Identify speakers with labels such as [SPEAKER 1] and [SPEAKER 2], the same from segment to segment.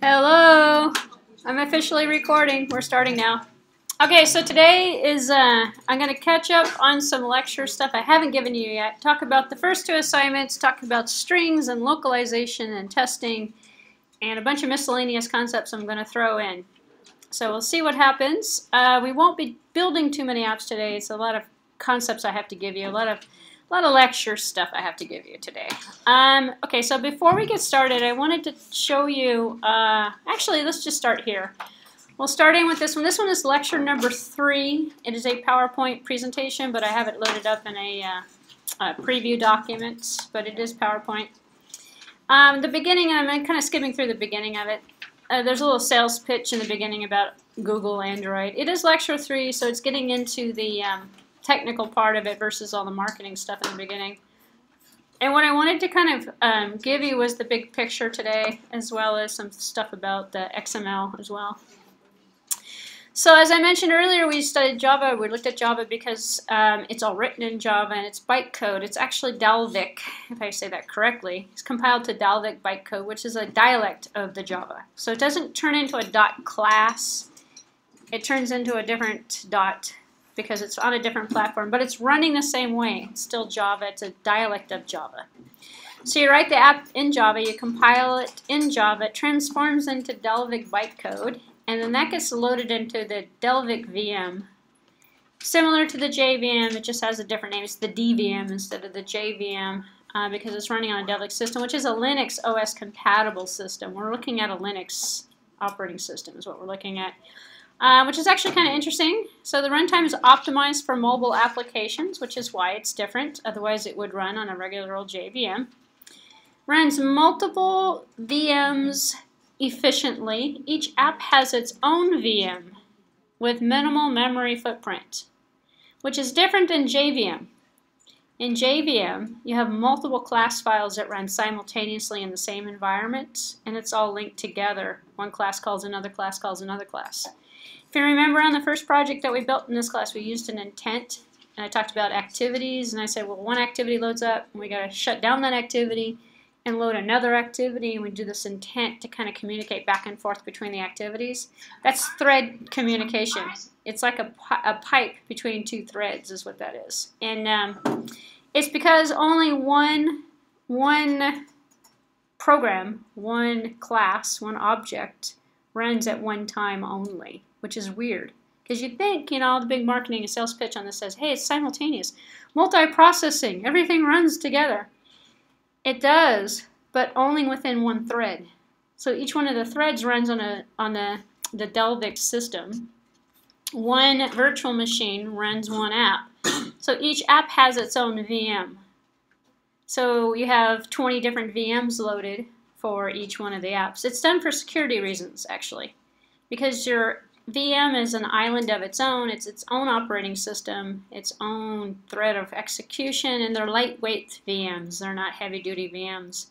[SPEAKER 1] Hello! I'm officially recording. We're starting now. Okay, so today is, I'm going to catch up on some lecture stuff I haven't given you yet. Talk about the first two assignments, talk about strings and localization and testing, and a bunch of miscellaneous concepts I'm going to throw in. So we'll see what happens. We won't be building too many apps today. It's a lot of concepts I have to give you, a lot of lecture stuff I have to give you today. Okay, so before we get started, I wanted to show you, actually, let's just start here. We'll start in with this one. This one is lecture number 3. It is a PowerPoint presentation, but I have it loaded up in a preview document, but it is PowerPoint. The beginning, I'm kind of skimming through the beginning of it. There's a little sales pitch in the beginning about Google Android. It is lecture 3, so it's getting into the technical part of it versus all the marketing stuff in the beginning. And what I wanted to kind of give you was the big picture today, as well as some stuff about the XML as well. So as I mentioned earlier, we studied Java. We looked at Java because it's all written in Java and it's bytecode. It's actually Dalvik, if I say that correctly. It's compiled to Dalvik bytecode, which is a dialect of the Java. So it doesn't turn into a dot class. It turns into a different dot because it's on a different platform, but it's running the same way. It's still Java. It's a dialect of Java. So you write the app in Java, you compile it in Java, it transforms into Dalvik bytecode, and then that gets loaded into the Dalvik VM. Similar to the JVM, it just has a different name. It's the DVM instead of the JVM because it's running on a Dalvik system, which is a Linux OS compatible system. We're looking at a Linux operating system is what we're looking at. Which is actually kind of interesting. So the runtime is optimized for mobile applications, which is why it's different. Otherwise, it would run on a regular old JVM. Runs multiple VMs efficiently. Each app has its own VM with minimal memory footprint, which is different than JVM. In JVM, you have multiple class files that run simultaneously in the same environment, and it's all linked together. One class calls another class calls another class. If you remember on the first project that we built in this class, we used an intent, and I talked about activities, and I said, well, one activity loads up, and we got to shut down that activity and load another activity, and we do this intent to kind of communicate back and forth between the activities. That's thread communication. It's like a pipe between two threads is what that is. And it's because only one program, one class, one object runs at one time only, which is weird. Because you'd think, you know, the big marketing and sales pitch on this says, hey, it's simultaneous. Multi-processing, everything runs together. It does, but only within one thread. So each one of the threads runs on the Dalvik system. One virtual machine runs one app. So each app has its own VM. So you have 20 different VMs loaded for each one of the apps. It's done for security reasons, actually, because your VM is an island of its own. It's its own operating system, its own thread of execution, and they're lightweight VMs. They're not heavy-duty VMs.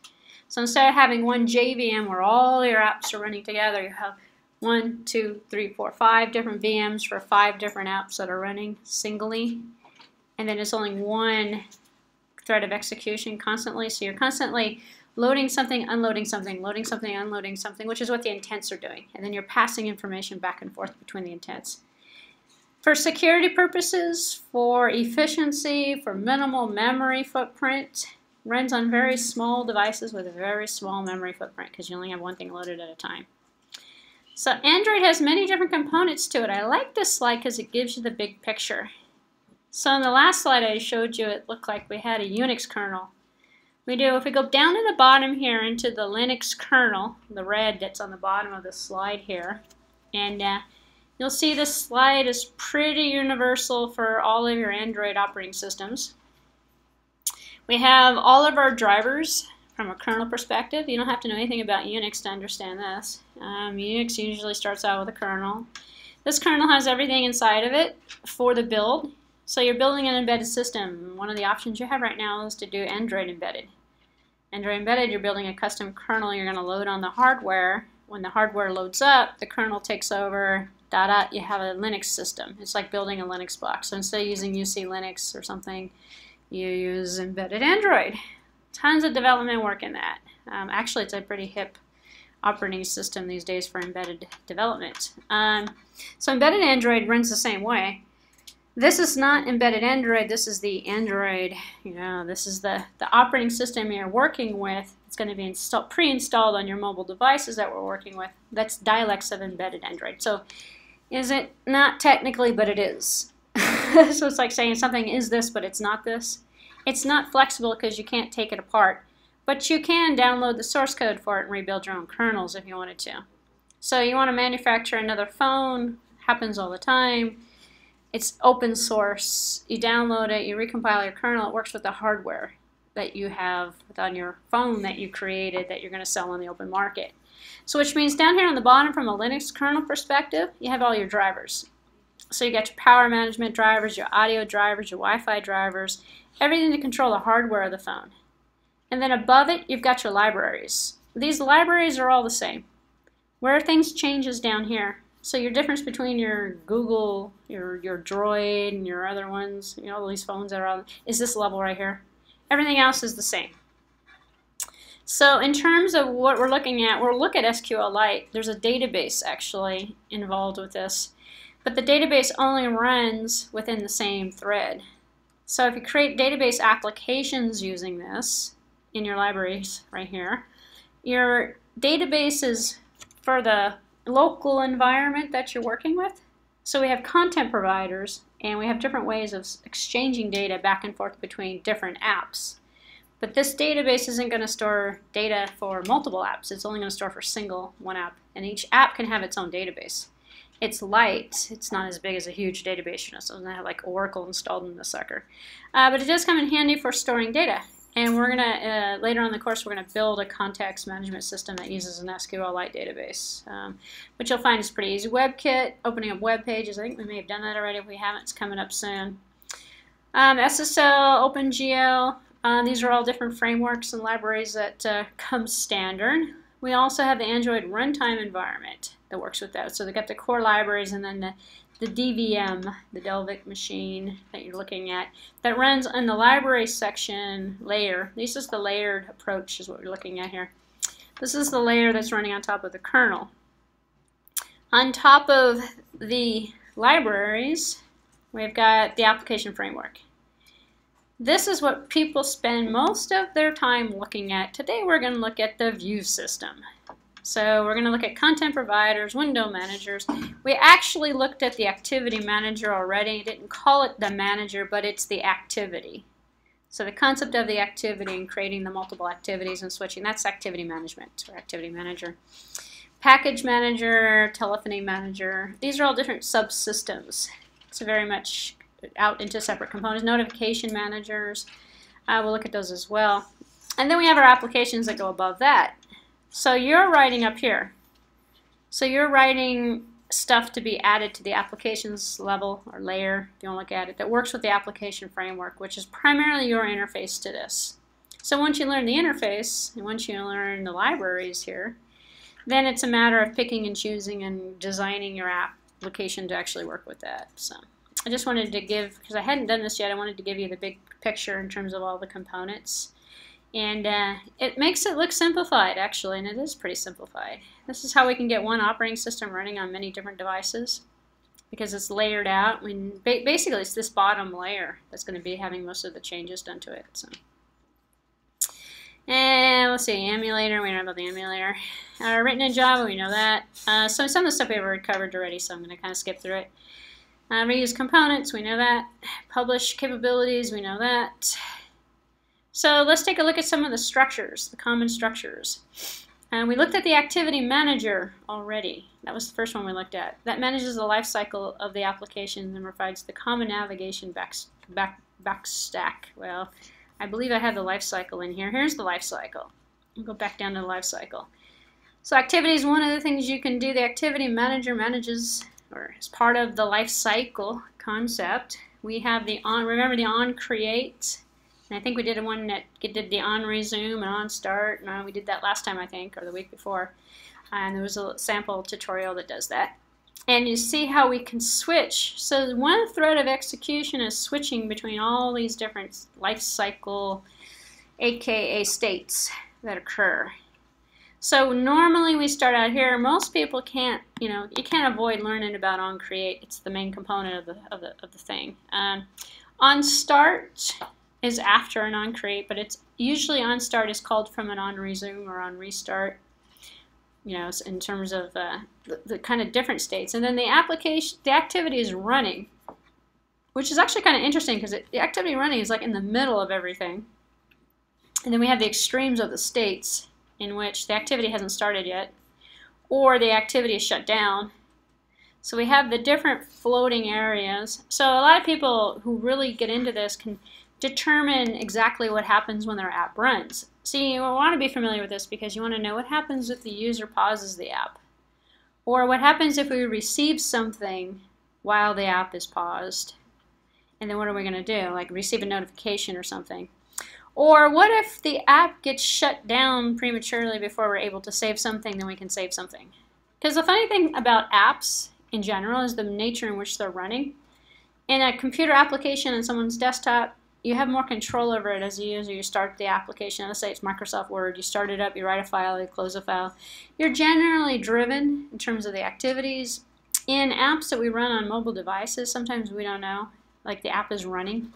[SPEAKER 1] So instead of having one JVM where all your apps are running together, you have 1, 2, 3, 4, 5 different VMs for 5 different apps that are running singly, and then it's only one thread of execution constantly. So you're constantly loading something, unloading something, loading something, unloading something, which is what the intents are doing. And then you're passing information back and forth between the intents. For security purposes, for efficiency, for minimal memory footprint, runs on very small devices with a very small memory footprint because you only have one thing loaded at a time. So Android has many different components to it. I like this slide because it gives you the big picture. So in the last slide I showed you, it looked like we had a Unix kernel. We do, if we go down to the bottom here into the Linux kernel, the red that's on the bottom of the slide here, and you'll see this slide is pretty universal for all of your Android operating systems. We have all of our drivers from a kernel perspective. You don't have to know anything about Unix to understand this. Unix usually starts out with a kernel. This kernel has everything inside of it for the build. So you're building an embedded system. One of the options you have right now is to do Android embedded. Android embedded, you're building a custom kernel you're going to load on the hardware. When the hardware loads up, the kernel takes over, you have a Linux system. It's like building a Linux box. So instead of using UC Linux or something, you use embedded Android. Tons of development work in that. Actually, it's a pretty hip operating system these days for embedded development. So embedded Android runs the same way. This is not embedded Android, this is the Android, this is the operating system you're working with. It's going to be pre-installed on your mobile devices that we're working with. That's dialects of embedded Android. So is it not technically, but it is. So it's like saying something is this, but it's not this. It's not flexible because you can't take it apart, but you can download the source code for it and rebuild your own kernels if you wanted to. So you want to manufacture another phone, happens all the time. It's open source. You download it, you recompile your kernel, it works with the hardware that you have on your phone that you created that you're going to sell on the open market. So which means down here on the bottom from a Linux kernel perspective, you have all your drivers. So you got your power management drivers, your audio drivers, your Wi-Fi drivers, everything to control the hardware of the phone. And then above it, you've got your libraries. These libraries are all the same. Where things change is down here. So your difference between your Google, your Droid, and your other ones, all these phones that are on, is this level right here. Everything else is the same. So in terms of what we're looking at, we'll look at Sqlite. There's a database actually involved with this. But the database only runs within the same thread. So if you create database applications using this in your libraries right here, your database is for the local environment that you're working with. So we have content providers and we have different ways of exchanging data back and forth between different apps. But this database isn't going to store data for multiple apps. It's only going to store for one app. And each app can have its own database. It's light. It's not as big as a huge database. So it doesn't have like Oracle installed in the sucker. But it does come in handy for storing data. And we're going to, later on in the course, we're going to build a context management system that uses an Sqlite database, which you'll find is pretty easy. WebKit, opening up web pages. I think we may have done that already. If we haven't, it's coming up soon. Ssl Opengl. These are all different frameworks and libraries that come standard. We also have the Android runtime environment that works with that. So they've got the core libraries and then the DVM, the Delvic machine that you're looking at, that runs in the library section layer. This is the layered approach is what we're looking at here. This is the layer that's running on top of the kernel. On top of the libraries, we've got the application framework. This is what people spend most of their time looking at. Today we're going to look at the view system. So we're going to look at content providers, window managers. We actually looked at the activity manager already. Didn't call it the manager, but it's the activity. So the concept of the activity and creating the multiple activities and switching, that's activity management or activity manager. Package manager, telephony manager. These are all different subsystems. It's very much out into separate components. Notification managers. We'll look at those as well. And then we have our applications that go above that. So you're writing up here. So you're writing stuff to be added to the applications level or layer, if you want to look at it, that works with the application framework, which is primarily your interface to this. So once you learn the interface, and once you learn the libraries here, then it's a matter of picking and choosing and designing your application to actually work with that. So I just wanted to give, because I hadn't done this yet, I wanted to give you the big picture in terms of all the components. And it makes it look simplified, actually, and it is pretty simplified. This is how we can get one operating system running on many different devices, because it's layered out. Basically, it's this bottom layer that's going to be having most of the changes done to it. So. And let's see, emulator, we know about the emulator. Written in Java, we know that. So some of the stuff we've already covered already, so I'm going to kind of skip through it. Reuse components, we know that. Publish capabilities, we know that. So let's take a look at some of the structures, the common structures. We looked at the activity manager already. That was the first one we looked at. That manages the life cycle of the application and provides the common navigation backstack. Well, I believe I have the life cycle in here. Here's the life cycle. I'll go back down to the life cycle. So activity is one of the things you can do. The activity manager manages, or is part of the life cycle concept. We have the on, remember the on create. And I think we did one that did the on resume and on start. No, we did that last time, I think, or the week before. And there was a sample tutorial that does that. And you see how we can switch. So one thread of execution is switching between all these different life cycle, aka states that occur. So normally we start out here. Most people can't, you can't avoid learning about onCreate. It's the main component of the thing. OnStart is after an onCreate, but it's usually OnStart is called from an onResume or onRestart. In terms of the kind of different states. And then the activity is running, which is actually kind of interesting because the activity running is like in the middle of everything. And then we have the extremes of the states in which the activity hasn't started yet, or the activity is shut down. So we have the different floating areas. So a lot of people who really get into this can determine exactly what happens when their app runs. See, you want to be familiar with this because you want to know what happens if the user pauses the app, or what happens if we receive something while the app is paused, and then what are we going to do, like receive a notification or something. Or what if the app gets shut down prematurely before we're able to save something, then we can save something. Because the funny thing about apps in general is the nature in which they're running. In a computer application on someone's desktop, you have more control over it as a user. You start the application, let's say it's Microsoft Word, you start it up, you write a file, you close a file. You're generally driven in terms of the activities. In apps that we run on mobile devices, sometimes we don't know, like the app is running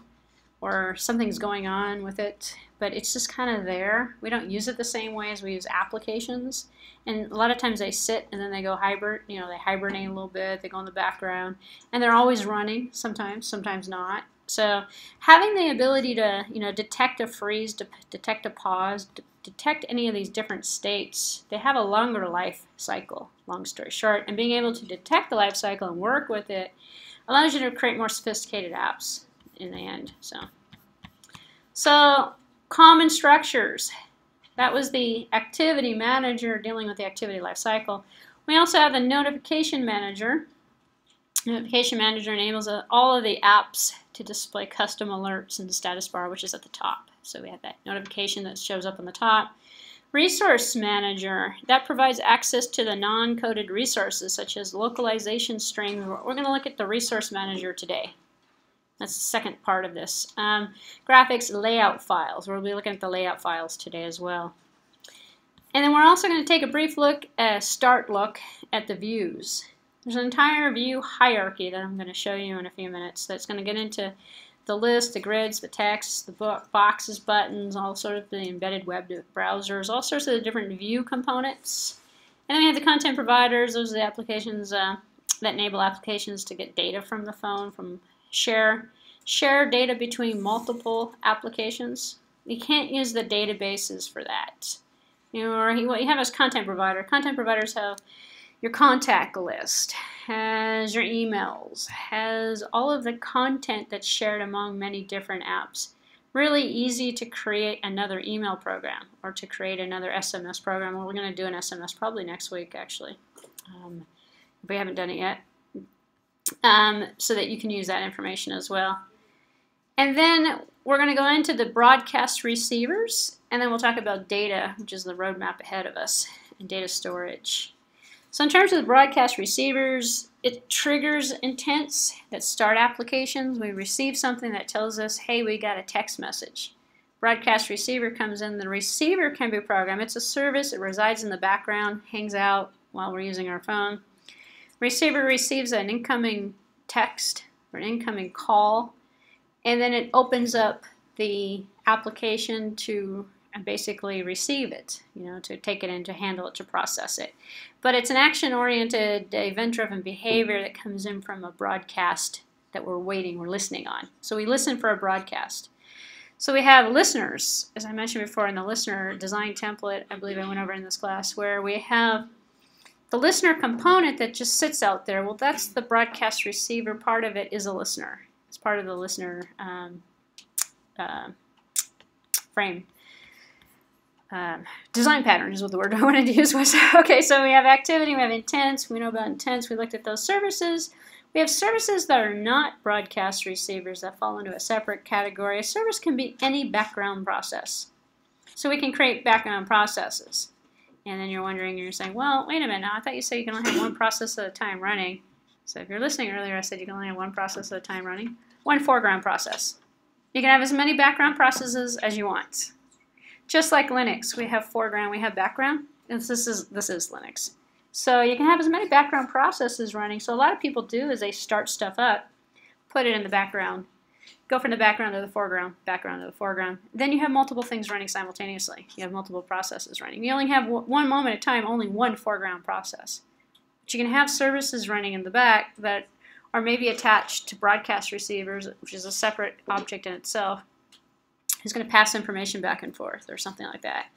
[SPEAKER 1] or something's going on with it, but it's just kind of there. We don't use it the same way as we use applications. And a lot of times they sit and then they go hibernate, they hibernate a little bit, they go in the background, and they're always running, sometimes not. So having the ability to, detect a freeze, detect a pause, detect any of these different states, they have a longer life cycle, long story short, and being able to detect the life cycle and work with it allows you to create more sophisticated apps in the end. So common structures. That was the activity manager dealing with the activity life cycle. We also have the notification manager. Notification manager enables all of the apps to display custom alerts in the status bar, which is at the top. So we have that notification that shows up on the top. Resource manager, that provides access to the non-coded resources such as localization strings. We're going to look at the resource manager today. That's the second part of this. Graphics layout files. We'll be looking at the layout files today as well. And then we're also going to take a brief look, start look at the views. There's an entire view hierarchy that I'm going to show you in a few minutes that's going to get into the list, the grids, the text, the boxes, buttons, all sorts of the embedded web browsers, all sorts of the different view components. And then we have the content providers. Those are the applications that enable applications to get data from the phone, from share data between multiple applications. You can't use the databases for that. What you have is content provider. Content providers have your contact list, has your emails, has all of the content that's shared among many different apps. Really easy to create another email program or to create another SMS program. Well, we're going to do an SMS probably next week, actually, if we haven't done it yet, so that you can use that information as well. And then we're going to go into the broadcast receivers, and then we'll talk about data, which is the roadmap ahead of us, and data storage. So in terms of the broadcast receivers, it triggers intents that start applications. We receive something that tells us, hey, we got a text message. Broadcast receiver comes in. The receiver can be programmed. It's a service. It resides in the background, hangs out while we're using our phone. Receiver receives an incoming text or an incoming call, and then it opens up the application to basically receive it, to take it in, to handle it, to process it. But it's an action-oriented, event-driven behavior that comes in from a broadcast that we're listening on. So we listen for a broadcast. So we have listeners, as I mentioned before in the listener design template, I believe I went over in this class, where we have the listener component that just sits out there. Well, that's the broadcast receiver. Part of it is a listener. It's part of the listener frame. Design pattern is what the word I wanted to use was. Okay, so we have activity, we have intents, we know about intents, we looked at those services. We have services that are not broadcast receivers that fall into a separate category. A service can be any background process. So we can create background processes. And then you're wondering, you're saying, well, wait a minute, now I thought you said you can only have one process at a time running. So if you're listening earlier, I said you can only have one process at a time running. One foreground process. You can have as many background processes as you want. Just like Linux, we have foreground, we have background. this is Linux. So you can have as many background processes running. So a lot of people do is they start stuff up, put it in the background, go from the background to the foreground, background to the foreground. Then you have multiple things running simultaneously. You have multiple processes running. You only have one moment at a time, only one foreground process. But you can have services running in the back that are maybe attached to broadcast receivers, which is a separate object in itself, who's going to pass information back and forth or something like that.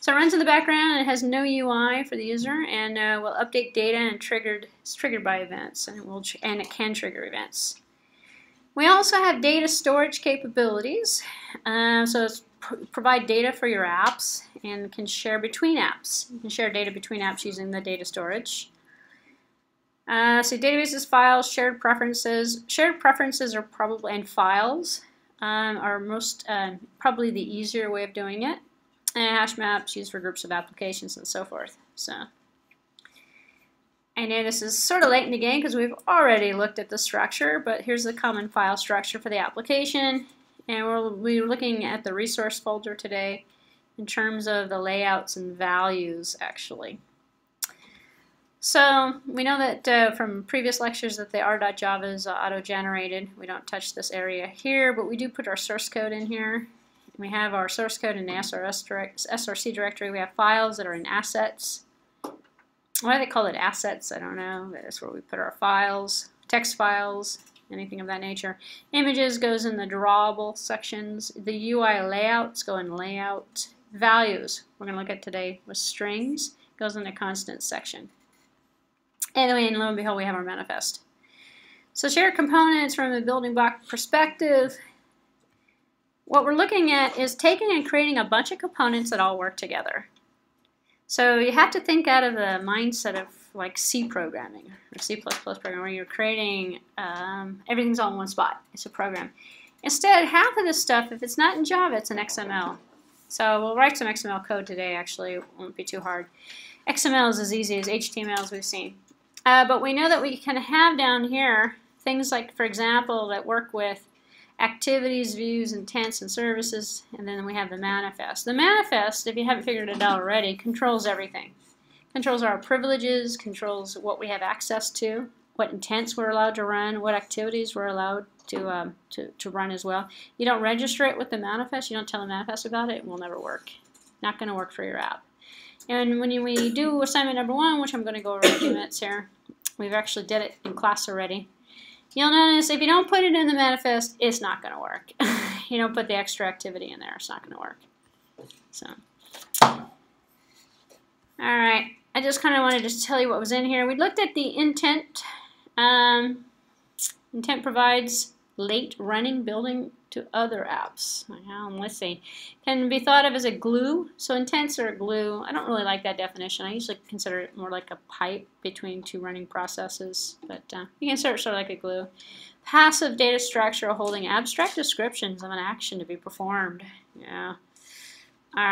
[SPEAKER 1] So it runs in the background, and it has no UI for the user, and will update data and it's triggered by events, and it can trigger events. We also have data storage capabilities, so it's provide data for your apps and can share between apps. You can share data between apps using the data storage. So databases, files, shared preferences. Shared preferences are probably, and files are most probably the easier way of doing it. And hash maps used for groups of applications and so forth. So I know this is sort of late in the game because we've already looked at the structure, but here's the common file structure for the application. And we're looking at the resource folder today in terms of the layouts and values, actually. So we know that from previous lectures that the r.java is auto-generated. We don't touch this area here, but we do put our source code in here. We have our source code in the src directory. We have files that are in assets. Why do they call it assets? I don't know. That's where we put our files, text files, anything of that nature. Images goes in the drawable sections. The UI layouts go in layout. Values, we're going to look at today with strings, goes in the constant section. And lo and behold, we have our manifest. So shared components from a building block perspective. What we're looking at is taking and creating a bunch of components that all work together. So you have to think out of the mindset of like C programming or C++ programming, where you're creating everything's all in one spot. It's a program. Instead, half of this stuff, if it's not in Java, it's in XML. So we'll write some XML code today. Actually, it won't be too hard. XML is as easy as HTML as we've seen. But we know that we can have down here things like, for example, that work with activities, views, intents, and services, and then we have the manifest. The manifest, if you haven't figured it out already, controls everything. Controls our privileges, controls what we have access to, what intents we're allowed to run, what activities we're allowed to run as well. You don't register it with the manifest, you don't tell the manifest about it, it will never work. Not going to work for your app. And when we do assignment number 1, which I'm going to go over in a few minutes here, we've actually did it in class already. You'll notice if you don't put it in the manifest, it's not going to work. You don't put the extra activity in there, it's not going to work. So, alright, I just kind of wanted to tell you what was in here. We looked at the intent. Intent provides late running building to other apps. Let's see. Can be thought of as a glue. So intents are a glue. I don't really like that definition. I usually consider it more like a pipe between two running processes. But you can consider it sort of like a glue. Passive data structure holding abstract descriptions of an action to be performed. Yeah. All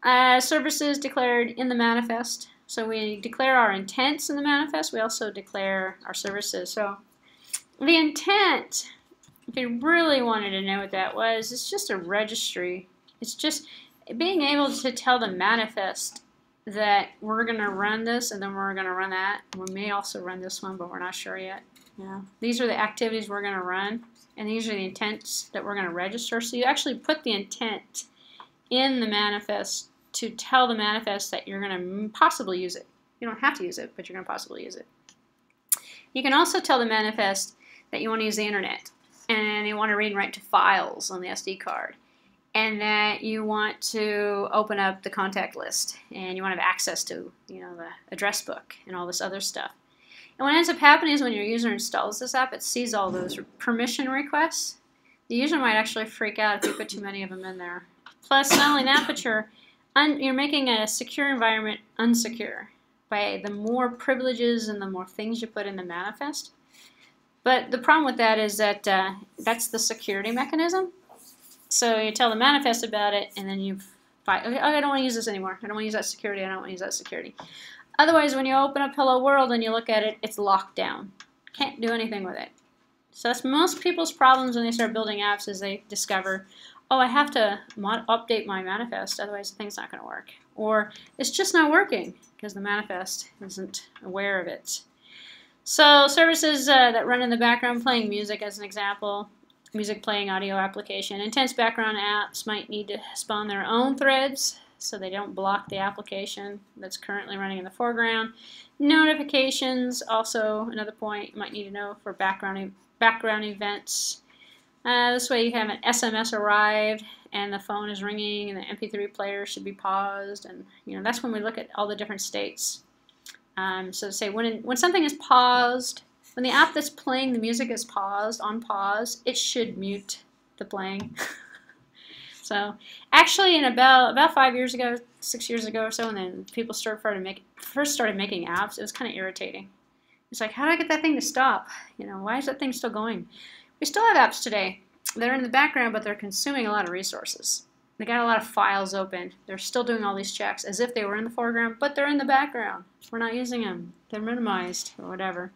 [SPEAKER 1] right. Services declared in the manifest. So we declare our intents in the manifest. We also declare our services. So the intent, if you really wanted to know what that was, it's just a registry. It's just being able to tell the manifest that we're going to run this and then we're going to run that. We may also run this one, but we're not sure yet. Yeah. These are the activities we're going to run, and these are the intents that we're going to register. So you actually put the intent in the manifest to tell the manifest that you're going to possibly use it. You don't have to use it, but you're going to possibly use it. You can also tell the manifest that you want to use the internet, and you want to read and write to files on the SD card, and that you want to open up the contact list, and you want to have access to, the address book and all this other stuff. And what ends up happening is when your user installs this app, it sees all those permission requests. The user might actually freak out if you put too many of them in there. Plus, not only that, but you're making a secure environment unsecure by the more privileges and the more things you put in the manifest. But the problem with that is that that's the security mechanism. So you tell the manifest about it, and then you fight. Okay, I don't want to use this anymore. I don't want to use that security. I don't want to use that security. Otherwise, when you open up Hello World and you look at it, it's locked down. Can't do anything with it. So that's most people's problems when they start building apps, is they discover, oh, I have to update my manifest, otherwise the thing's not going to work. or it's just not working because the manifest isn't aware of it. So services that run in the background playing music as an example, music playing audio application. Intense background apps might need to spawn their own threads so they don't block the application that's currently running in the foreground. Notifications, also another point you might need to know for background events. This way you have an SMS arrived and the phone is ringing and the MP3 player should be paused, and that's when we look at all the different states. So to say when something is paused, when the app that's playing the music is paused, on pause, it should mute the playing. So actually in about 5 years ago, 6 years ago or so, and then people first started making apps, it was kind of irritating. It's like, how do I get that thing to stop? Why is that thing still going? We still have apps today that are in the background, but they're consuming a lot of resources. They got a lot of files open. They're still doing all these checks as if they were in the foreground, but they're in the background. We're not using them. They're minimized or whatever.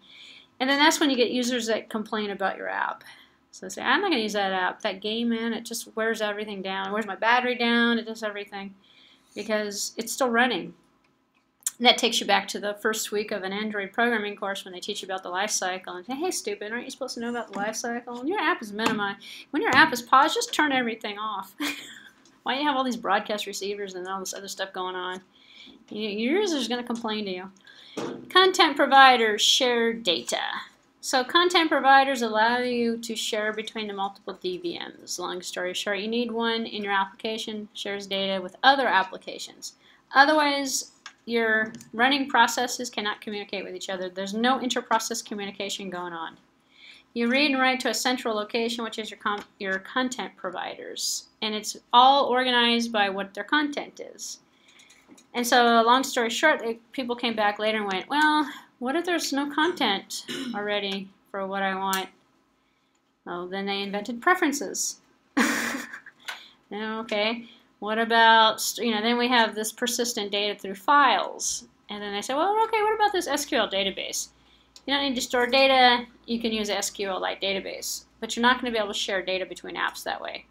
[SPEAKER 1] And then that's when you get users that complain about your app. So they say, I'm not going to use that app. That game, man, it just wears everything down. It wears my battery down. It does everything because it's still running. And that takes you back to the first week of an Android programming course when they teach you about the life cycle and say, hey, stupid, aren't you supposed to know about the life cycle? And your app is minimized. When your app is paused, just turn everything off. Why do you have all these broadcast receivers and all this other stuff going on? Your user's going to complain to you. Content providers share data. So content providers allow you to share between the multiple DVMs. Long story short, you need one in your application, shares data with other applications. Otherwise, your running processes cannot communicate with each other. There's no inter-process communication going on. You read and write to a central location, which is your content providers. And it's all organized by what their content is. And so, long story short, people came back later and went, well, what if there's no content already for what I want? Well, then they invented preferences. Okay, what about, then we have this persistent data through files. And then they say, well, okay, what about this SQL database? You don't need to store data. You can use SQLite database. But you're not going to be able to share data between apps that way.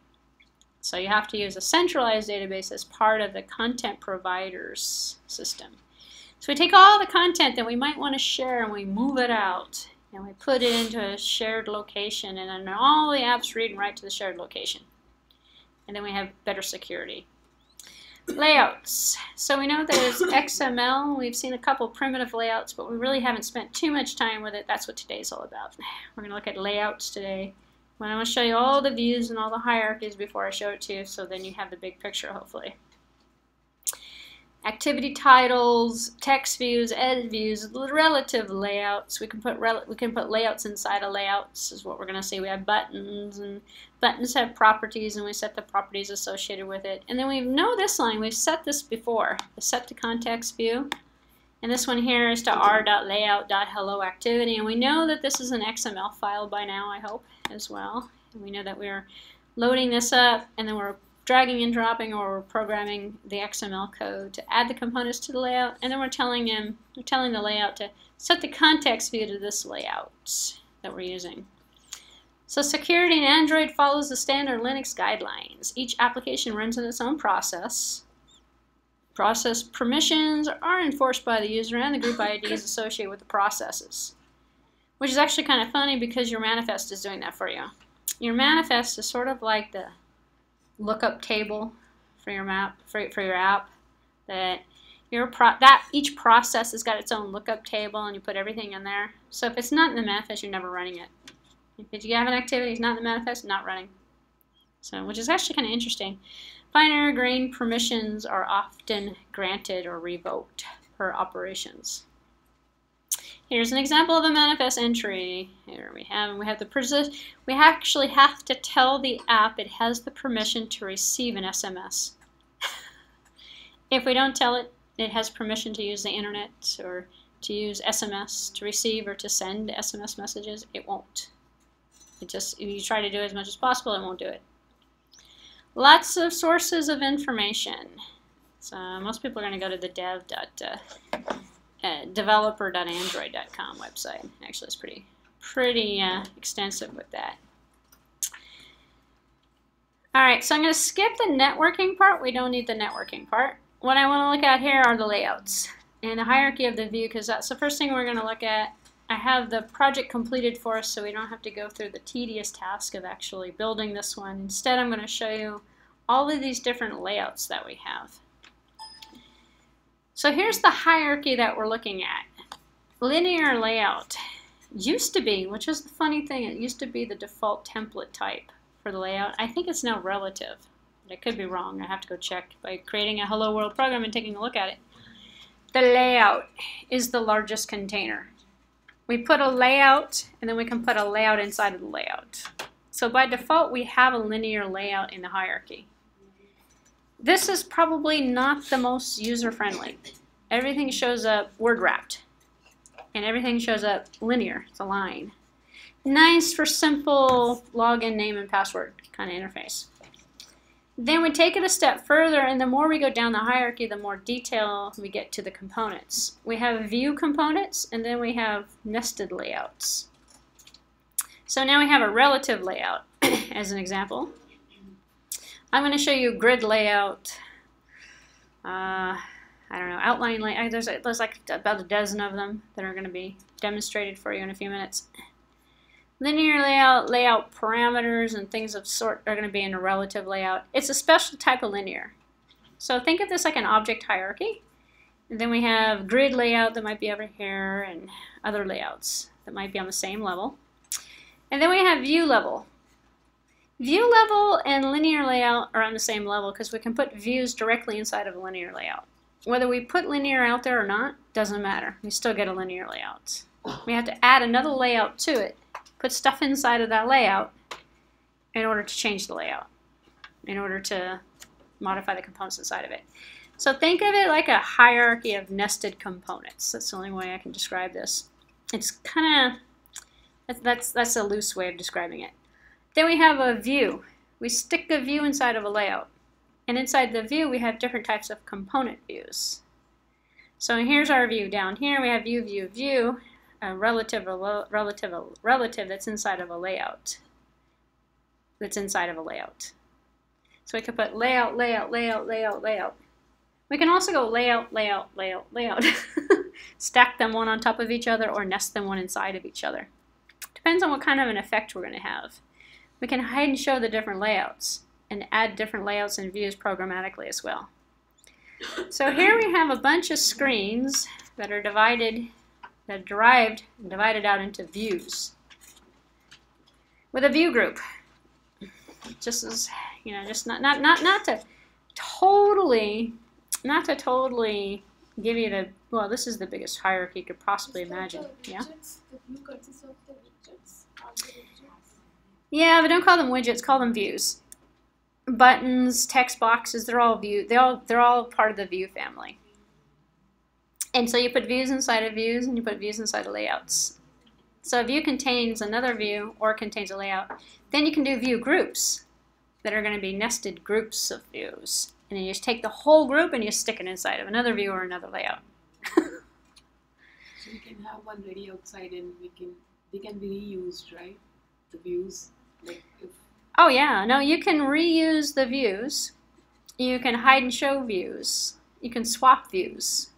[SPEAKER 1] So you have to use a centralized database as part of the content provider's system. So we take all the content that we might want to share and we move it out. And we put it into a shared location. And then all the apps read and write to the shared location. And then we have better security. Layouts. So we know that it's XML. We've seen a couple primitive layouts, but we really haven't spent too much time with it. That's what today's all about. We're going to look at layouts today. I want to show you all the views and all the hierarchies before I show it to you, so then you have the big picture, hopefully. Activity titles, text views, edit views, relative layouts. We can put layouts inside of layouts, is what we're going to see. We have buttons, and buttons have properties, and we set the properties associated with it. And then we know this line. We've set this before. The set to context view. And this one here is to r.layout.helloActivity. And we know that this is an XML file by now, I hope, as well. And we know that we're loading this up, and then we're dragging and dropping, or we're programming the XML code to add the components to the layout. And then we're telling the layout to set the context view to this layout that we're using. So security in Android follows the standard Linux guidelines. Each application runs in its own process. Process permissions are enforced by the user and the group IDs associated with the processes, which is actually kind of funny because your manifest is doing that for you. Your manifest is sort of like the lookup table for your app. That each process has got its own lookup table, and you put everything in there. So if it's not in the manifest, you're never running it. If you have an activity that's not in the manifest, not running. So, which is actually kind of interesting. Finer grained permissions are often granted or revoked per operations. Here's an example of a manifest entry. Here we have the we actually have to tell the app it has the permission to receive an SMS. If we don't tell it it has permission to use the internet or to use SMS to receive or to send SMS messages, it won't. If you try to do it as much as possible, it won't do it. Lots of sources of information. So most people are going to go to the developer.android.com website. Actually, it's pretty extensive with that. All right, so I'm going to skip the networking part. We don't need the networking part. what I want to look at here are the layouts and the hierarchy of the view, because that's the first thing we're going to look at. I have the project completed for us, so we don't have to go through the tedious task of actually building this one. Instead, I'm going to show you all of these different layouts that we have. So here's the hierarchy that we're looking at. Linear layout used to be, which is the funny thing, it used to be the default template type for the layout. I think it's now relative. I could be wrong. I have to go check by creating a Hello World program and taking a look at it. The layout is the largest container. We put a layout, and then we can put a layout inside of the layout. So by default, we have a linear layout in the hierarchy. This is probably not the most user-friendly. Everything shows up word-wrapped, and everything shows up linear. It's a line. Nice for simple login, name, and password kind of interface. Then we take it a step further, and the more we go down the hierarchy, the more detail we get to the components. We have view components, and then we have nested layouts. So now we have a relative layout as an example. I'm going to show you grid layout, I don't know, outline layout. There's like about a dozen of them that are going to be demonstrated for you in a few minutes. Linear layout, layout parameters, and things of sort are going to be in a relative layout. It's a special type of linear. So think of this like an object hierarchy. And then we have grid layout that might be over here, and other layouts that might be on the same level. And then we have view level. View level and linear layout are on the same level because we can put views directly inside of a linear layout. Whether we put linear out there or not, doesn't matter. We still get a linear layout. We have to add another layout to it. Put stuff inside of that layout in order to change the layout, in order to modify the components inside of it. So think of it like a hierarchy of nested components. That's the only way I can describe this. It's kind of, that's a loose way of describing it. Then we have a view. We stick a view inside of a layout. And inside the view, we have different types of component views. So here's our view. Down here, we have view, view, view. A relative that's inside of a layout. That's inside of a layout. So we could put layout, layout, layout, layout, layout. We can also go layout, layout, layout, layout. Stack them one on top of each other or nest them one inside of each other. Depends on what kind of an effect we're going to have. We can hide and show the different layouts and add different layouts and views programmatically as well. So here we have a bunch of screens that are divided out into views with a view group. Just as, you know, just not to totally give you the, well, this is the biggest hierarchy you could possibly imagine. Yeah. Yeah, but don't call them widgets, call them views. Buttons, text boxes, they're all view. They're all part of the view family. And so you put views inside of views, and you put views inside of layouts. So a view contains another view, or contains a layout. Then you can do view groups that are going to be nested groups of views. And then you just take the whole group and you stick it inside of another view or another layout.
[SPEAKER 2] So we can have one ready outside, and they can be reused, right? The views, like if.
[SPEAKER 1] Oh yeah, no, you can reuse the views. You can hide and show views. You can swap views.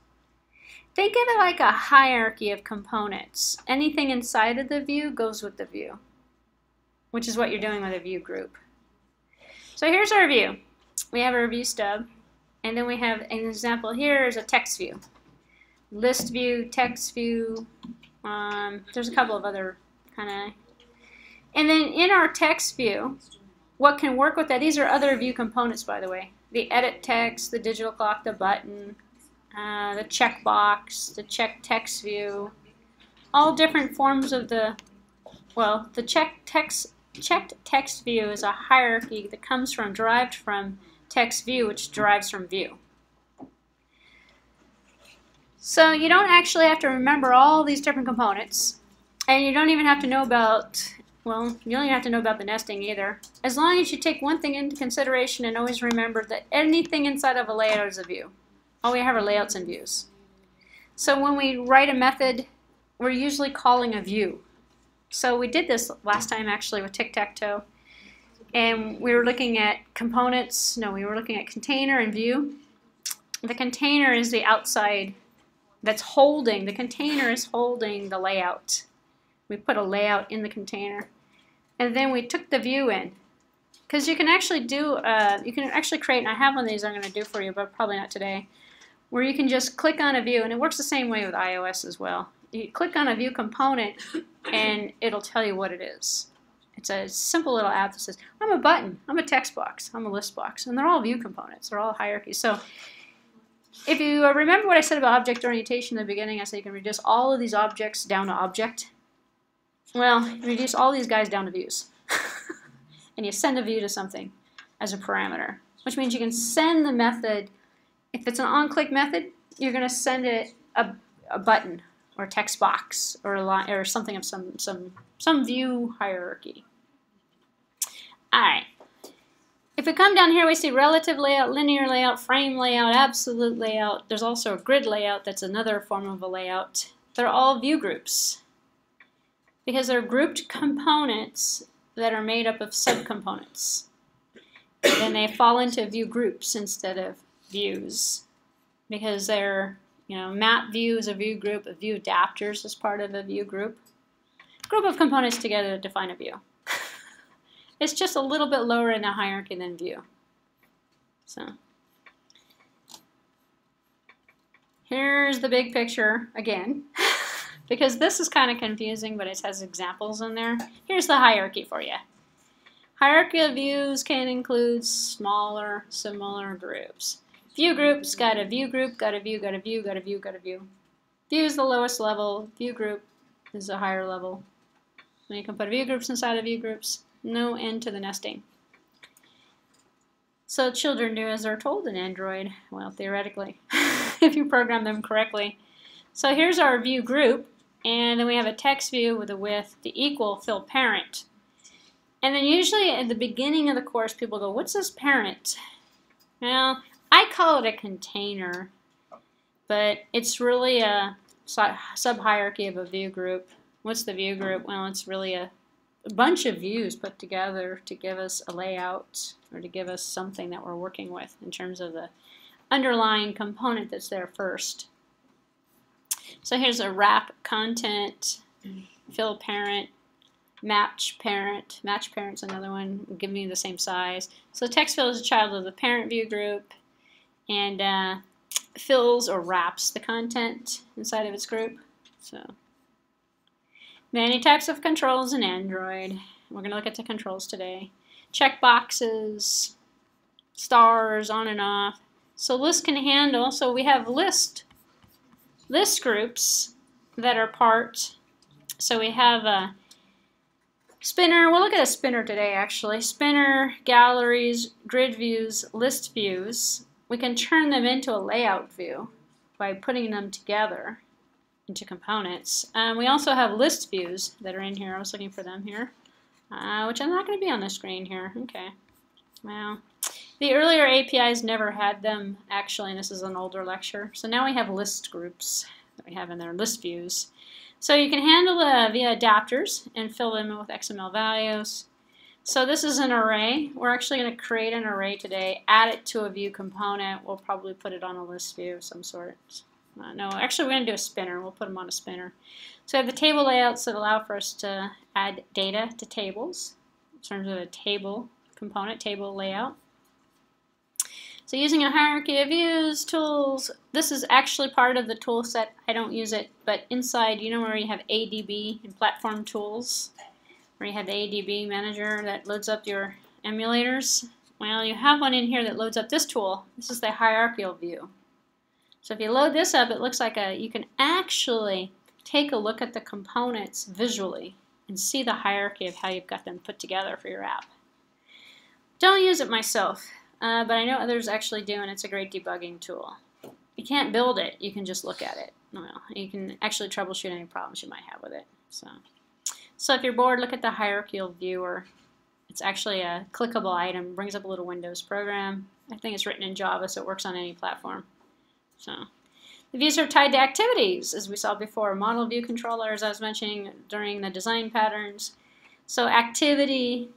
[SPEAKER 1] Think of it like a hierarchy of components. Anything inside of the view goes with the view, which is what you're doing with a view group. So here's our view. We have our view stub, and then we have an example here is a text view. List view, text view, there's a couple of other kind of. And then in our text view, what can work with that, these are other view components, by the way. The edit text, the digital clock, the button, the checkbox, the check text view, all different forms of the, well, the checked text view is a hierarchy that comes from, derived from text view, which derives from view. So you don't actually have to remember all these different components, and you don't even have to know about, well, you don't even have to know about the nesting either. As long as you take one thing into consideration and always remember that anything inside of a layout is a view. All we have are layouts and views. So when we write a method, we're usually calling a view. So we did this last time actually with tic-tac-toe. And we were looking at components, no, we were looking at container and view. The container is the outside that's holding, the container is holding the layout. We put a layout in the container. And then we took the view in. Because you can actually do, you can actually create, and I have one of these I'm going to do for you, but probably not today, where you can just click on a view, and it works the same way with iOS as well. You click on a view component, and it'll tell you what it is. It's a simple little app that says, I'm a button, I'm a text box, I'm a list box, and they're all view components, they're all hierarchies. So if you remember what I said about object orientation in the beginning, I said you can reduce all of these objects down to object. Well, you reduce all these guys down to views. And you send a view to something as a parameter, which means you can send the method. If it's an on-click method, you're going to send it a button or a text box or a line or something of some view hierarchy. All right. If we come down here, we see relative layout, linear layout, frame layout, absolute layout. There's also a grid layout. That's another form of a layout. They're all view groups because they're grouped components that are made up of subcomponents. And then they fall into view groups instead of views because they're, map view is a view group, a view adapters is part of a view group. Group of components together to define a view. It's just a little bit lower in the hierarchy than view. So here's the big picture again. Because this is kind of confusing, but it has examples in there. Here's the hierarchy for you. Hierarchy of views can include smaller, similar groups. View groups got a view group, got a view, got a view, got a view, got a view. View is the lowest level. View group is a higher level. So you can put view groups inside of view groups. No end to the nesting. So children do as they're told in Android. Well, theoretically, if you program them correctly. So here's our view group. And then we have a text view with a width to equal fill parent. And then usually at the beginning of the course, people go, what's this parent? Well, I call it a container, but it's really a sub-hierarchy of a view group. What's the view group? Well, it's really a bunch of views put together to give us a layout or to give us something that we're working with in terms of the underlying component that's there first. So here's a wrap content, fill parent, match parent. Match parent's another one, giving you the same size. So text fill is a child of the parent view group and fills or wraps the content inside of its group. So many types of controls in Android. We're going to look at the controls today. Checkboxes, stars, on and off. So list can handle, so we have list groups that are part. So we have a spinner. We'll look at a spinner today actually. Spinner, galleries, grid views, list views. We can turn them into a layout view by putting them together into components. We also have list views that are in here. I was looking for them here, which I'm not going to be on the screen here. Okay. Well, the earlier APIs never had them actually, and this is an older lecture. So now we have list groups that we have in there, list views. So you can handle via adapters and fill them in with XML values. So this is an array. We're actually going to create an array today, add it to a view component. We'll probably put it on a list view of some sort. No, actually we're going to do a spinner. We'll put them on a spinner. So we have the table layouts that allow for us to add data to tables in terms of a table component, table layout. So using a hierarchy of views, tools, this is actually part of the tool set. I don't use it, but inside, you know where you have ADB and platform tools, where you have the ADB manager that loads up your emulators? Well, you have one in here that loads up this tool. This is the hierarchical view. So if you load this up, it looks like you can actually take a look at the components visually and see the hierarchy of how you've got them put together for your app. Don't use it myself, but I know others actually do, and it's a great debugging tool. You can't build it, you can just look at it. Well, you can actually troubleshoot any problems you might have with it. So if you're bored, look at the hierarchical viewer. It's actually a clickable item, brings up a little Windows program. I think it's written in Java, so it works on any platform. So the views are tied to activities, as we saw before. Model view controller, as I was mentioning during the design patterns. So activity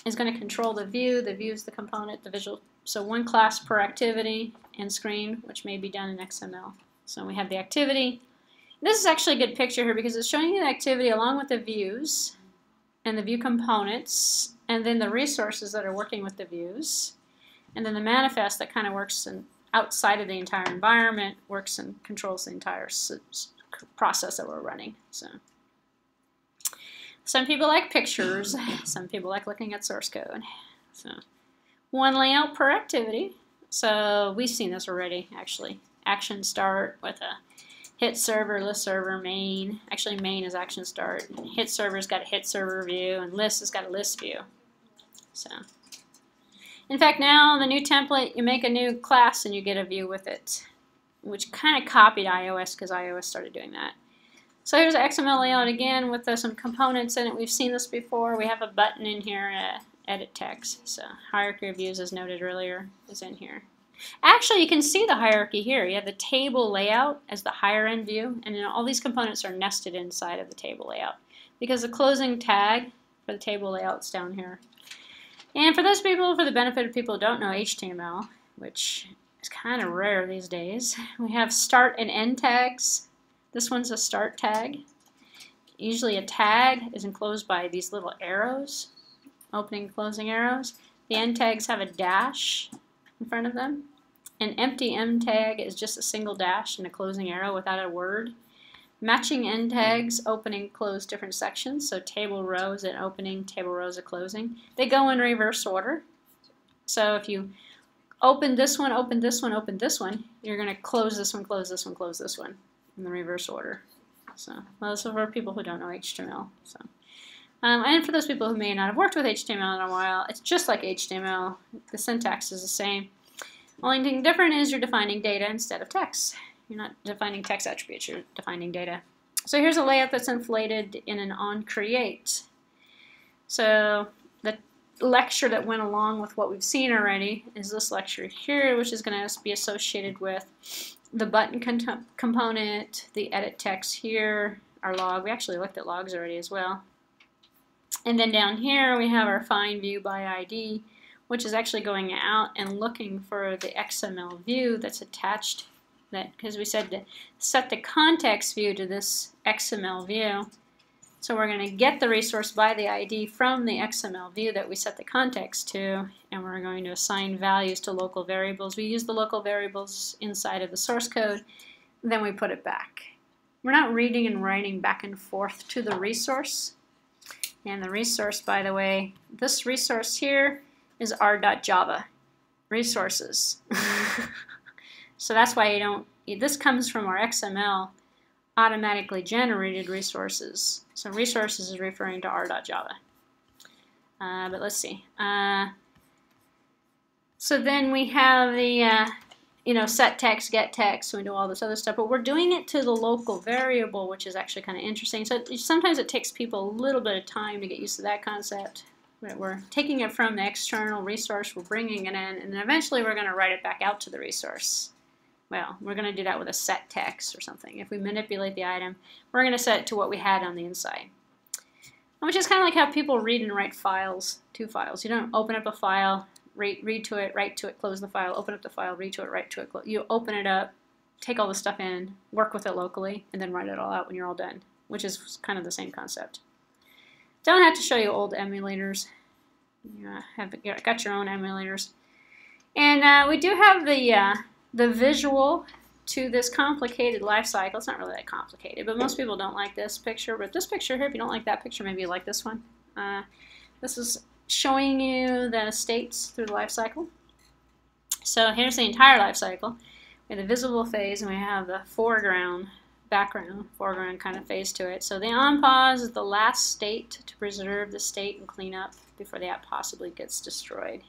[SPEAKER 1] is going to control the view. The view is the component, the visual. So one class per activity, end screen, which may be done in XML. So we have the activity. This is actually a good picture here because it's showing you the activity along with the views and the view components, and then the resources that are working with the views, and then the manifest that kind of works outside of the entire environment, works and controls the entire process that we're running. So some people like pictures, some people like looking at source code. So one layout per activity. So we've seen this already, actually. Action start with a hit server, list server, main. Actually, main is action start. Hit server's got a hit server view, and list has got a list view. So, in fact, now the new template, you make a new class and you get a view with it, which kind of copied iOS because iOS started doing that. So here's the XML layout again with some components in it. We've seen this before. We have a button in here, edit text. So hierarchy of views, as noted earlier, is in here. Actually, you can see the hierarchy here. You have the table layout as the higher end view, and then all these components are nested inside of the table layout because the closing tag for the table layout is down here. And for those people, for the benefit of people who don't know HTML, which is kind of rare these days, we have start and end tags. This one's a start tag. Usually a tag is enclosed by these little arrows, opening and closing arrows. The end tags have a dash in front of them. An empty end tag is just a single dash and a closing arrow without a word. Matching end tags open and close different sections, so table rows at opening, table rows at closing. They go in reverse order. So if you open this one, open this one, open this one, you're going to close this one, close this one, close this one in the reverse order. So those are for people who don't know HTML. So. And for those people who may not have worked with HTML in a while, it's just like HTML. The syntax is the same. Only thing different is you're defining data instead of text. You're not defining text attributes, you're defining data. So here's a layout that's inflated in an onCreate. So the lecture that went along with what we've seen already is this lecture here, which is going to be associated with the button component, the edit text here, our log. We actually looked at logs already as well. And then down here we have our find view by ID, which is actually going out and looking for the XML view that's attached. Because we said to set the context view to this XML view. So we're going to get the resource by the ID from the XML view that we set the context to, and we're going to assign values to local variables. We use the local variables inside of the source code, then we put it back. We're not reading and writing back and forth to the resource. And the resource, by the way, this resource here is r.java, resources. So that's why you don't, this comes from our XML automatically generated resources. So resources is referring to r.java. But let's see. So then we have the, set text, get text, so we do all this other stuff, but we're doing it to the local variable, which is actually kind of interesting. So sometimes it takes people a little bit of time to get used to that concept. But we're taking it from the external resource, we're bringing it in, and then eventually we're going to write it back out to the resource. Well, we're going to do that with a set text or something. If we manipulate the item, we're going to set it to what we had on the inside. Which is kind of like how people read and write files, to files. You don't open up a file, read to it, write to it, close the file, open up the file, read to it, write to it. You open it up, take all the stuff in, work with it locally, and then write it all out when you're all done, which is kind of the same concept. Don't have to show you old emulators. You got your own emulators. And we do have the visual to this complicated life cycle. It's not really that complicated, but most people don't like this picture. But this picture here, if you don't like that picture, maybe you like this one. This is showing you the states through the life cycle. So here's the entire life cycle. We have the visible phase, and we have the foreground, foreground kind of phase to it. So the on pause is the last state to preserve the state and clean up before the app possibly gets destroyed.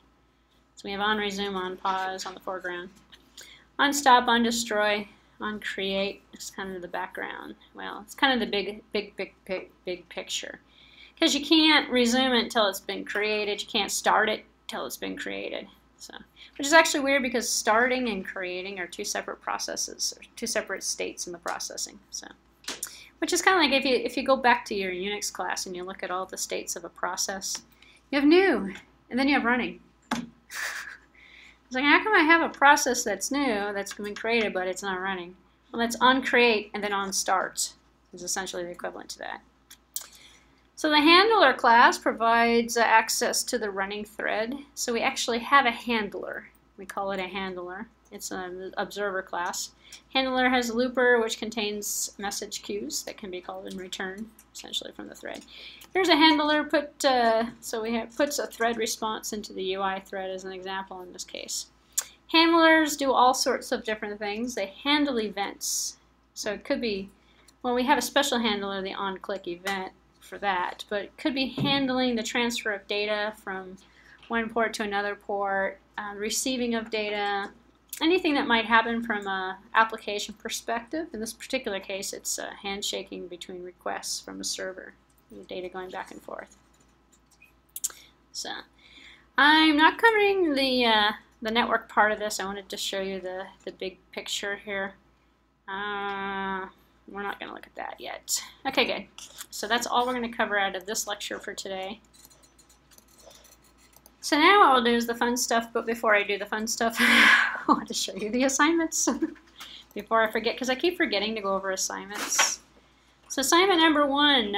[SPEAKER 1] So we have on resume, on pause on the foreground. On stop, on destroy, on create is kind of the background. Well, it's kind of the big picture. Because you can't resume it until it's been created. You can't start it until it's been created. So, which is actually weird because starting and creating are two separate processes, or two separate states in the processing. So, which is kind of like if you go back to your Unix class and you look at all the states of a process, you have new, and then you have running. It's like, how come I have a process that's new, that's been created, but it's not running? Well, that's on create and then on start is essentially the equivalent to that. So the handler class provides access to the running thread. So we actually have a handler. We call it a handler. It's an observer class. Handler has a looper which contains message queues that can be called in return, essentially from the thread. Here's a handler puts a thread response into the UI thread as an example in this case. Handlers do all sorts of different things. They handle events. So it could be, well, we have a special handler, the onClick event for that, but it could be handling the transfer of data from one port to another port, receiving of data, anything that might happen from an application perspective. In this particular case, it's handshaking between requests from a server, the data going back and forth. So I'm not covering the network part of this. I wanted to show you the big picture here. We're not going to look at that yet. Okay, good. So that's all we're going to cover out of this lecture for today. So now what we'll do is the fun stuff, but before I do the fun stuff, I want to show you the assignments before I forget, because I keep forgetting to go over assignments. So assignment number 1,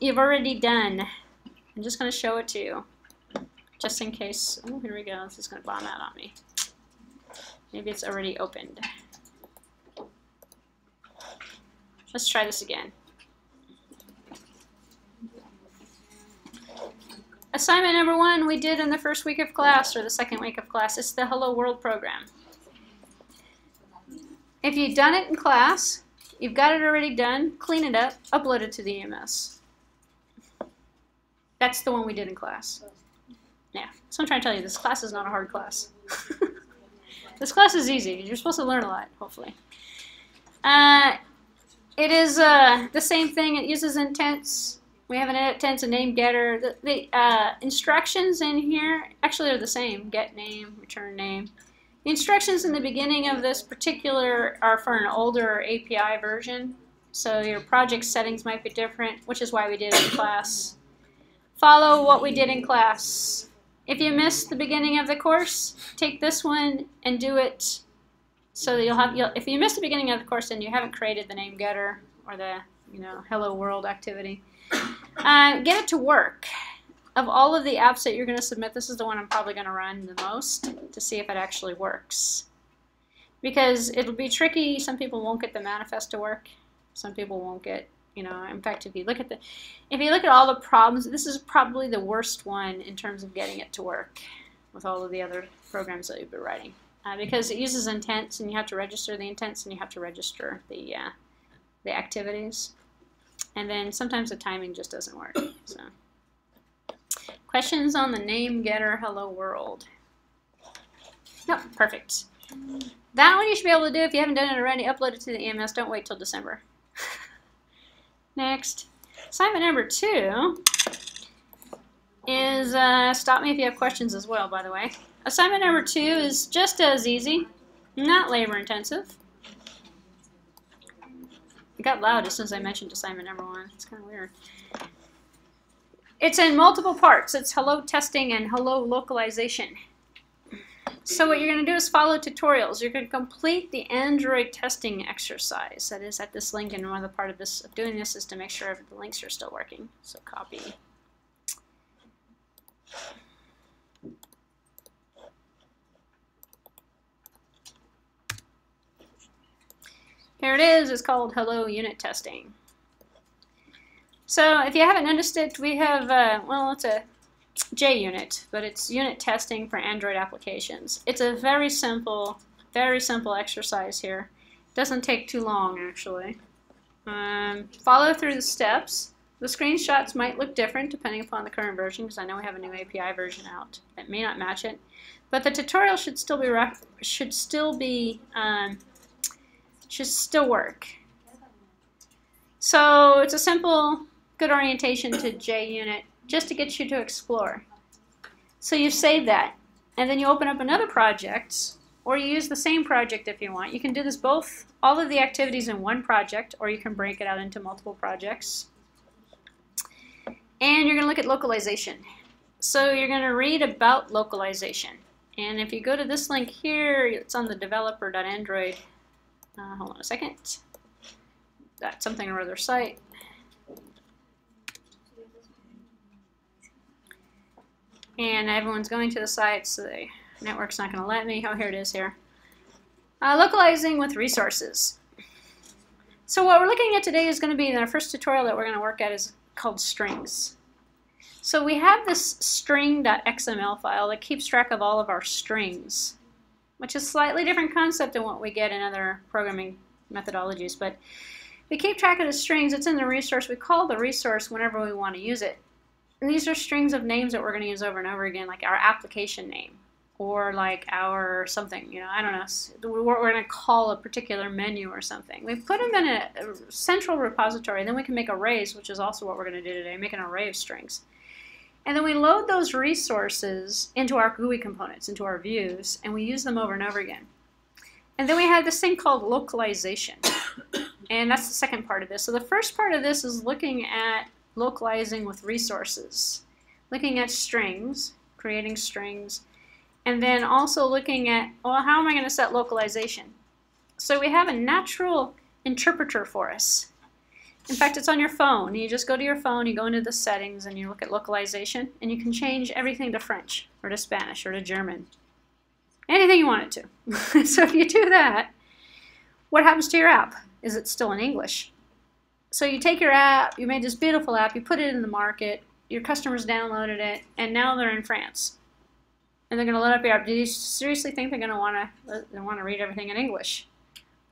[SPEAKER 1] you've already done. I'm just going to show it to you, just in case. Oh, here we go. This is going to bomb out on me. Maybe it's already opened. Let's try this again. Assignment number 1 we did in the first week of class or the second week of class. It's the Hello World program. If you've done it in class, you've got it already done, clean it up, upload it to the EMS. That's the one we did in class. Yeah, so I'm trying to tell you, this class is not a hard class. This class is easy. You're supposed to learn a lot, hopefully. It is the same thing. It uses intents. We have an edit tense, a name getter. The instructions in here actually are the same. Get name, return name. The instructions in the beginning of this particular are for an older API version. So your project settings might be different, which is why we did it in class. Follow what we did in class. If you missed the beginning of the course, take this one and do it. So that if you missed the beginning of the course and you haven't created the name getter or the Hello World activity, get it to work. Of all of the apps that you're going to submit, this is the one I'm probably going to run the most to see if it actually works. Because it'll be tricky. Some people won't get the manifest to work. Some people won't get, in fact, if you look at all the problems, this is probably the worst one in terms of getting it to work with all of the other programs that you've been writing. Because it uses intents, and you have to register the intents, and you have to register the activities. And then sometimes the timing just doesn't work. So, questions on the name getter Hello World? Nope, perfect. That one you should be able to do if you haven't done it already. Upload it to the EMS. Don't wait till December. Next. Assignment number 2 is, stop me if you have questions as well, by the way. Assignment number 2 is just as easy, not labor intensive. It got loud as soon as I mentioned assignment number 1. It's kind of weird. It's in multiple parts. It's hello testing and hello localization. So what you're going to do is follow tutorials. You're going to complete the Android testing exercise that is at this link, and one of the part of this of doing this is to make sure the links are still working. So copy. Here it is. It's called Hello Unit Testing. So if you haven't noticed it, we have, well, it's a JUnit, but it's unit testing for Android applications. It's a very simple exercise here. It doesn't take too long, actually. Follow through the steps. The screenshots might look different depending upon the current version, because I know we have a new API version out that may not match it. But the tutorial should still work. So it's a simple, good orientation to JUnit just to get you to explore. So you save that, and then you open up another project, or you use the same project if you want. You can do this both, all of the activities in one project, or you can break it out into multiple projects. And you're going to look at localization. So you're going to read about localization. And if you go to this link here, it's on the developer.android. Hold on a second. That's something or other site. And everyone's going to the site, so the network's not going to let me. Oh, here it is here. Localizing with resources. So what we're looking at today is going to be our first tutorial that we're going to work at is called strings. So we have this string.xml file that keeps track of all of our strings, which is a slightly different concept than what we get in other programming methodologies. But we keep track of the strings. It's in the resource. We call the resource whenever we want to use it. And these are strings of names that we're going to use over and over again, like our application name or like our something, you know, I don't know, we're going to call a particular menu or something. We put them in a central repository, and then we can make arrays, which is also what we're going to do today, make an array of strings. And then we load those resources into our GUI components, into our views, and we use them over and over again. And then we have this thing called localization. And that's the second part of this. So the first part of this is looking at localizing with resources, looking at strings, creating strings, and then also looking at, well, how am I going to set localization? So we have a natural interpreter for us. In fact, it's on your phone. You just go to your phone, you go into the settings, and you look at localization, and you can change everything to French, or to Spanish, or to German. Anything you want it to. So if you do that, what happens to your app? Is it still in English? So you take your app, you made this beautiful app, you put it in the market, your customers downloaded it, and now they're in France. And they're going to load up your app. Do you seriously think they're going to want to read everything in English?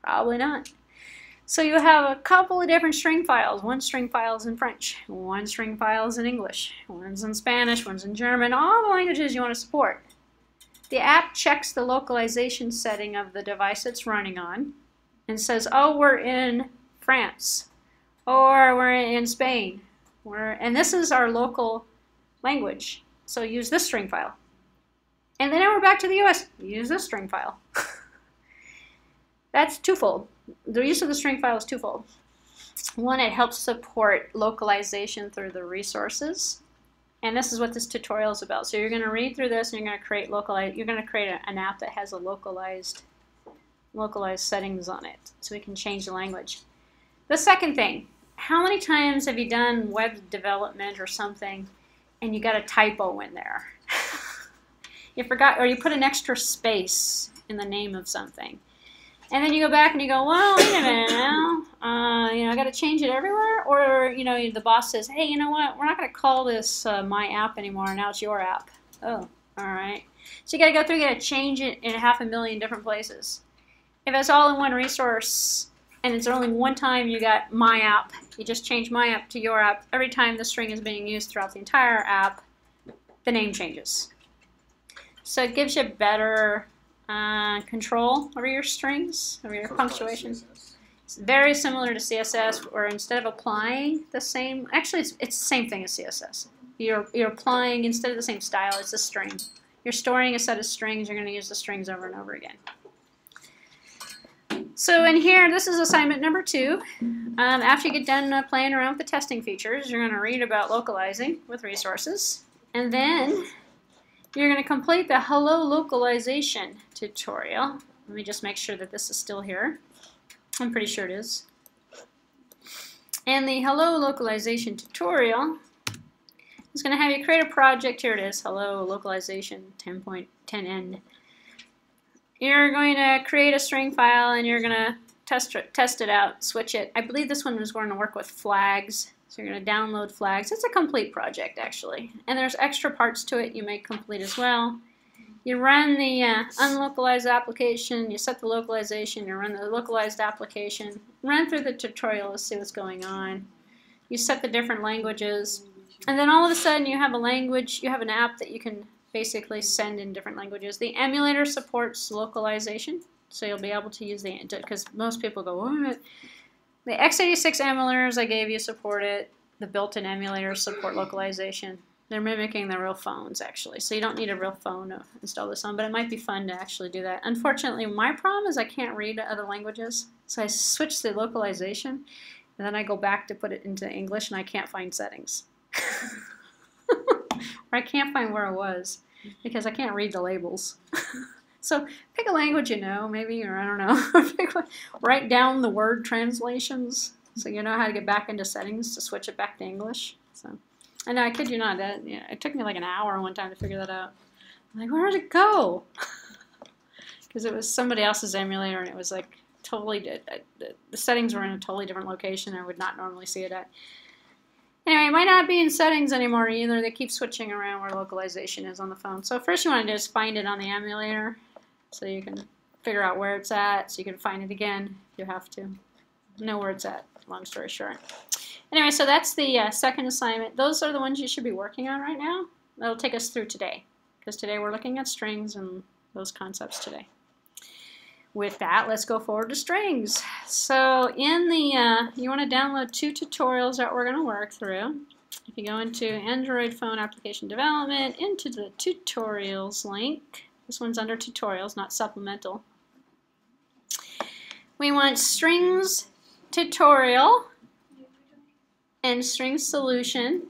[SPEAKER 1] Probably not. So you have a couple of different string files. One string file is in French, one string file is in English, one's in Spanish, one's in German, all the languages you want to support. The app checks the localization setting of the device it's running on and says, oh, we're in France, or we're in Spain, and this is our local language, so use this string file. And then we're back to the US, use this string file. That's twofold. The use of the string file is twofold. One, it helps support localization through the resources. And this is what this tutorial is about. So you're going to read through this and you're going to create an app that has a localized settings on it. So we can change the language. The second thing, how many times have you done web development or something and you got a typo in there? You forgot, or you put an extra space in the name of something. And then you go back and you go, well, wait a minute now, I got to change it everywhere? Or, the boss says, hey, you know what, we're not going to call this my app anymore, now it's your app. Oh, all right. So you got to go through, you got to change it in 500,000 different places. If it's all in one resource, and it's only one time you got my app, you just change my app to your app, every time the string is being used throughout the entire app, the name changes. So it gives you better control over your strings, over your punctuation. It's very similar to CSS, where instead of applying the same, actually it's the same thing as CSS. You're applying, instead of the same style, it's a string. You're storing a set of strings, you're going to use the strings over and over again. So in here, this is assignment number 2. After you get done playing around with the testing features, you're going to read about localizing with resources, and then you're going to complete the Hello Localization tutorial. Let me just make sure that this is still here. I'm pretty sure it is. And the Hello Localization tutorial is going to have you create a project. Here it is, Hello Localization 10.10n. You're going to create a string file and you're going to test it out, switch it. I believe this one was going to work with flags. So you're going to download flags. It's a complete project, actually. And there's extra parts to it you make complete as well. You run the unlocalized application, you set the localization, you run the localized application, run through the tutorial to see what's going on. You set the different languages, and then all of a sudden you have a language, you have an app that you can basically send in different languages. The emulator supports localization, so you'll be able to use because most people go, what? The x86 emulators I gave you support it. The built-in emulators support localization. They're mimicking the real phones, actually. So you don't need a real phone to install this on, but it might be fun to actually do that. Unfortunately, my problem is I can't read other languages. So I switch the localization, and then I go back to put it into English, and I can't find settings. Or I can't find where it was. because I can't read the labels. So pick a language you know, maybe, or I don't know. Write down the word translations so you know how to get back into settings to switch it back to English. So, I know, I kid you not, that, you know, it took me like an hour one time to figure that out. I'm like, where did it go? Because it was somebody else's emulator, and it was like totally, the settings were in a totally different location I would not normally see it at. Anyway, it might not be in settings anymore either. They keep switching around where localization is on the phone. So first you want to do is find it on the emulator so you can figure out where it's at, so you can find it again if you have to. Know where it's at, long story short. Anyway, so that's the second assignment. Those are the ones you should be working on right now. That'll take us through today, because today we're looking at strings and those concepts today. With that, let's go forward to strings. So in the, you want to download 2 tutorials that we're going to work through. If you go into Android Phone Application Development, into the tutorials link, this one's under tutorials, not supplemental. We want strings tutorial and string solution.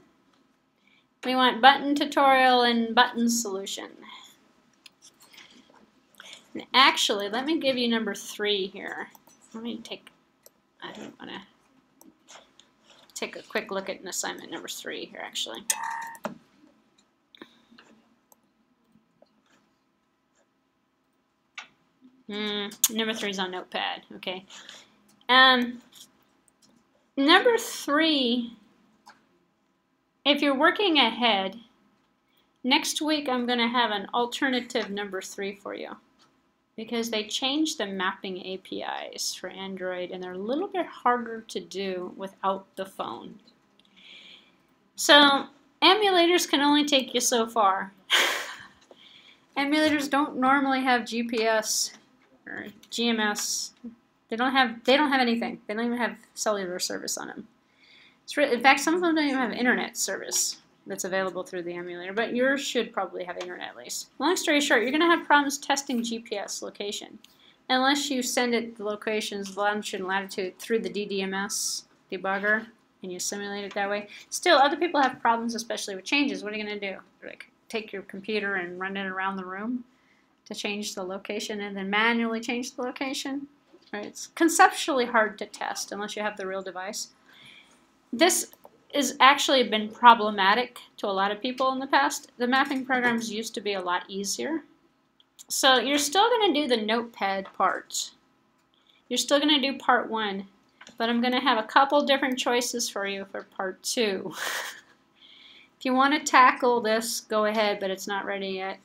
[SPEAKER 1] We want button tutorial and button solution. And actually, let me give you number 3 here. Let me take, I don't want to take a quick look at an assignment number 3 here, actually. Number 3 is on Notepad, okay. Number 3, if you're working ahead, next week I'm going to have an alternative number 3 for you, because they changed the mapping APIs for Android, and they're a little bit harder to do without the phone. So emulators can only take you so far. Emulators don't normally have GPS or GMS. They don't have anything. They don't even have cellular service on them. In fact, some of them don't even have internet service that's available through the emulator, but yours should probably have internet at least. Long story short, you're going to have problems testing GPS location unless you send it the locations, longitude and latitude, through the DDMS debugger and you simulate it that way. Still, other people have problems, especially with changes. What are you going to do? Like, take your computer and run it around the room to change the location and then manually change the location? Right? It's conceptually hard to test unless you have the real device. This has actually been problematic to a lot of people in the past. The mapping programs used to be a lot easier. So you're still going to do the Notepad part. You're still going to do part 1, but I'm going to have a couple different choices for you for part 2. If you want to tackle this, go ahead, but it's not ready yet.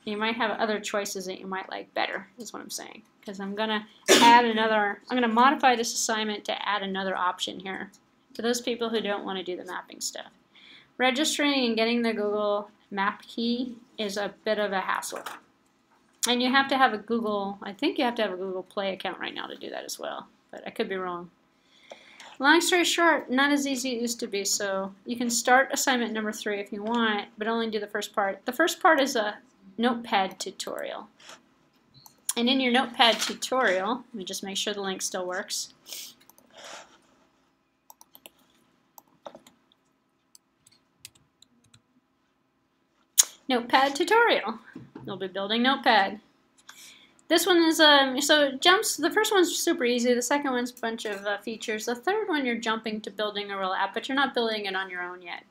[SPEAKER 1] You might have other choices that you might like better, is what I'm saying. Because I'm going to add another, I'm going to modify this assignment to add another option here to those people who don't want to do the mapping stuff. Registering and getting the Google Map key is a bit of a hassle. And you have to have a Google, I think you have to have a Google Play account right now to do that as well, but I could be wrong. Long story short, not as easy as it used to be, so you can start assignment number 3 if you want, but only do the first part. The first part is a Notepad tutorial. And in your Notepad tutorial, let me just make sure the link still works. Notepad tutorial. You'll be building Notepad. This one is, so jumps, the first one's super easy, the second one's a bunch of features. The third one you're jumping to building a real app, but you're not building it on your own yet.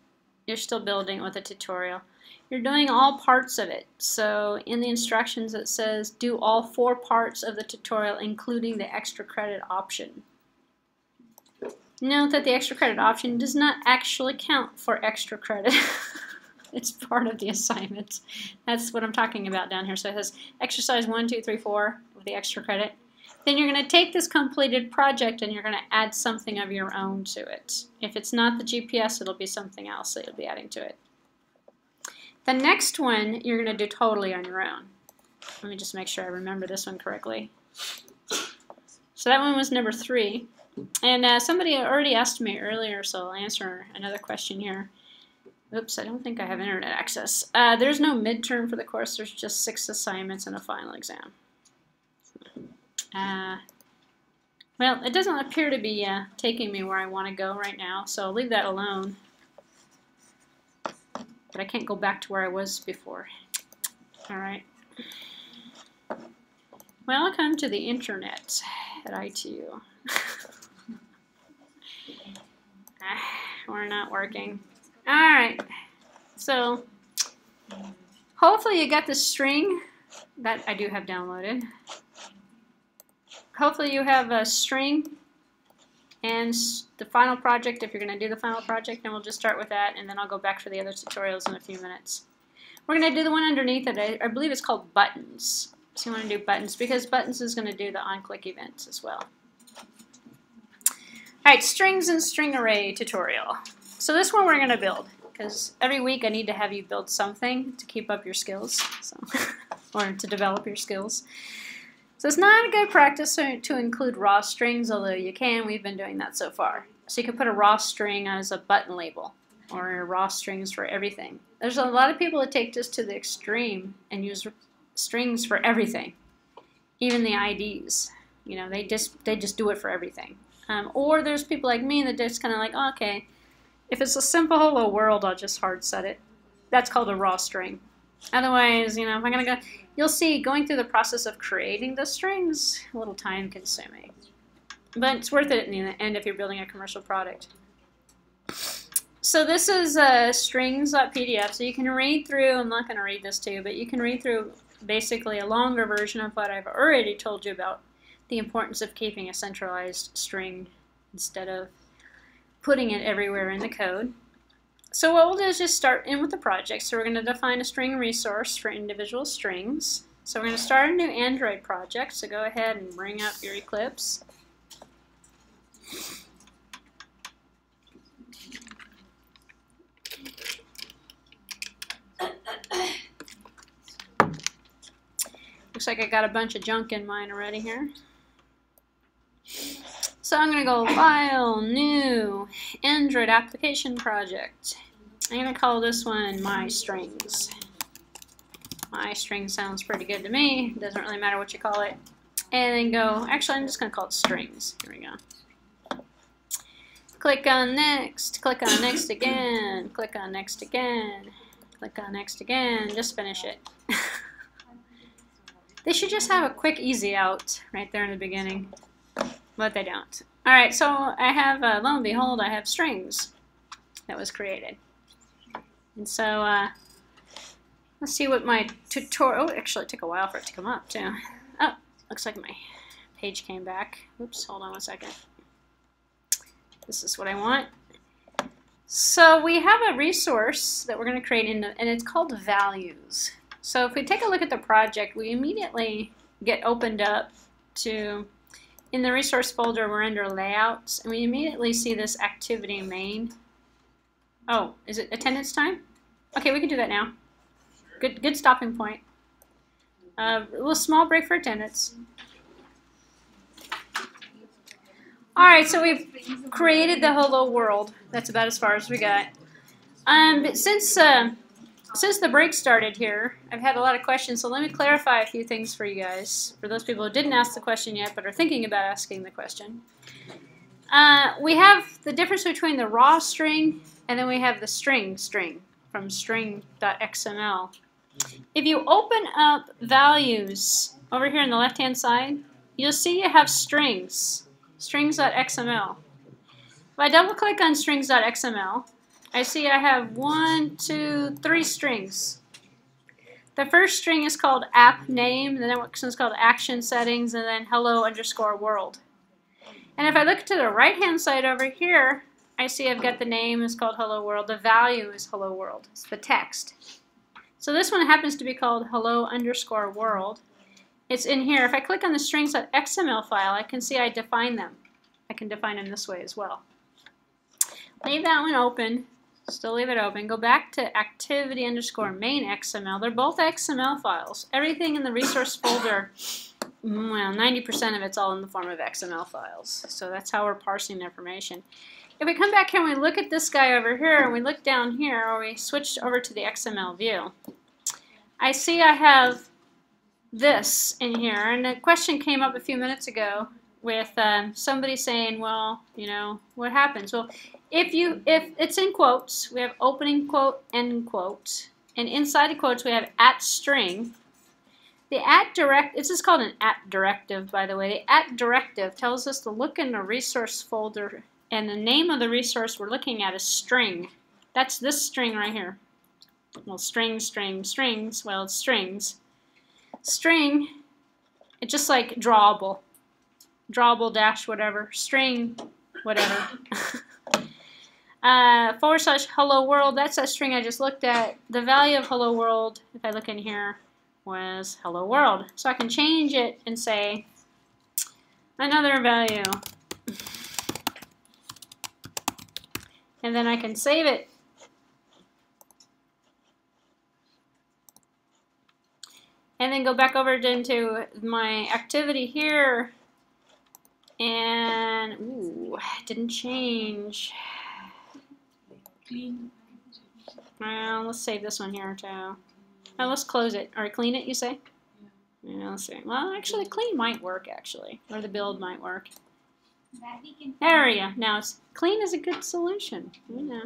[SPEAKER 1] You're still building it with a tutorial. You're doing all parts of it. So in the instructions it says do all 4 parts of the tutorial, including the extra credit option. Note that the extra credit option does not actually count for extra credit. It's part of the assignment. That's what I'm talking about down here. So it says exercise 1, 2, 3, 4 with the extra credit. Then you're going to take this completed project and you're going to add something of your own to it. If it's not the GPS, it'll be something else that you'll be adding to it. The next one you're going to do totally on your own. Let me just make sure I remember this one correctly. So that one was number 3. And somebody already asked me earlier, so I'll answer another question here. Oops, I don't think I have internet access. There's no midterm for the course. There's just 6 assignments and a final exam. Well, it doesn't appear to be taking me where I want to go right now, so I'll leave that alone. But I can't go back to where I was before. All right. Welcome to the internet at ITU. We're not working. All right. So hopefully you got the string that I do have downloaded. Hopefully you have a string and the final project if you're going to do the final project, and we'll just start with that, and then I'll go back for the other tutorials in a few minutes. We're going to do the one underneath it. I believe it's called buttons. So you want to do buttons because buttons is going to do the on-click events as well. Alright, strings and string array tutorial. So this one we're going to build because every week I need to have you build something to keep up your skills, or to develop your skills. So it's not a good practice to include raw strings, although you can. We've been doing that so far. So you can put a raw string as a button label, or raw strings for everything. There's a lot of people that take this to the extreme and use strings for everything, even the IDs. You know, they just do it for everything. Or there's people like me that just kind of like, oh, okay, if it's a simple hello world, I'll just hard set it. That's called a raw string. Otherwise, you know, if I'm gonna go, you'll see going through the process of creating the strings a little time consuming, but it's worth it in the end if you're building a commercial product. So this is strings.pdf, so you can read through. I'm not going to read this to you, but you can read through basically a longer version of what I've already told you about the importance of keeping a centralized string instead of putting it everywhere in the code. So what we'll do is just start in with the project. So we're going to define a string resource for individual strings. So we're going to start a new Android project. So go ahead and bring up your Eclipse. Looks like I got a bunch of junk in mine already here. So I'm going to go File, New, Android Application Project. I'm going to call this one My Strings. My String sounds pretty good to me. Doesn't really matter what you call it. And then go, actually I'm just going to call it Strings. Here we go. Click on Next, click on Next again, click on Next again, click on Next again. Just finish it. They should just have a quick easy out right there in the beginning, but they don't. Alright, so I have, lo and behold, I have strings that was created. And so, let's see what my tutorial, oh, actually it took a while for it to come up too. Oh, looks like my page came back. Oops, hold on one second. This is what I want. So we have a resource that we're going to create, and it's called values. So if we take a look at the project, we immediately get opened up to, in the resource folder, we're under layouts, and we immediately see this activity main. Oh, is it attendance time? Okay, we can do that now. Good stopping point. A little small break for attendance. Alright, so we've created the hello world. That's about as far as we got. But since the break started here, I've had a lot of questions, so let me clarify a few things for you guys. For those people who didn't ask the question yet but are thinking about asking the question. We have the difference between the raw string and then we have the string from string.xml. If you open up values over here on the left-hand side, you'll see you have strings, strings.xml. If I double-click on strings.xml, I see I have 1, 2, 3 strings. The first string is called app name, the next one's called action settings, and then hello_world. And if I look to the right-hand side over here, I see I've got the name is called hello world. The value is hello world. It's the text. So this one happens to be called hello_world. It's in here. If I click on the strings.xml file, I can see I define them. I can define them this way as well. Leave that one open. Still leave it open. Go back to activity_main XML. They're both XML files. Everything in the resource folder, well, 90% of it's all in the form of XML files. So that's how we're parsing information. If we come back here and we look at this guy over here, and we look down here, or we switch over to the XML view, I see I have this in here. And a question came up a few minutes ago with somebody saying, well, you know, what happens? Well, if it's in quotes, we have opening quote, end quote, and inside the quotes we have @string. The this is called an @directive, by the way. The @directive tells us to look in the resource folder, and the name of the resource we're looking at is string. That's this string right here. Well, strings. Well, it's strings. String, it's just like drawable dash whatever, string whatever. / hello world, that's that string I just looked at. The value of hello world, if I look in here, was hello world. So I can change it and say another value. And then I can save it. And then go back over into my activity here. And, ooh, it didn't change.
[SPEAKER 2] Clean.
[SPEAKER 1] Well, let's save this one here too. Oh, let's close it. Or clean it, you say? Yeah, let's see. Well, actually, clean might work, actually. Or the build might work. There we go. Now, clean is a good solution. Yeah.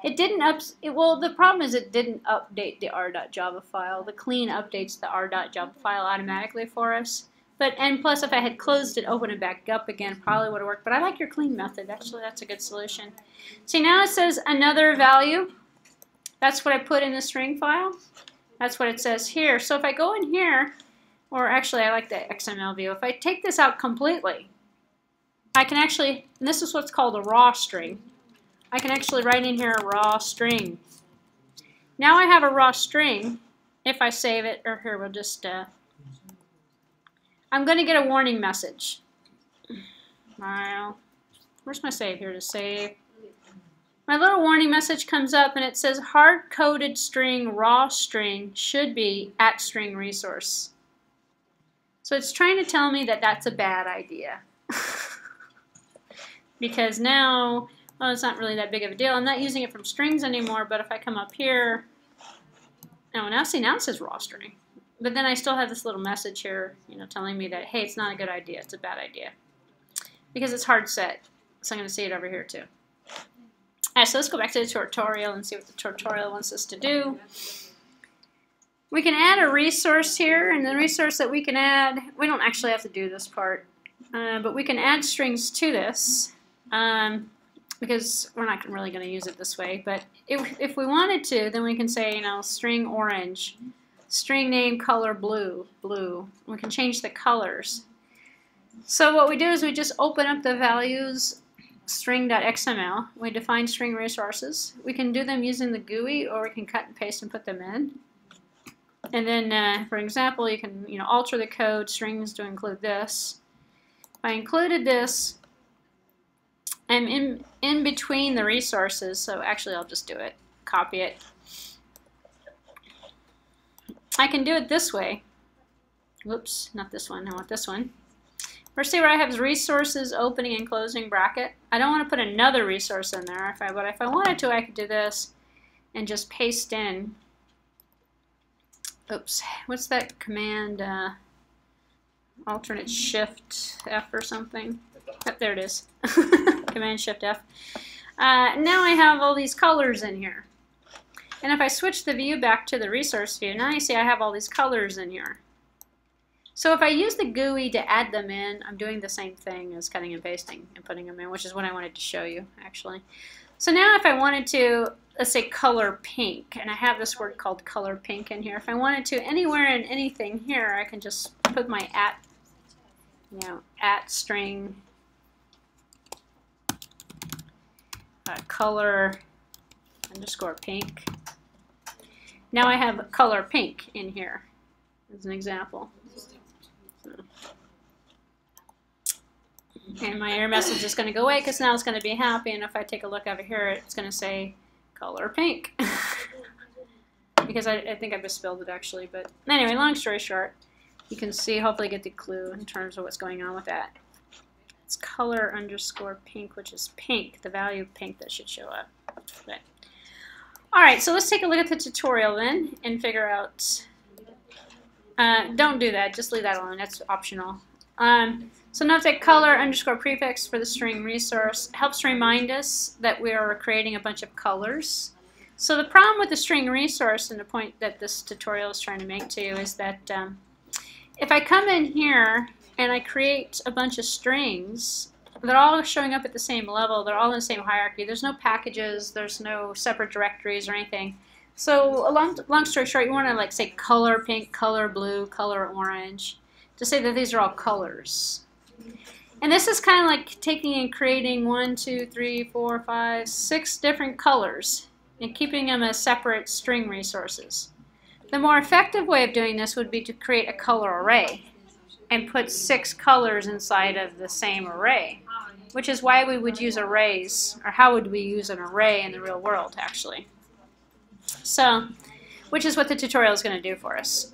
[SPEAKER 1] It didn't well, the problem is it didn't update the r.java file. The clean updates the r.java file automatically for us. And plus, if I had closed it, opened it back up again, probably would have worked. But I like your clean method. Actually, that's a good solution. See, now it says another value. That's what I put in the string file. That's what it says here. So if I go in here, or actually I like the XML view, if I take this out completely, I can actually, and this is what's called a raw string, I can actually write in here a raw string. Now I have a raw string. If I save it, or here we'll just, I'm going to get a warning message. Well, where's my save? Here to save. My little warning message comes up and it says hard-coded string, raw string should be @string resource. So it's trying to tell me that that's a bad idea. Because now, well, it's not really that big of a deal. I'm not using it from strings anymore, but if I come up here, oh, now see, now it says raw string. But then I still have this little message here, you know, telling me that, hey, it's not a good idea, it's a bad idea. Because it's hard set. So I'm going to see it over here too. Alright, so let's go back to the tutorial and see what the tutorial wants us to do. We can add a resource here, and the resource that we can add, we don't actually have to do this part, but we can add strings to this, because we're not really going to use it this way. But if we wanted to, then we can say, you know, string orange, string name color blue. We can change the colors. So what we do is we just open up the values string.xml. We define string resources. We can do them using the GUI, or we can cut and paste and put them in. And then, for example, you can alter the code strings to include this. If I included this, I'm in between the resources, so actually I'll just do it. Copy it. I can do it this way. Whoops, not this one. I want this one. First, see where I have resources opening and closing bracket. I don't want to put another resource in there. But if I wanted to, I could do this and just paste in. Oops, what's that command? Alternate Shift F or something. Oh, there it is. Command Shift F. Now I have all these colors in here. And if I switch the view back to the resource view, now you see I have all these colors in here. So if I use the GUI to add them in, I'm doing the same thing as cutting and pasting and putting them in, which is what I wanted to show you, actually. So now if I wanted to, let's say color pink, and I have this word called color pink in here. If I wanted to, anywhere in anything here, I can just put my @string color underscore pink. Now I have color pink in here as an example. And my error message is going to go away because now it's going to be happy, and if I take a look over here, it's going to say color pink. Because I think I misspelled it actually, but anyway, long story short, you can see, hopefully get the clue in terms of what's going on with that. It's color underscore pink, which is pink, the value of pink that should show up. Okay. Alright, so let's take a look at the tutorial then and figure out, don't do that, just leave that alone, that's optional. So note that color underscore prefix for the string resource helps remind us that we are creating a bunch of colors. So the problem with the string resource, and the point that this tutorial is trying to make to you, is that if I come in here and I create a bunch of strings, they're all showing up at the same level, they're all in the same hierarchy, there's no packages, there's no separate directories or anything. So long story short, you want to like say color pink, color blue, color orange, to say that these are all colors. And this is kind of like taking and creating 1, 2, 3, 4, 5, 6 different colors and keeping them as separate string resources. The more effective way of doing this would be to create a color array and put 6 colors inside of the same array, which is why we would use arrays, or how would we use an array in the real world, actually. So, which is what the tutorial is going to do for us.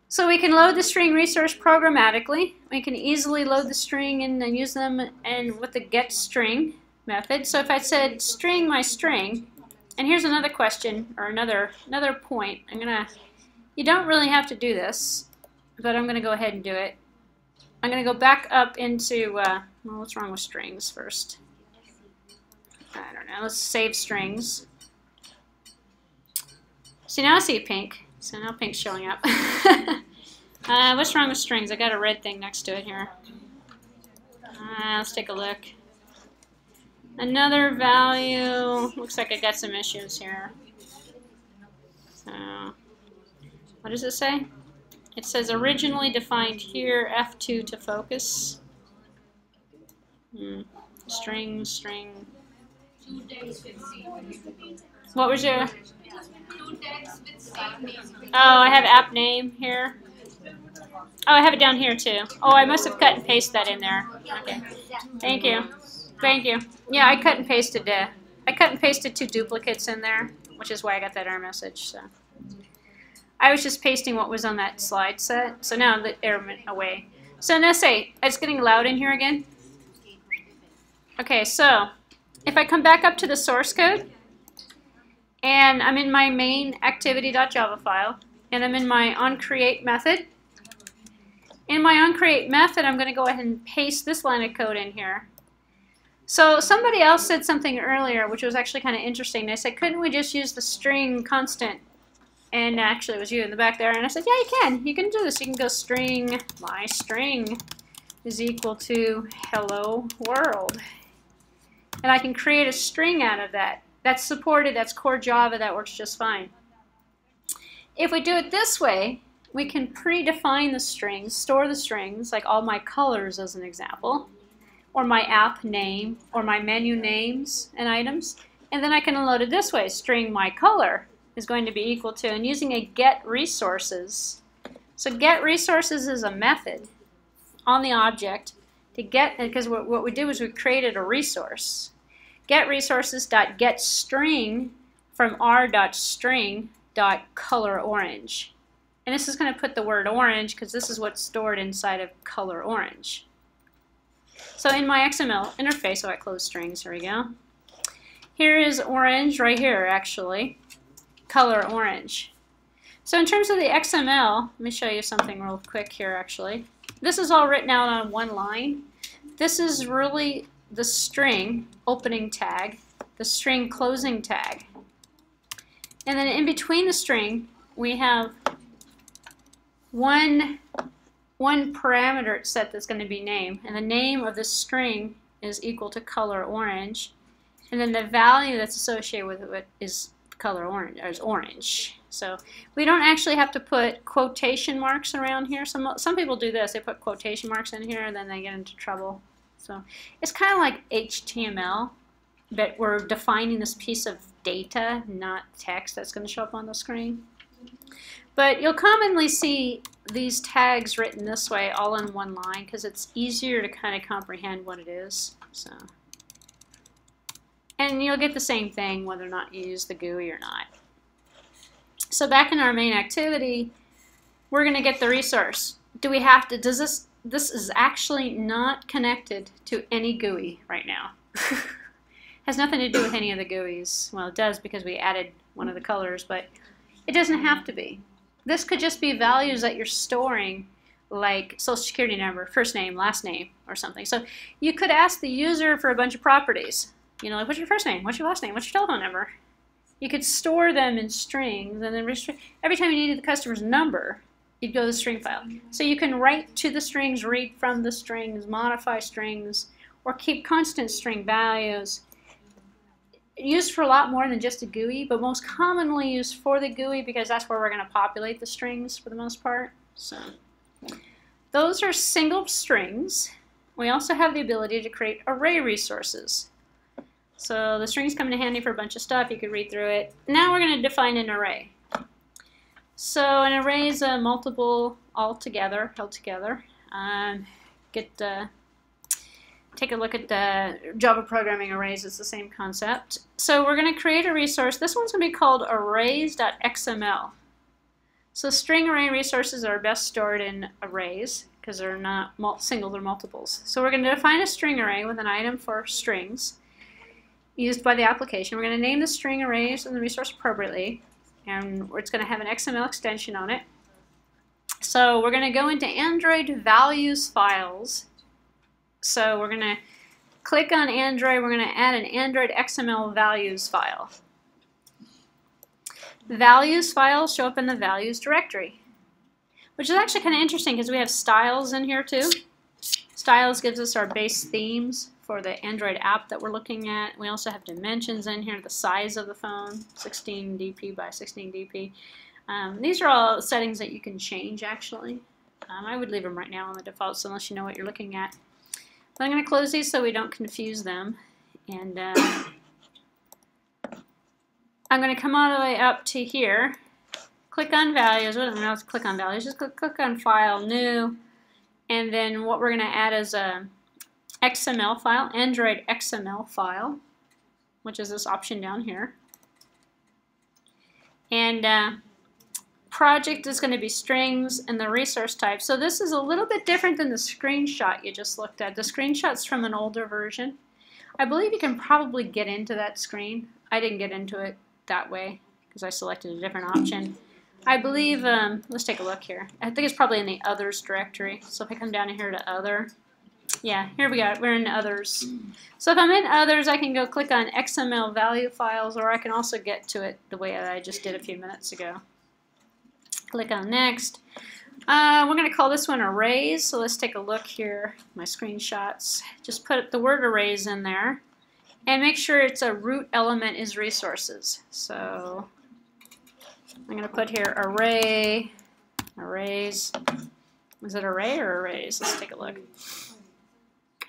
[SPEAKER 1] So we can load the string resource programmatically. We can easily load the string and use them and with the getString method. So if I said string my string, and here's another question, or another point. You don't really have to do this, but I'm going to go ahead and do it. I'm going to go back up into, well, what's wrong with strings first? I don't know. Let's save strings. See, now I see pink. So now pink's showing up. What's wrong with strings? I got a red thing next to it here. Let's take a look. Another value. Looks like I got some issues here. So, what does it say? It says originally defined here, F2 to focus. String. What was your... Oh, I have app name here. Oh, I have it down here too. Oh, I must have cut and pasted that in there. Okay. Thank you. Thank you. Yeah, I cut and pasted 2 duplicates in there, which is why I got that error message. So I was just pasting what was on that slide set. So now the error went away. So now say it's getting loud in here again. Okay, so if I come back up to the source code, and I'm in my main activity.java file, and I'm in my onCreate method. In my onCreate method, I'm going to go ahead and paste this line of code in here. So somebody else said something earlier, which was actually kind of interesting. They said, couldn't we just use the string constant? And actually, it was you in the back there. And I said, yeah, you can. You can do this. You can go string, my string is equal to hello world. And I can create a string out of that. That's supported, that's core Java, that works just fine. If we do it this way, we can predefine the strings, store the strings, like all my colors as an example, or my app name, or my menu names and items, and then I can load it this way. String my color is going to be equal to, and using a getResources. So getResources is a method on the object to get, because what we did was we created a resource. GetResources.getString from r.string.colorOrange. And this is going to put the word orange because this is what's stored inside of color orange. So in my XML interface, so I close strings, here we go. Here is orange right here, actually. Color orange. So in terms of the XML, let me show you something real quick here, actually. This is all written out on one line. This is really the string opening tag, the string closing tag. And then in between the string, we have one parameter set that's going to be name. And the name of the string is equal to color orange. And then the value that's associated with it is color orange, or is orange. So we don't actually have to put quotation marks around here. Some people do this. They put quotation marks in here and then they get into trouble. So it's kind of like HTML, but we're defining this piece of data, not text that's going to show up on the screen. But you'll commonly see these tags written this way all in one line because it's easier to kind of comprehend what it is. So, and you'll get the same thing whether or not you use the GUI or not. So back in our main activity, we're going to get the resource. Do we have to, this is actually not connected to any GUI right now. Has nothing to do with any of the GUIs. Well, it does because we added one of the colors, but it doesn't have to be. This could just be values that you're storing, like social security number, first name, last name, or something. So you could ask the user for a bunch of properties. You know, like, what's your first name? What's your last name? What's your telephone number? You could store them in strings, and then every time you needed the customer's number, you'd go to the string file. So you can write to the strings, read from the strings, modify strings, or keep constant string values. Used for a lot more than just a GUI, but most commonly used for the GUI because that's where we're going to populate the strings for the most part. So those are single strings. We also have the ability to create array resources. So the strings come in handy for a bunch of stuff. You could read through it. Now we're going to define an array. So an array is a multiple held together. Take a look at the Java programming arrays. It's the same concept. So we're going to create a resource. This one's going to be called arrays.xml. So string array resources are best stored in arrays because they're not singles or multiples. So we're going to define a string array with an item for strings used by the application. We're going to name the string arrays and the resource appropriately, and it's going to have an XML extension on it. So we're going to go into Android values files. So we're going to click on Android. We're going to add an Android XML values file. The values files show up in the values directory, which is actually kind of interesting because we have styles in here too. Styles gives us our base themes for the Android app that we're looking at. We also have dimensions in here, the size of the phone, 16 dp by 16 dp. These are all settings that you can change actually. I would leave them right now on the defaults unless you know what you're looking at. But I'm going to close these so we don't confuse them. And I'm going to come all the way up to here. Click on values. I don't know how to click on values. Just click on File, New. And then what we're going to add is a XML file, Android XML file, which is this option down here. And project is going to be strings and the resource type. So this is a little bit different than the screenshot you just looked at. The screenshot's from an older version. I believe you can probably get into that screen. I didn't get into it that way because I selected a different option. I believe, let's take a look here. I think it's probably in the others directory. So if I come down here to other, yeah, here we go. We're in others. So if I'm in others, I can go click on XML value files, or I can also get to it the way that I just did a few minutes ago. Click on next. We're going to call this one arrays. So let's take a look here. My screenshots. Just put the word arrays in there. And make sure it's a root element is resources. So I'm going to put here array, arrays. Is it array or arrays? Let's take a look.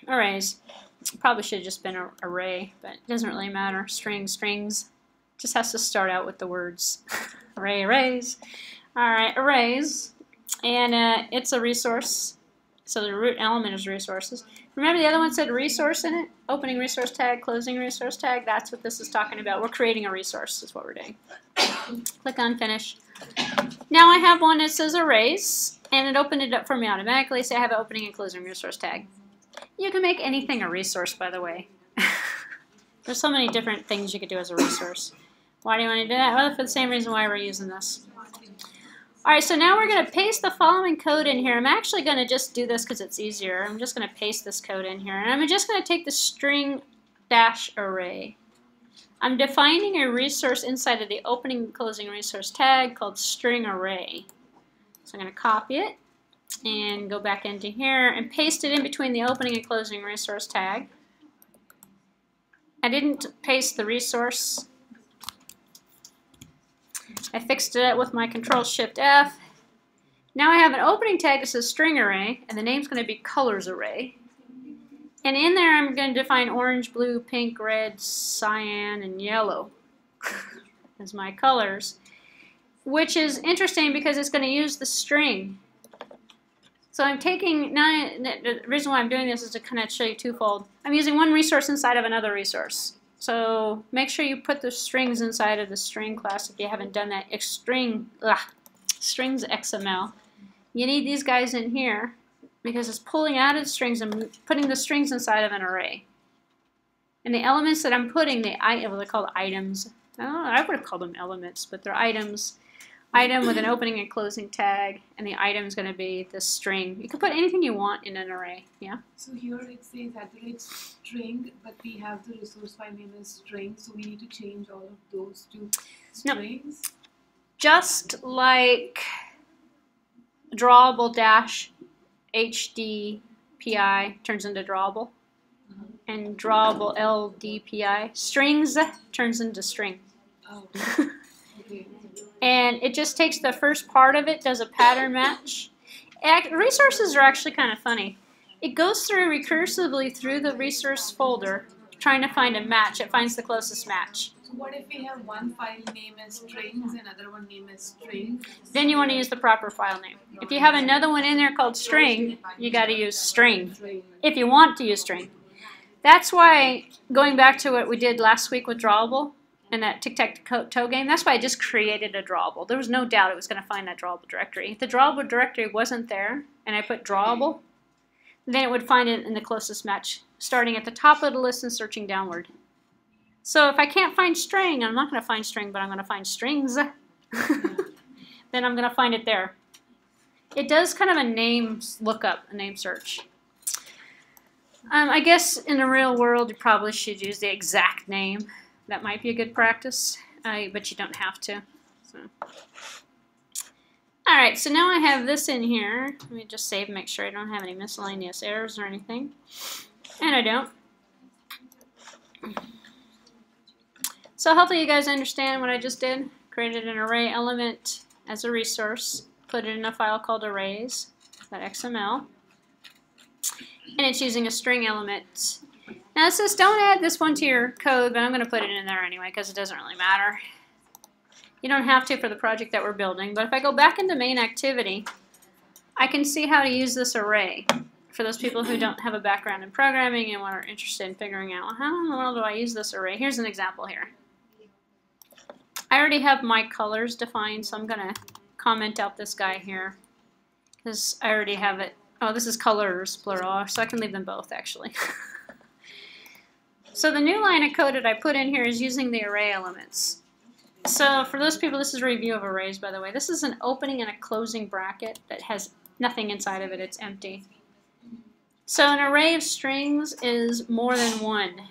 [SPEAKER 1] Arrays. Probably should have just been an array, but it doesn't really matter. Strings. Just has to start out with the words. Arrays. Alright, arrays. And it's a resource. So the root element is resources. Remember the other one said resource in it? Opening resource tag, closing resource tag. That's what this is talking about. We're creating a resource is what we're doing. Click on finish. Now I have one that says arrays, and it opened it up for me automatically. So I have an opening and closing resource tag. You can make anything a resource, by the way. There's so many different things you could do as a resource. Why do you want to do that? Well, for the same reason why we're using this. Alright, so now we're going to paste the following code in here. I'm actually going to just do this because it's easier. I'm just going to paste this code in here. And I'm just going to take the string dash array. I'm defining a resource inside of the opening and closing resource tag called string array. So I'm going to copy it and go back into here and paste it in between the opening and closing resource tag. I didn't paste the resource. I fixed it with my Control-Shift-F. Now I have an opening tag that says string array, and the name's going to be colors array. And in there I'm going to define orange, blue, pink, red, cyan, and yellow as my colors, which is interesting because it's going to use the string. So I'm taking, now the reason why I'm doing this is to kind of show you twofold. I'm using one resource inside of another resource. So make sure you put the strings inside of the string class if you haven't done that. Strings XML. You need these guys in here because it's pulling out of the strings and putting the strings inside of an array. And the elements that I'm putting, well, they're called items. I would have called them elements, but they're items. item with an opening and closing tag, and the item is going to be the string. You can put anything you want in an array. Yeah.
[SPEAKER 2] So here it says @string, but we have the resource file name as string, so we need to change all of those to strings.
[SPEAKER 1] No. Just like drawable dash HDPI turns into drawable, and drawable LDPI, strings turns into string.
[SPEAKER 2] Oh. Okay.
[SPEAKER 1] And it just takes the first part of it, does a pattern match. Resources are actually kind of funny. It goes through recursively through the resource folder, trying to find a match. It finds the closest match.
[SPEAKER 2] So what if we have one file name as strings and another one name as string?
[SPEAKER 1] Then you want to use the proper file name. If you have another one in there called string, you got to use string. If you want to use string. That's why, going back to what we did last week with drawable, and that tic-tac-toe game, that's why I just created a drawable. There was no doubt it was going to find that drawable directory. If the drawable directory wasn't there, and I put drawable, then it would find it in the closest match, starting at the top of the list and searching downward. So if I can't find string, I'm not going to find string, but I'm going to find strings, then I'm going to find it there. It does kind of a name lookup, a name search. I guess in the real world, you probably should use the exact name. That might be a good practice, but you don't have to. So. All right, so now I have this in here. Let me just save and make sure I don't have any miscellaneous errors or anything. And I don't. So hopefully you guys understand what I just did. Created an array element as a resource, put it in a file called arrays.xml, and it's using a string element. Now it says don't add this one to your code, but I'm going to put it in there anyway because it doesn't really matter. You don't have to for the project that we're building, but if I go back into main activity, I can see how to use this array for those people who don't have a background in programming and are interested in figuring out, well, how in the world do I use this array? Here's an example here. I already have my colors defined, so I'm going to comment out this guy here because I already have it. Oh, this is colors, plural, so I can leave them both actually. So the new line of code that I put in here is using the array elements. So for those people, this is a review of arrays, by the way. This is an opening and a closing bracket that has nothing inside of it. It's empty. So an array of strings is more than one.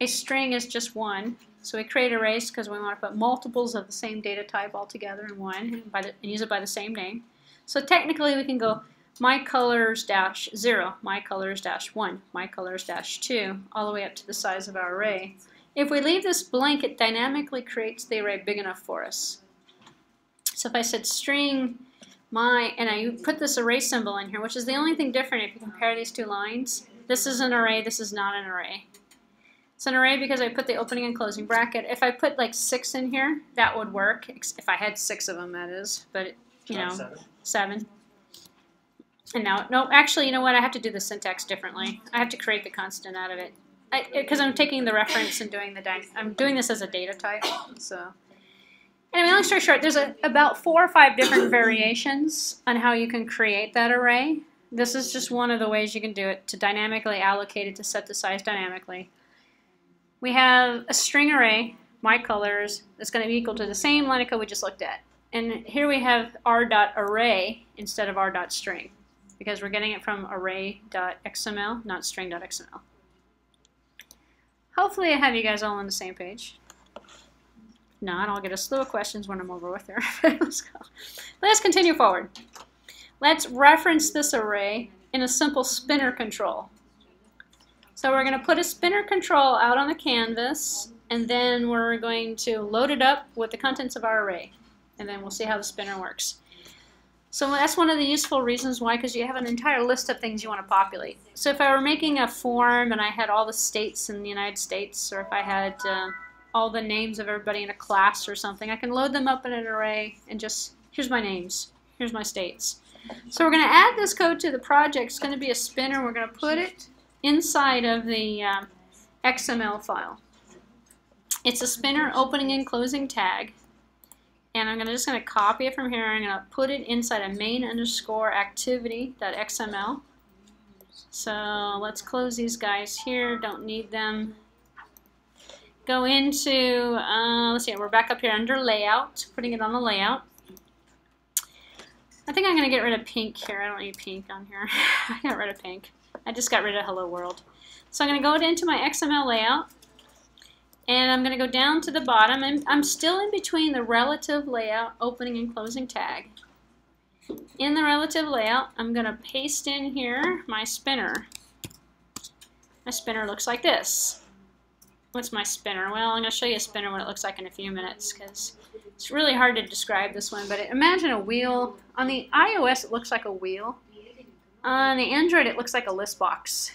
[SPEAKER 1] A string is just one. So we create arrays because we want to put multiples of the same data type all together in one and use it by the same name. So technically we can go mycolors-0, mycolors-1, mycolors-2, all the way up to the size of our array. If we leave this blank, it dynamically creates the array big enough for us. So if I said string my, and I put this array symbol in here, which is the only thing different if you compare these two lines. This is an array, this is not an array. It's an array because I put the opening and closing bracket. If I put like 6 in here, that would work. If I had 6 of them, that is. But, you know, 7. And now, no, actually, you know what? I have to do the syntax differently. I have to create the constant out of it. Because I'm taking the reference and doing I'm doing this as a data type. So, anyway, long story short, there's about 4 or 5 different variations on how you can create that array. This is just one of the ways you can do it, to dynamically allocate it, to set the size dynamically. We have a string array, mycolors, that's going to be equal to the same line of code we just looked at. And here we have r.array instead of r.string, because we're getting it from array.xml, not string.xml. Hopefully I have you guys all on the same page. If not, I'll get a slew of questions when I'm over with there. Let's go. Let's continue forward. Let's reference this array in a simple spinner control. So we're going to put a spinner control out on the canvas, and then we're going to load it up with the contents of our array. And then we'll see how the spinner works. So that's one of the useful reasons why, because you have an entire list of things you want to populate. So if I were making a form and I had all the states in the United States, or if I had all the names of everybody in a class or something, I can load them up in an array and just, here's my names, here's my states. So we're going to add this code to the project. It's going to be a spinner. We're going to put it inside of the XML file. It's a spinner opening and closing tag. And I'm just going to copy it from here. I'm going to put it inside a main_activity.xml. So let's close these guys here. Don't need them. Go into, let's see, we're back up here under layout, putting it on the layout. I think I'm going to get rid of pink here. I don't need pink on here. I got rid of pink. I just got rid of Hello World. So I'm going to go into my XML layout, and I'm going to go down to the bottom, and I'm still in between the relative layout opening and closing tag. In the relative layout, I'm going to paste in here my spinner. My spinner looks like this. What's my spinner? Well, I'm going to show you a spinner what it looks like in a few minutes, because it's really hard to describe this one. But imagine a wheel. On the iOS, it looks like a wheel. On the Android, it looks like a list box.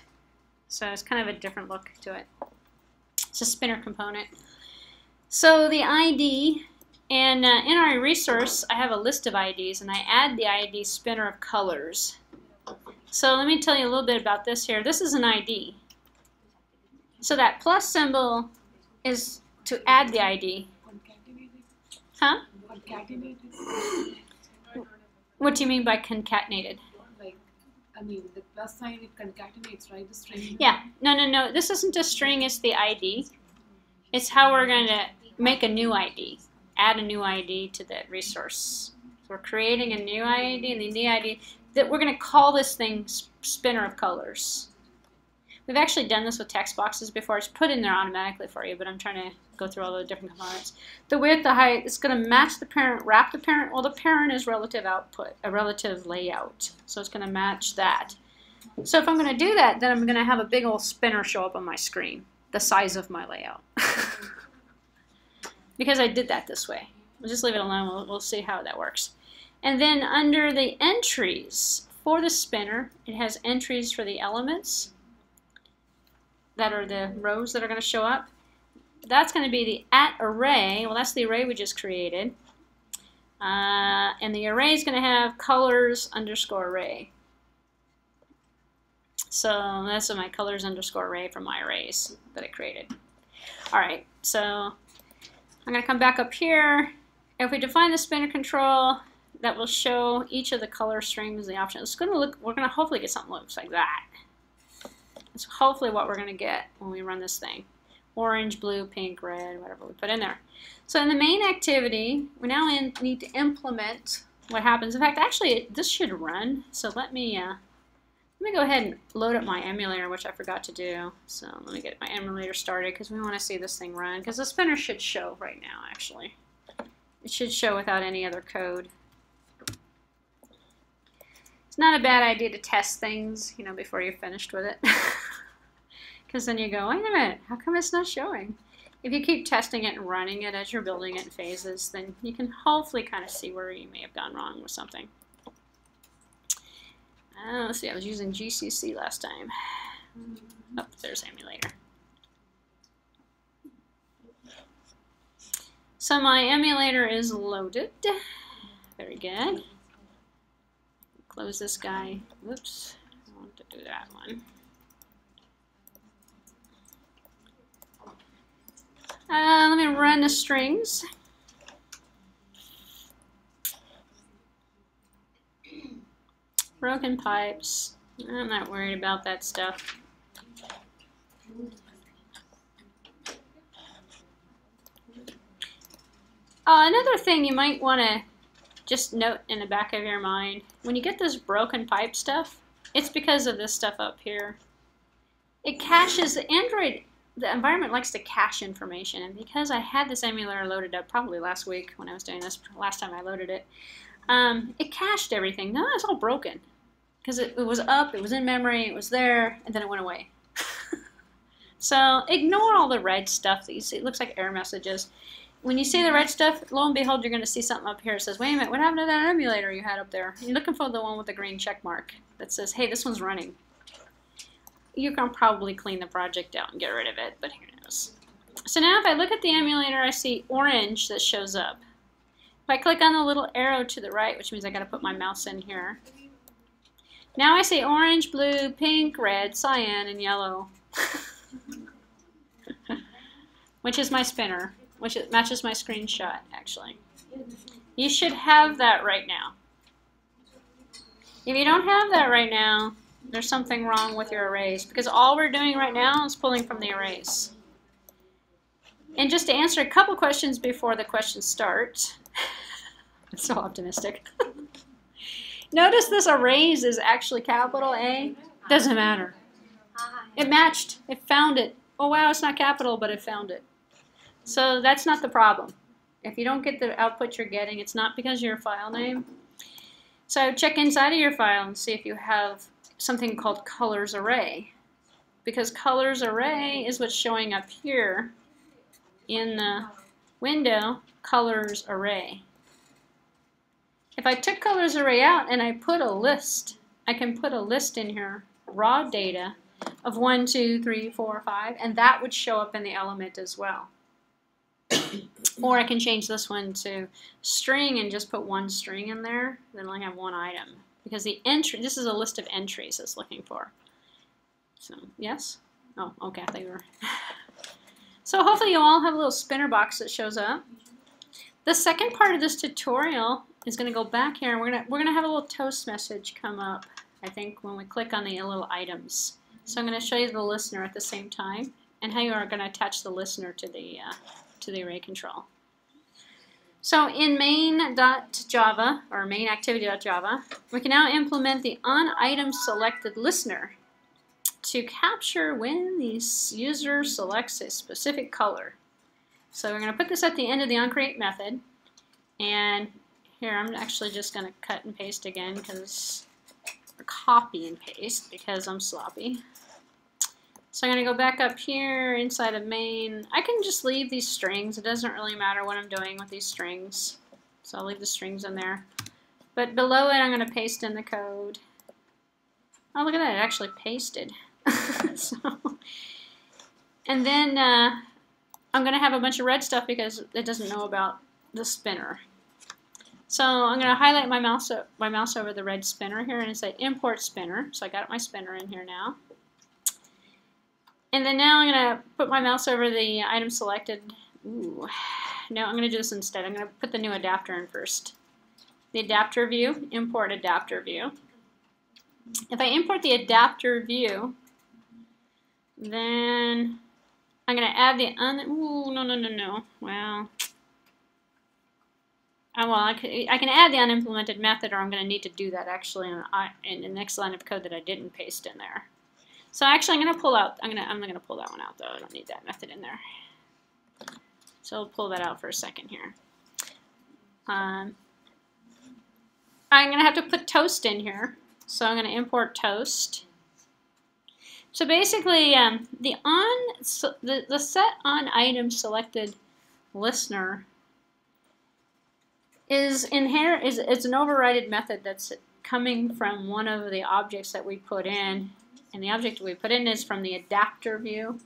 [SPEAKER 1] So it's kind of a different look to it. It's a spinner component. So the ID, and in our resource, I have a list of IDs, and I add the ID spinner of colors. So let me tell you a little bit about this here. This is an ID. So that plus symbol is to add the ID. Huh? What do you mean by concatenated?
[SPEAKER 2] Like, I mean, the plus sign, it concatenates, right? The string.
[SPEAKER 1] Yeah. No. This isn't a string, it's the ID. It's how we're going to make a new ID. Add a new ID to the resource. So we're creating a new ID, and the new ID, that we're going to call this thing spinner of colors. We've actually done this with text boxes before. It's put in there automatically for you, but I'm trying to go through all the different components. The width, the height, it's going to match the parent, wrap the parent. Well, the parent is relative output, a relative layout. So it's going to match that. So if I'm going to do that, then I'm going to have a big old spinner show up on my screen, the size of my layout. Because I did that this way. We'll just leave it alone. We'll see how that works. And then under the entries for the spinner, it has entries for the elements that are the rows that are going to show up. That's going to be the @array. Well, that's the array we just created. And the array is going to have colors underscore array. So that's my colors underscore array from my arrays that I created. All right, so I'm going to come back up here. If we define the spinner control, that will show each of the color strings, the options. It's going to look. We're going to hopefully get something that looks like that. That's hopefully what we're going to get when we run this thing. Orange, blue, pink, red, whatever we put in there. So in the main activity, we now need to implement what happens. In fact, actually, this should run. So let me go ahead and load up my emulator, which I forgot to do. So let me get my emulator started because we want to see this thing run. Because the spinner should show right now, actually. It should show without any other code. It's not a bad idea to test things, you know, before you're finished with it. Because then you go, wait a minute, how come it's not showing? If you keep testing it and running it as you're building it in phases, then you can hopefully kind of see where you may have gone wrong with something. Let's see, I was using GCC last time. Oh, there's emulator. So my emulator is loaded. Very good. Close this guy. Whoops, I want to do that one. Let me run the strings. Broken pipes. I'm not worried about that stuff. Another thing you might want to just note in the back of your mind, when you get this broken pipe stuff, it's because of this stuff up here. It caches the Android. The environment likes to cache information, and because I had this emulator loaded up probably last week when I was doing this, last time I loaded it, it cached everything. Now it's all broken because it was up, it was in memory, it was there, and then it went away. So ignore all the red stuff that you see. It looks like error messages. When you see the red stuff, lo and behold, you're going to see something up here that says, wait a minute, what happened to that emulator you had up there? You're looking for the one with the green check mark that says, hey, this one's running. You can probably clean the project out and get rid of it, but who knows. So now if I look at the emulator, I see orange that shows up. If I click on the little arrow to the right, which means I got to put my mouse in here, now I see orange, blue, pink, red, cyan, and yellow, which is my spinner, which matches my screenshot, actually. You should have that right now. If you don't have that right now, there's something wrong with your arrays, because all we're doing right now is pulling from the arrays. And just to answer a couple questions before the questions start, I'm so optimistic. Notice this arrays is actually capital A. Doesn't matter. It matched. It found it. Oh wow, it's not capital, but it found it. So that's not the problem. If you don't get the output you're getting, it's not because of your file name. So check inside of your file and see if you have something called colors array. Because colors array is what's showing up here in the window, colors array. If I took colors array out and I put a list, I can put a list in here, raw data of 1, 2, 3, 4, 5, and that would show up in the element as well. Or I can change this one to string and just put one string in there, then I have one item. Because the entry, this is a list of entries it's looking for. So, yes? Oh, okay, I thought you were. So hopefully you all have a little spinner box that shows up. The second part of this tutorial is going to go back here, and we're gonna have a little toast message come up, I think, when we click on the little items. So I'm going to show you the listener at the same time, and how you are going to attach the listener to the array control. So in main.java, or main activity.java, we can now implement the onItemSelected listener to capture when the user selects a specific color. So we're going to put this at the end of the onCreate method, and here I'm actually just going to cut and paste again, because, or copy and paste, because I'm sloppy. So I'm going to go back up here inside of main. I can just leave these strings. It doesn't really matter what I'm doing with these strings. So I'll leave the strings in there. But below it, I'm going to paste in the code. Oh, look at that. It actually pasted. So, and then I'm going to have a bunch of red stuff because it doesn't know about the spinner. So I'm going to highlight my mouse over the red spinner here and say import spinner. So I got my spinner in here now. And then now I'm going to put my mouse over the item selected. Ooh. No, I'm going to do this instead. I'm going to put the new adapter in first. The adapter view, import adapter view. If I import the adapter view, then I'm going to add the no. Well, I can add the unimplemented method, or I'm going to need to do that actually in the next line of code that I didn't paste in there. So actually, I'm going to pull out. I'm going to pull that one out though. I don't need that method in there. So I'll pull that out for a second here. I'm going to have to put toast in here. So I'm going to import toast. So basically, the set on item selected listener is it's an overridden method that's coming from one of the objects that we put in. And the object we put in is from the adapter view.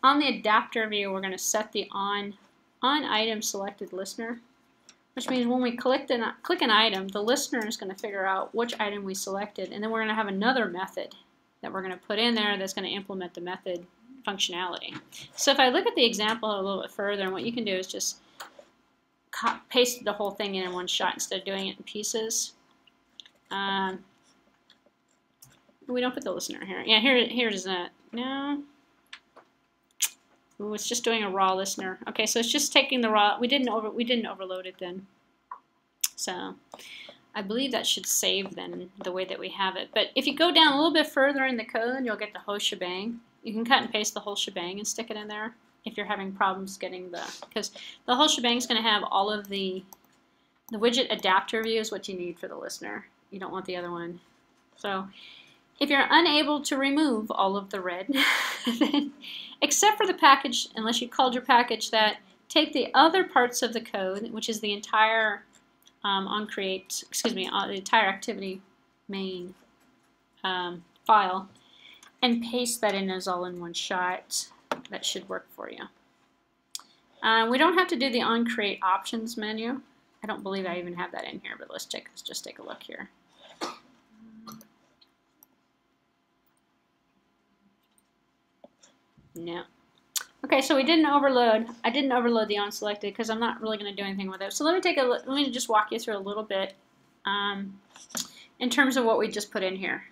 [SPEAKER 1] On the adapter view, we're going to set the on item selected listener, which means when we click an item, the listener is going to figure out which item we selected, and then we're going to have another method that we're going to put in there that's going to implement the method functionality. So if I look at the example a little bit further, and what you can do is just paste the whole thing in one shot instead of doing it in pieces. We don't put the listener here. Yeah, here's that. No. Ooh, it's just doing a raw listener. Okay, so it's just taking the raw. We didn't overload it then. So I believe that should save then the way that we have it. But if you go down a little bit further in the code, you'll get the whole shebang. You can cut and paste the whole shebang and stick it in there if you're having problems getting because the whole shebang is going to have all of the widget adapter view is what you need for the listener. You don't want the other one. So if you're unable to remove all of the red, then, except for the package, unless you called your package that, take the other parts of the code, which is the entire the entire activity main file, and paste that in as all in one shot. That should work for you. We don't have to do the onCreate options menu. I don't believe I even have that in here, but let's just take a look here. No. Okay, so we didn't overload. I didn't overload the onSelected because I'm not really going to do anything with it. So let me just walk you through a little bit in terms of what we just put in here.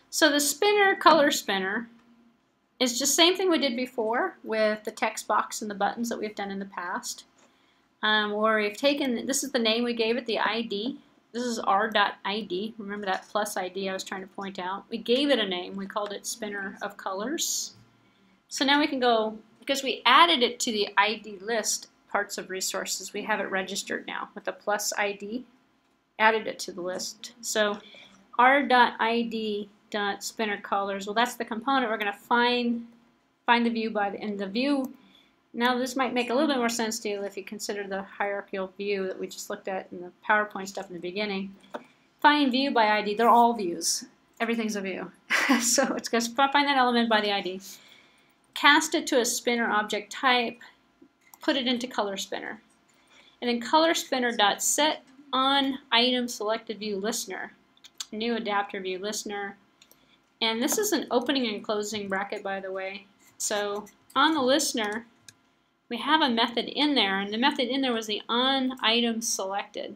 [SPEAKER 1] So the spinner, color spinner, is just the same thing we did before with the text box and the buttons that we've done in the past. Where we've taken, this is the name we gave it, the ID. This is r.id. Remember that plus ID I was trying to point out? We gave it a name. We called it spinner of colors. So now we can go, because we added it to the ID list parts of resources, we have it registered now with the plus ID. Added it to the list. So r.id.spinner colors, well, that's the component we're going to find the view by the end of the view. Now this might make a little bit more sense to you if you consider the hierarchical view that we just looked at in the PowerPoint stuff in the beginning. Find view by ID, they're all views. Everything's a view. So it's going to find that element by the ID. Cast it to a spinner object type, put it into color spinner. And then color spinner.set on item selected view listener. New adapter view listener. And this is an opening and closing bracket, by the way. So on the listener, we have a method in there, and the method in there was the on item selected,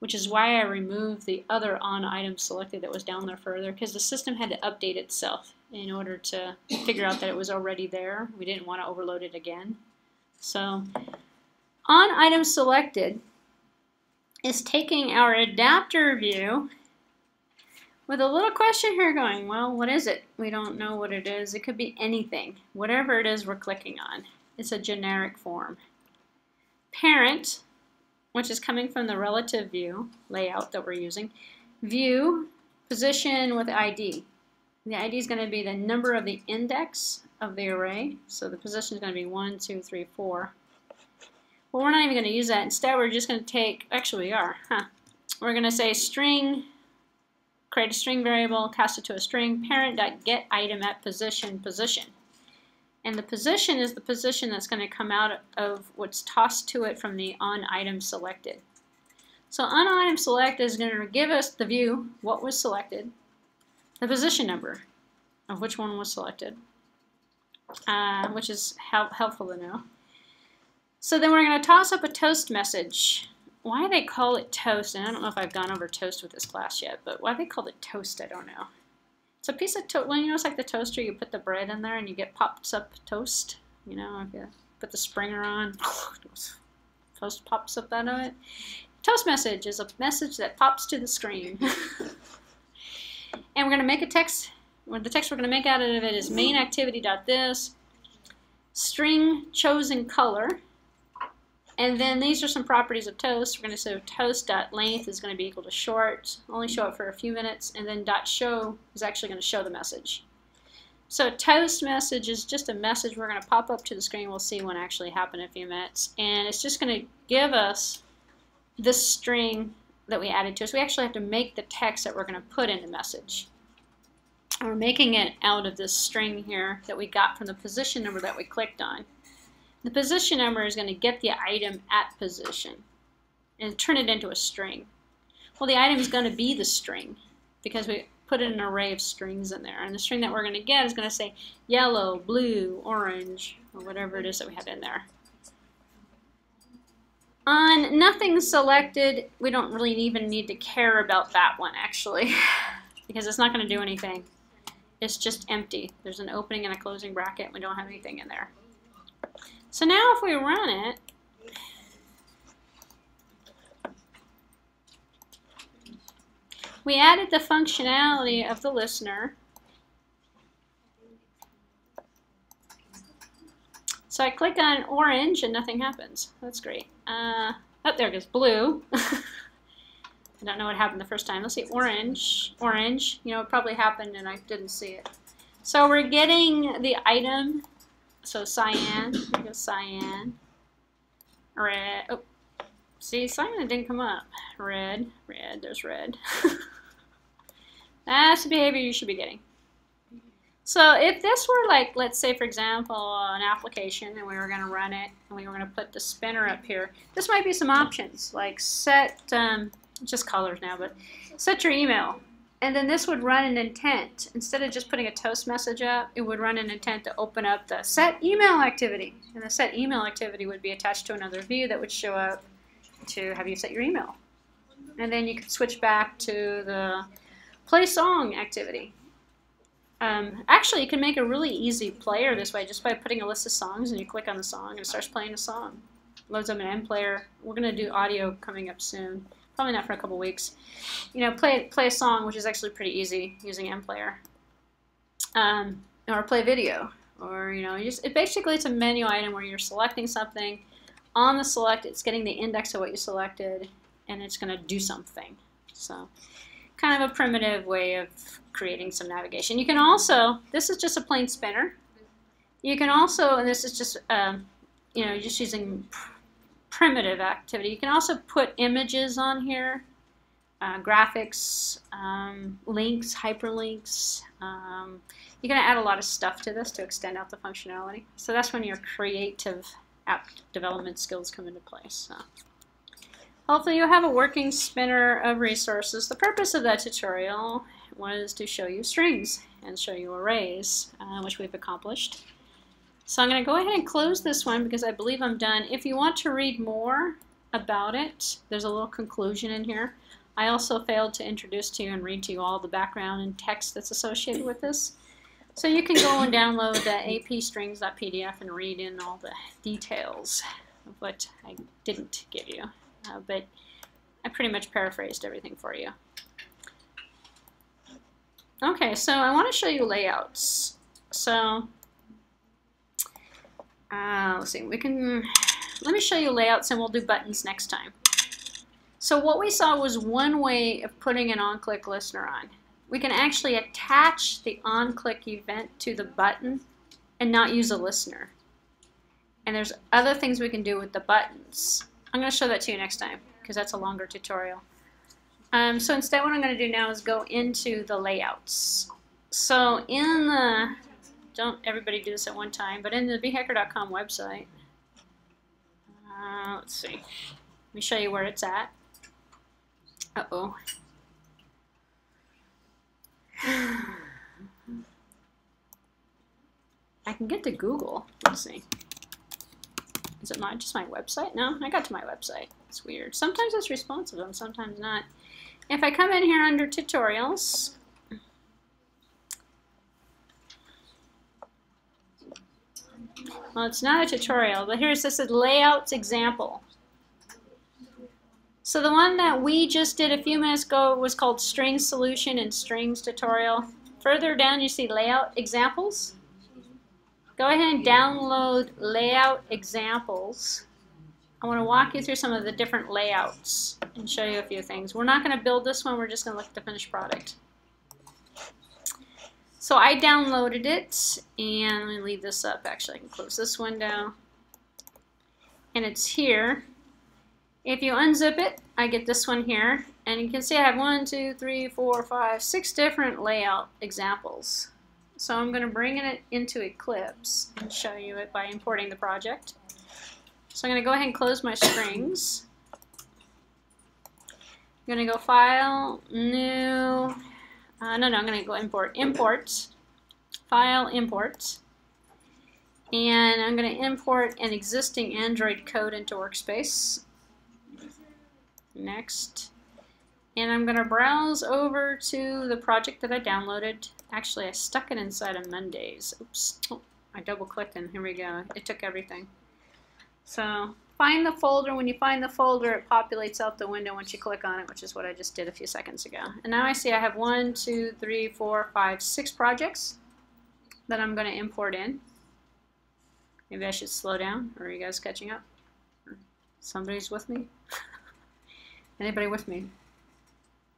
[SPEAKER 1] which is why I removed the other on item selected that was down there further, because the system had to update itself in order to figure out that it was already there. We didn't want to overload it again. So on item selected is taking our adapter view with a little question here going, well, what is it? We don't know what it is. It could be anything. Whatever it is we're clicking on. It's a generic form. Parent, which is coming from the relative view layout that we're using. View, position with ID. The ID is going to be the number of the index of the array. So the position is going to be 1, 2, 3, 4. Well, we're not even going to use that. Instead, we're just going to take, actually we are, We're going to say string, create a string variable, cast it to a string, parent.getItem at position, position. And the position is the position that's going to come out of what's tossed to it from the on item selected. So on item selected is going to give us the view, what was selected, the position number of which one was selected, which is helpful to know. So then we're going to toss up a toast message. Why they call it toast, and I don't know if I've gone over toast with this class yet, but why they call it toast, I don't know. It's a piece of toast. Well, you know, it's like the toaster. You put the bread in there and you get pops up toast. You know, if you put the springer on, toast pops up out of it. Toast message is a message that pops to the screen. And we're going to make a text. The text we're going to make out of it is main activity.this, string chosen color. And then these are some properties of toast. We're going to say toast.length is going to be equal to short, only show it for a few minutes, and then .show is actually going to show the message. So toast message is just a message we're going to pop up to the screen. We'll see when it actually happen in a few minutes. And it's just going to give us this string that we added to us. We actually have to make the text that we're going to put in the message. And we're making it out of this string here that we got from the position number that we clicked on. The position number is going to get the item at position and turn it into a string. Well, the item is going to be the string because we put in an array of strings in there. And the string that we're going to get is going to say yellow, blue, orange, or whatever it is that we had in there. On nothing selected, we don't really even need to care about that one, actually, because it's not going to do anything. It's just empty. There's an opening and a closing bracket. We don't have anything in there. So now if we run it, we added the functionality of the listener. So I click on orange and nothing happens. That's great. Oh, there it goes, blue. I don't know what happened the first time. Let's see, orange. Orange, you know, it probably happened and I didn't see it. So we're getting the item. So cyan, here we go, cyan, red, oh, see, cyan didn't come up, red, red, there's red. That's the behavior you should be getting. So if this were like, let's say for example, an application and we were going to run it and we were going to put the spinner up here, this might be some options like set, just colors now, but set your email. And then this would run an intent. Instead of just putting a toast message up, it would run an intent to open up the set email activity. And the set email activity would be attached to another view that would show up to have you set your email. And then you could switch back to the play song activity. Actually, you can make a really easy player this way just by putting a list of songs and you click on the song and it starts playing a song. Loads up an M player. We're going to do audio coming up soon. Probably not for a couple weeks. You know, play a song, which is actually pretty easy using MPlayer. Or play video. Or, you know, basically it's a menu item where you're selecting something. On the select, it's getting the index of what you selected, and it's going to do something. So, kind of a primitive way of creating some navigation. You can also, this is just a plain spinner. You can also, and this is just, you know, just using primitive activity. You can also put images on here, graphics, links, hyperlinks. You can add a lot of stuff to this to extend out the functionality. So that's when your creative app development skills come into place. So hopefully you have a working spinner of resources. The purpose of that tutorial was to show you strings and show you arrays, which we've accomplished. So I'm going to go ahead and close this one because I believe I'm done. If you want to read more about it, there's a little conclusion in here. I also failed to introduce to you and read to you all the background and text that's associated with this. So you can go and download the apstrings.pdf and read in all the details of what I didn't give you. But I pretty much paraphrased everything for you. Okay, so I want to show you layouts. So let's see, let me show you layouts and we'll do buttons next time. So what we saw was one way of putting an on-click listener on. We can actually attach the on-click event to the button and not use a listener. And there's other things we can do with the buttons. I'm going to show that to you next time because that's a longer tutorial. So instead what I'm going to do now is go into the layouts. So in the, don't everybody do this at one time, but in the bhacker.com website, let's see, let me show you where it's at. Uh-oh. I can get to Google. Let's see. Is it just my website? No, I got to my website. It's weird. Sometimes it's responsive and sometimes not. If I come in here under tutorials, well, it's not a tutorial, but here's this layouts example. So the one that we just did a few minutes ago was called Strings Solution and Strings Tutorial. Further down you see layout examples. Go ahead and download layout examples. I want to walk you through some of the different layouts and show you a few things. We're not going to build this one, we're just going to look at the finished product. So I downloaded it, and let me leave this up. Actually, I can close this window. And it's here. If you unzip it, I get this one here, and you can see I have 1, 2, 3, 4, 5, 6 different layout examples. So I'm going to bring it into Eclipse and show you it by importing the project. So I'm going to go ahead and close my strings. I'm going to go File, New, I'm going to go Import, File, Import. And I'm going to import an existing Android code into Workspace. Next. And I'm going to browse over to the project that I downloaded. Actually, I stuck it inside of Mondays. Oops. Oh, I double-clicked and here we go. It took everything. So find the folder. When you find the folder, it populates out the window once you click on it, which is what I just did a few seconds ago. And now I see I have 1, 2, 3, 4, 5, 6 projects that I'm going to import in. Maybe I should slow down. Or are you guys catching up? Somebody's with me? Anybody with me?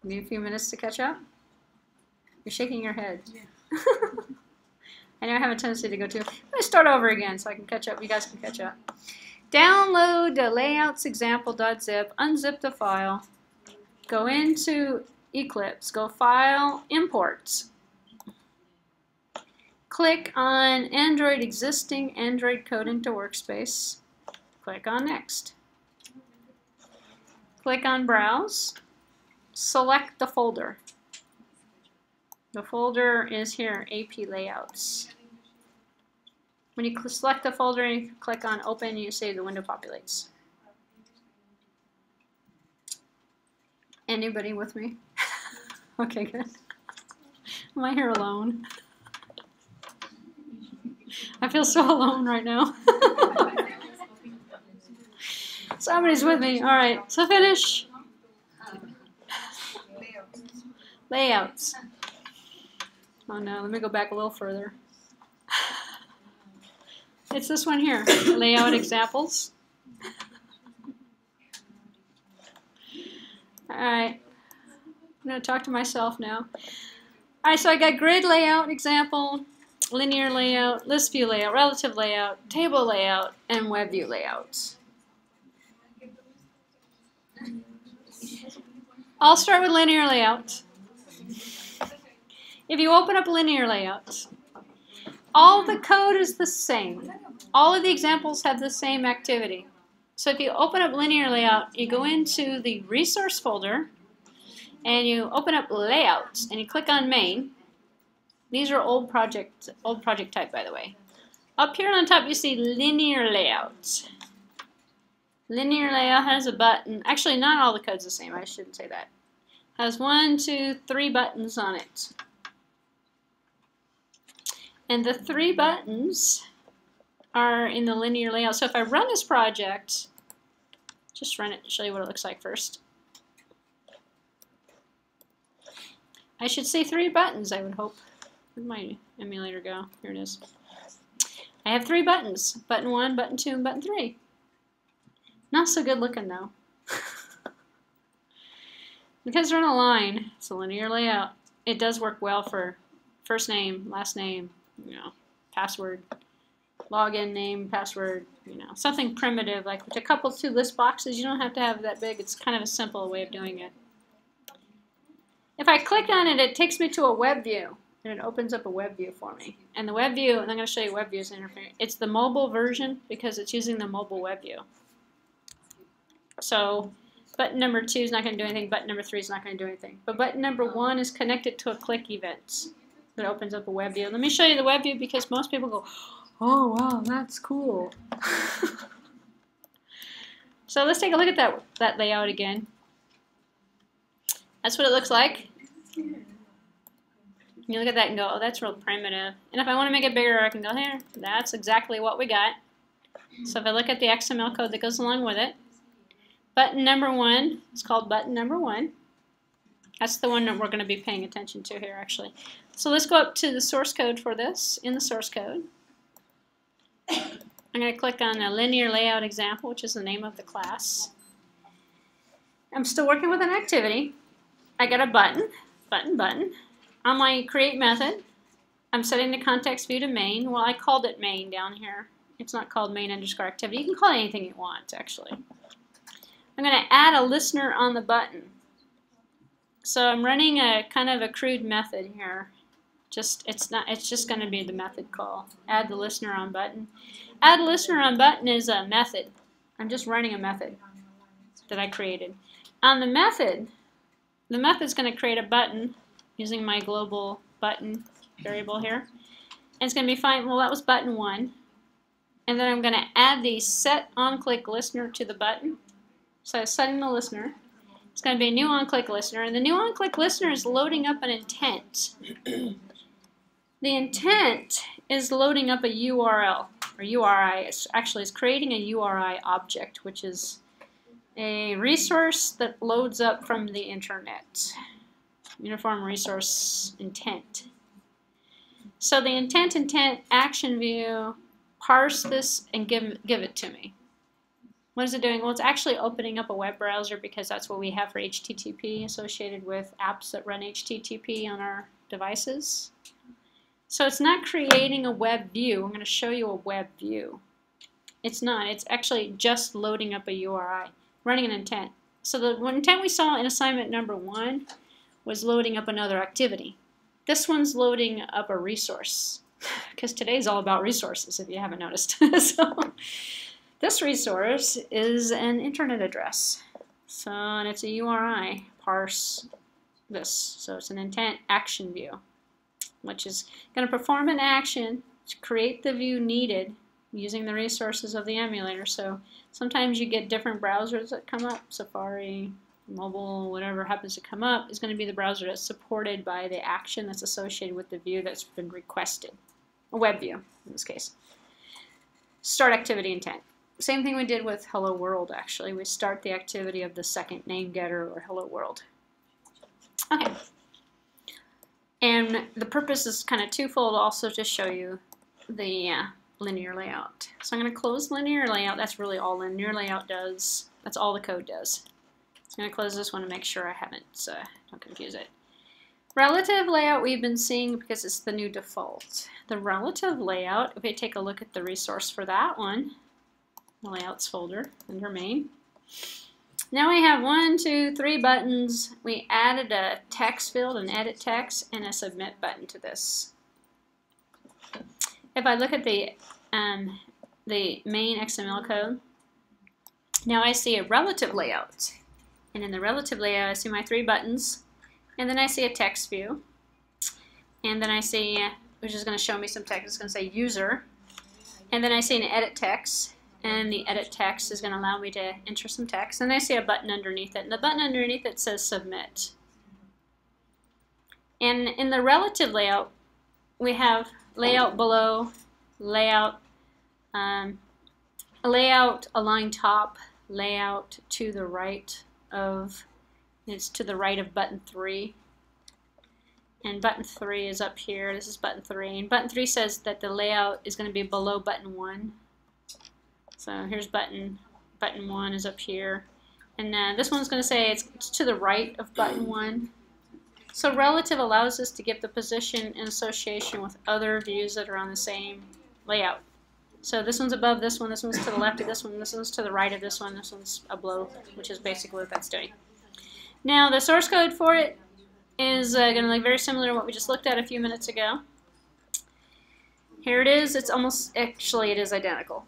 [SPEAKER 1] Need a few minutes to catch up? You're shaking your head. Yeah. I know I have a tendency to go too. I'm going to start over again so I can catch up. You guys can catch up. Download the layouts example.zip, unzip the file, go into Eclipse, go File, Import. Click on existing Android code into Workspace. Click on Next. Click on Browse. Select the folder. The folder is here, AP Layouts. When you select the folder and you click on Open, you see the window populates. Anybody with me? Okay, good. Am I here alone? I feel so alone right now. Somebody's with me. All right, so finish. Layouts. Oh no, let me go back a little further. It's this one here, layout examples. Alright, I'm going to talk to myself now. Alright, so I got grid layout example, linear layout, list view layout, relative layout, table layout, and web view layouts. I'll start with linear layout. If you open up linear layout, all the code is the same. All of the examples have the same activity. So if you open up linear layout, you go into the resource folder, and you open up layouts, and you click on main. These are old project type, by the way. Up here on top, you see linear layout. Linear layout has a button. Actually, not all the code's the same. I shouldn't say that. Has 1, 2, 3 buttons on it. And the 3 buttons are in the linear layout. So if I run this project, just run it to show you what it looks like first. I should see 3 buttons, I would hope. Where'd my emulator go? Here it is. I have 3 buttons. Button 1, button 2, and button 3. Not so good looking though. Because they're in a line, it's a linear layout. It does work well for first name, last name, password, login name, password, something primitive like with a couple 2 list boxes. You don't have to have that big. It's kind of a simple way of doing it. If I click on it, it takes me to a web view, and it opens up a web view for me. And the web view, and I'm going to show you web views interface. It's the mobile version because it's using the mobile web view. So button number 2 is not going to do anything. Button number 3 is not going to do anything. But button number 1 is connected to a click event that opens up a web view. Let me show you the web view because most people go, oh, wow, that's cool. So let's take a look at that layout again. That's what it looks like. You look at that and go, oh, that's real primitive. And if I want to make it bigger, I can go here. That's exactly what we got. So if I look at the XML code that goes along with it, button number 1 is called button number 1. That's the one that we're going to be paying attention to here, actually. So let's go up to the source code for this, in the source code. I'm going to click on a linear layout example, which is the name of the class. I'm still working with an activity. I got a button, button. On my create method, I'm setting the context view to main. Well, I called it main down here. It's not called main underscore activity. You can call it anything you want, actually. I'm going to add a listener on the button. So I'm running a kind of a crude method here. It's just going to be the method call. Add the listener on button. Add a listener on button is a method. I'm just running a method that I created. On the method's going to create a button using my global button variable here. And it's going to be fine. Well, that was button 1. And then I'm going to add the set on-click listener to the button. So I'm setting the listener. It's going to be a new on-click listener. And the new on-click listener is loading up an intent. The intent is loading up a URL, or URI. Actually, it's creating a URI object, which is a resource that loads up from the internet. Uniform resource intent. So the intent action view, parse this and give it to me. What is it doing? Well, it's actually opening up a web browser because that's what we have for HTTP associated with apps that run HTTP on our devices. So it's not creating a web view. I'm going to show you a web view. It's not. It's actually just loading up a URI, running an intent. So the intent we saw in assignment number 1 was loading up another activity. This one's loading up a resource because today's all about resources if you haven't noticed. So this resource is an internet address. So, and it's a URI, parse this. So it's an intent action view, which is going to perform an action to create the view needed using the resources of the emulator. So sometimes you get different browsers that come up. Safari, mobile, whatever happens to come up is going to be the browser that's supported by the action that's associated with the view that's been requested. A web view, in this case. Start activity intent. Same thing we did with Hello World, actually. We start the activity of the second name getter or Hello World. Okay. And the purpose is kind of twofold, also to show you the linear layout. So I'm going to close linear layout. That's really all linear layout does. That's all the code does. So I'm going to close this one to make sure I haven't, don't confuse it. Relative layout we've been seeing because it's the new default. The relative layout, if we take a look at the resource for that one, the layouts folder under main. Now we have 1, 2, 3 buttons. We added a text field, an edit text, and a submit button to this. If I look at the main XML code, now I see a relative layout. And in the relative layout, I see my 3 buttons. And then I see a text view. And then I see, which is going to show me some text. It's going to say user. And then I see an edit text. And the edit text is going to allow me to enter some text. And I see a button underneath it. And the button underneath it says submit. And in the relative layout, we have layout below, layout, layout align top, layout to the right of, it's to the right of button 3. And button 3 is up here. This is button 3. And button 3 says that the layout is going to be below button 1. So here's button 1 is up here. And this one's going to say it's to the right of button 1. So relative allows us to give the position in association with other views that are on the same layout. So this one's above this one's to the left of this one's to the right of this one's below, which is basically what that's doing. Now the source code for it is going to look very similar to what we just looked at a few minutes ago. Here it is. It's almost, actually it is identical.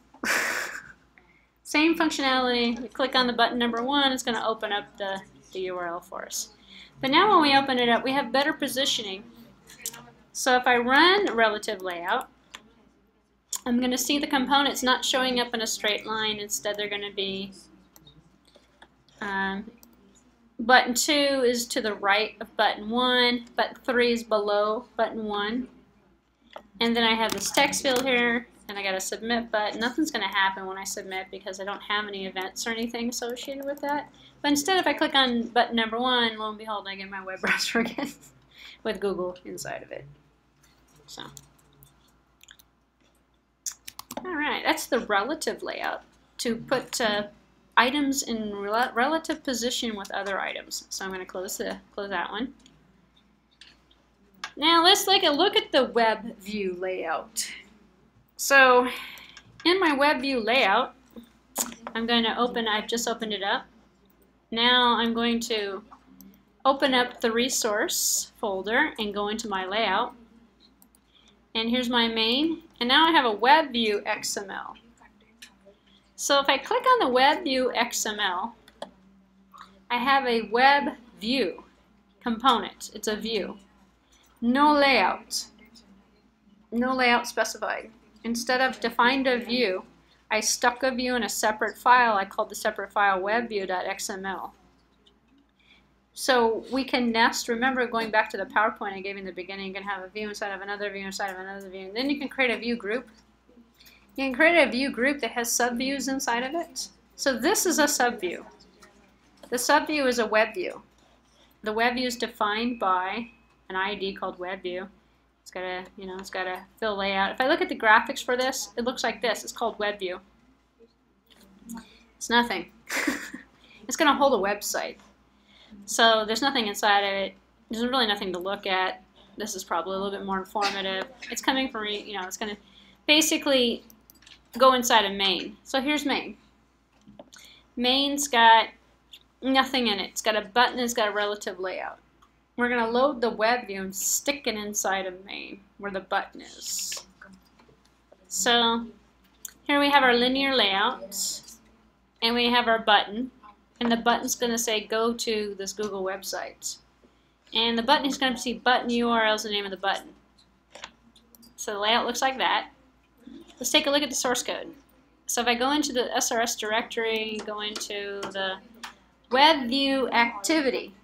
[SPEAKER 1] Same functionality. We click on the button number 1, it's going to open up the URL for us. But now when we open it up, we have better positioning. So if I run relative layout, I'm going to see the components not showing up in a straight line. Instead, they're going to be button 2 is to the right of button 1, button 3 is below button 1. And then I have this text field here, and I got a submit button. Nothing's going to happen when I submit because I don't have any events or anything associated with that. But instead, if I click on button number 1, lo and behold, I get my web browser again with Google inside of it. So, all right, that's the relative layout to put items in relative position with other items. So I'm going to close that one. Now let's take a look at the web view layout. So in my web view layout, I'm going to open, I've just opened it up. Now I'm going to open up the resource folder and go into my layout. And here's my main. And now I have a web view XML. So if I click on the web view XML, I have a web view component. It's a view. No layout. No layout specified. Instead of defined a view, I stuck a view in a separate file. I called the separate file webview.xml. So we can nest, remember going back to the PowerPoint I gave you in the beginning, you can have a view inside of another view inside of another view, and then you can create a view group. You can create a view group that has subviews inside of it. So this is a subview. The subview is a web view. The web view is defined by an ID called web view. It's got a, it's got a fill layout. If I look at the graphics for this, it looks like this. It's called web view. It's nothing. It's going to hold a website. So there's nothing inside of it. There's really nothing to look at. This is probably a little bit more informative. It's coming from, it's going to basically go inside of main. So here's main. Main's got nothing in it. It's got a button. It's got a relative layout. We're going to load the web view and stick it inside of main where the button is. So here we have our linear layout, and we have our button. And the button's going to say go to this Google website. And the button is going to see button URL is the name of the button. So the layout looks like that. Let's take a look at the source code. So if I go into the SRS directory, go into the web view activity.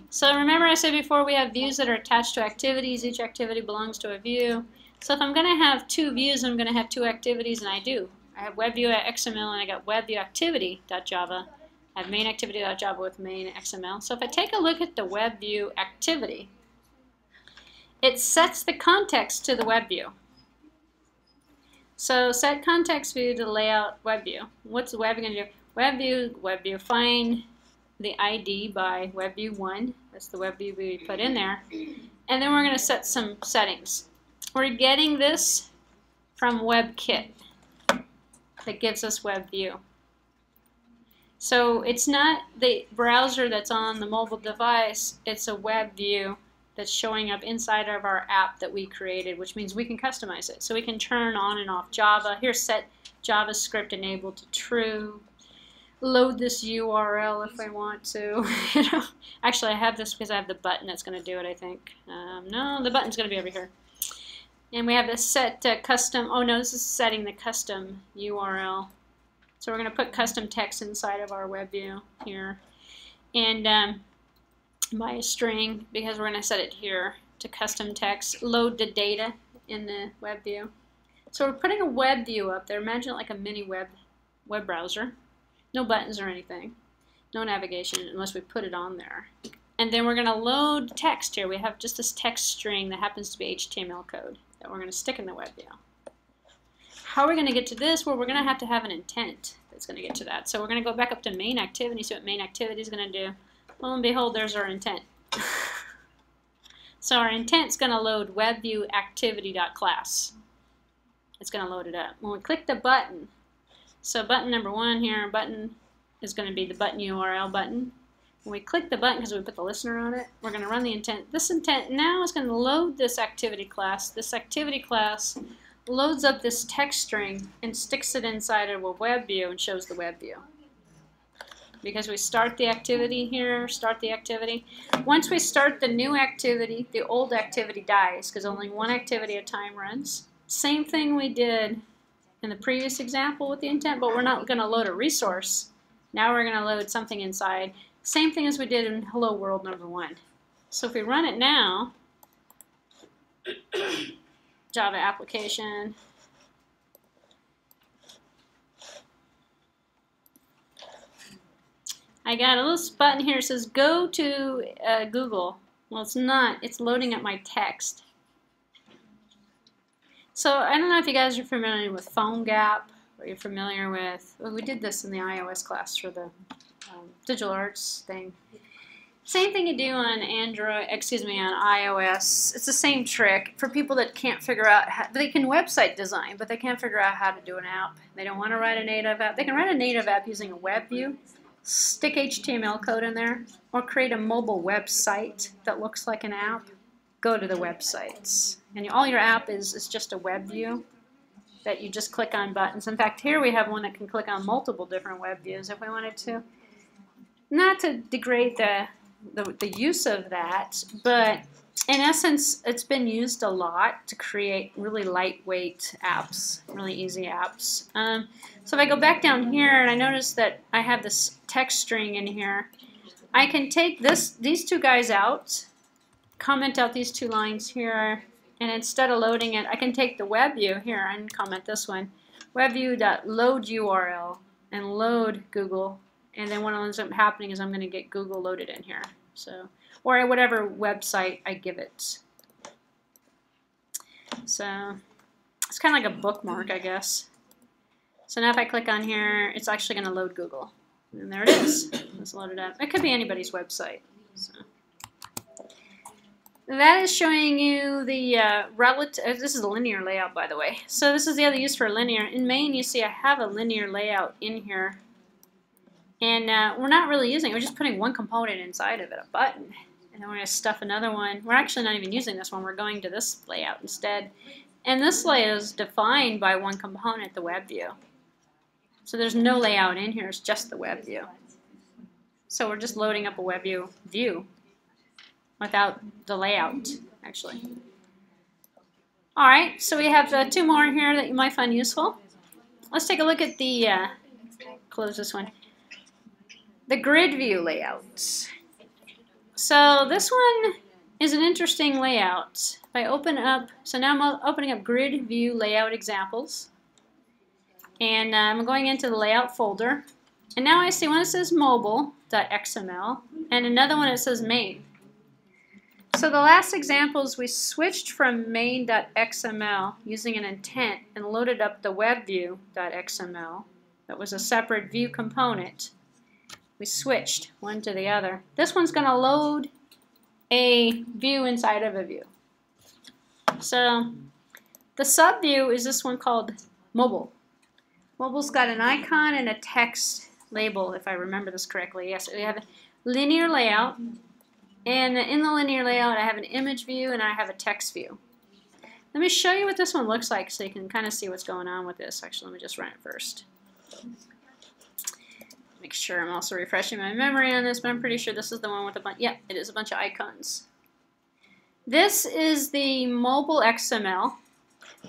[SPEAKER 1] So remember I said before we have views that are attached to activities. Each activity belongs to a view. So if I'm going to have 2 views, I'm going to have 2 activities, and I do. I have WebView.xml and I got WebViewActivity.java. I have main activity.java with main XML. So if I take a look at the web view activity, it sets the context to the web view. So set context view to layout web view. What's the web view going to do? Web view, find the ID by web view 1. That's the web view we put in there. And then we're going to set some settings. We're getting this from WebKit that gives us web view. So it's not the browser that's on the mobile device, it's a web view that's showing up inside of our app that we created, which means we can customize it. So we can turn on and off Java. Here, set JavaScript enabled to true. Load this URL if I want to. Actually, I have this because I have the button that's going to do it, I think. No, the button's going to be over here. And we have this set custom. Oh no, this is setting the custom URL. So we're going to put custom text inside of our web view here. And by a string, because we're going to set it here to custom text. Load the data in the web view. So we're putting a web view up there. Imagine it like a mini web browser. No buttons or anything. No navigation unless we put it on there. And then we're going to load text here. We have just this text string that happens to be HTML code that we're going to stick in the web view. How are we going to get to this? Well, we're going to have an intent that's going to get to that. So we're going to go back up to main activity, see what main activity is going to do. Lo and behold, there's our intent. So our intent is going to load WebViewActivity.class. It's going to load it up. When we click the button, so button number 1 here, button is going to be the button URL button. When we click the button, because we put the listener on it, we're going to run the intent. This intent now is going to load this activity class. This activity class loads up this text string and sticks it inside of a web view and shows the web view. Because we start the activity here, start the activity. Once we start the new activity, the old activity dies because only one activity at a time runs. Same thing we did in the previous example with the intent, but we're not going to load a resource. Now we're going to load something inside. Same thing as we did in Hello World number 1. So if we run it now, Java application, I got a little button here that says go to Google. Well, it's not. It's loading up my text. So I don't know if you guys are familiar with PhoneGap or you're familiar with, well, we did this in the iOS class for the digital arts thing. Same thing you do on on iOS. It's the same trick for people that can't figure out how, they can website design, but they can't figure out how to do an app. They don't want to write a native app. They can write a native app using a web view, stick HTML code in there, or create a mobile website that looks like an app. Go to the websites. And all your app is just a web view that you just click on buttons. In fact, here we have one that can click on multiple different web views if we wanted to. Not to degrade the use of that, but in essence, it's been used a lot to create really lightweight apps, really easy apps. So if I go back down here and I notice that I have this text string in here, I can take these two guys out, comment out these 2 lines here, and instead of loading it, I can take the web view here and comment this one, webview.load URL, and load Google, and then what ends up happening is I'm going to get Google loaded in here. So, or whatever website I give it. So it's kind of like a bookmark, I guess. So now if I click on here, it's actually going to load Google. And there it is. Let's load it up. It could be anybody's website. So that is showing you the relative. This is a linear layout, by the way. So this is the other use for linear. In main, you see I have a linear layout in here. And we're not really using it. We're just putting one component inside of it, a button. And then we're going to stuff another one. We're actually not even using this one. We're going to this layout instead. And this layout is defined by one component, the web view. So there's no layout in here. It's just the web view. So we're just loading up a web view without the layout, actually. All right, so we have 2 more here that you might find useful. Let's take a look at the, close this one. The grid view layout. So this one is an interesting layout. If I open up, so now I'm opening up grid view layout examples. And I'm going into the layout folder. And now I see one that says mobile.xml and another one that says main. So the last examples we switched from main.xml using an intent and loaded up the web view.xml that was a separate view component. We switched one to the other. This one's going to load a view inside of a view. So the subview is this one called mobile. Mobile's got an icon and a text label, if I remember this correctly. Yes, we have a linear layout. And in the linear layout, I have an image view and I have a text view. Let me show you what this one looks like so you can kind of see what's going on with this. Actually, let me just run it first. Make sure I'm also refreshing my memory on this, but I'm pretty sure this is the one with a bunch. Yeah, it is a bunch of icons. This is the mobile XML.